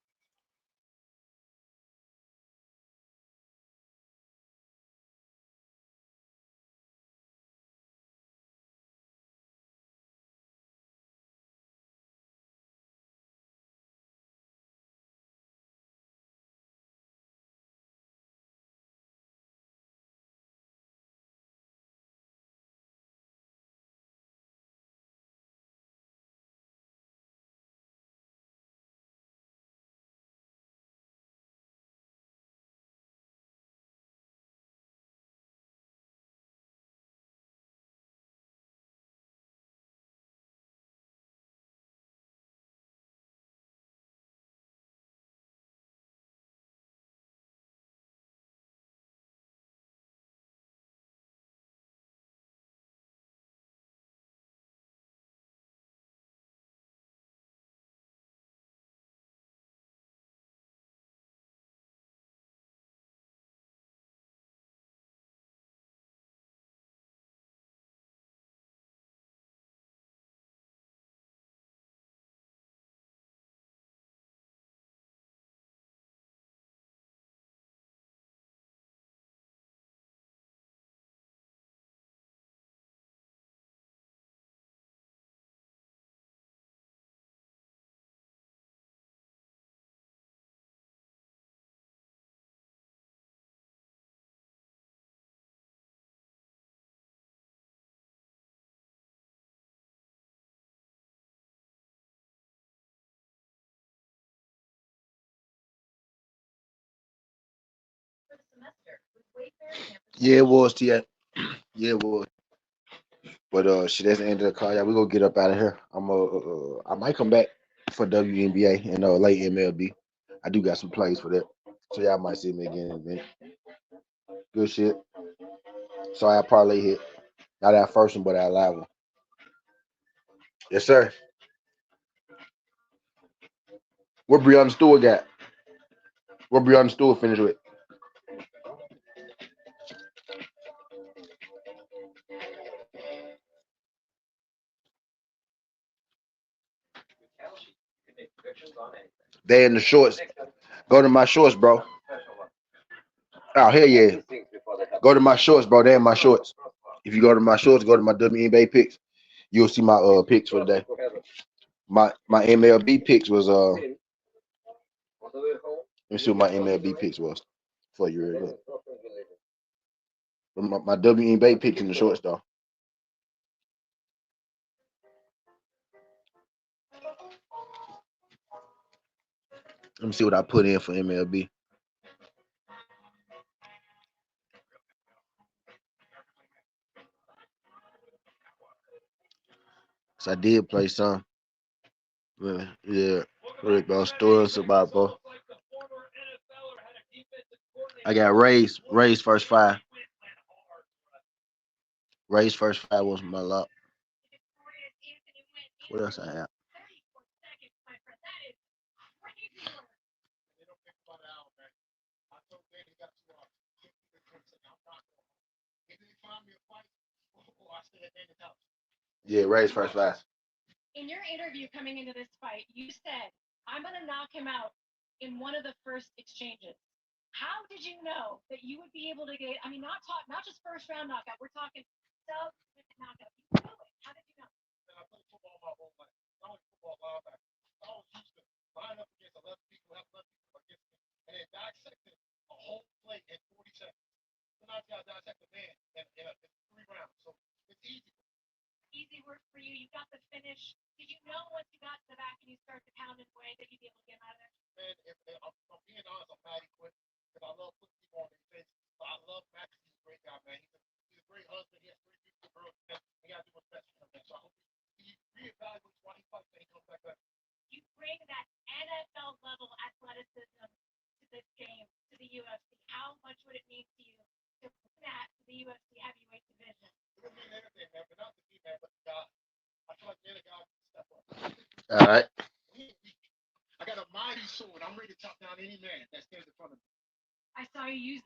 Yeah, it was, Tia. Yeah, it was. But shit, that's the end of the call. Yeah, we gonna get up out of here. I might come back for WNBA and late MLB. I do got some plays for that, so y'all might see me again. Man. Good shit. Sorry, I probably hit not that first one, but that live one. Yes, sir. What Breonna Stewart got? What Breonna Stewart finished with? They in the shorts. Go to my shorts, bro. Oh, hell yeah. Go to my shorts, bro. They in my shorts. If you go to my shorts, go to my WNBA picks. You'll see my picks for the day. My MLB picks was let me see what my MLB picks was for you real quick. My WNBA picks in the shorts though. Let me see what I put in for MLB. So I did play some. Yeah, Rick, bro. Stories about, bro. I got Ray's first five. Ray's first five was my luck. What else I have? Yeah, Ray's first five. In your interview coming into this fight, you said, I'm going to knock him out in one of the first exchanges. How did you know that you would be able to get, I mean, not just first round knockout, we're talking sub knockout. You knew it. How did you know? I played football my whole life. I was football linebacker. I was used to line up against 11 people, have 11 people against me, and then dissecting a whole play in 40 seconds. Sometimes you got to dissect a man in 3 rounds. So it's easy. Easy work for you. You got the finish. Did you know once you got to the back and you started pounding away that you'd be able to get him out of there? Man, if I'm being honest, I'm mad he quit because I love putting people on their face. But I love Max. He's a great guy, man. He's a great husband. He has 3 beautiful girls. Man. He got to do what's best for him, man. So I hope he reevaluates why he fights and he comes back better. You bring that NFL level athleticism to this game, to the UFC. How much would it mean to you to bring that to the UFC heavyweight division? It would mean everything, man. But not to me, man, but to God. I feel like they're the guys to step up. All right. I got a mighty sword. I'm ready to chop down any man that stands in front of me. I saw you use that.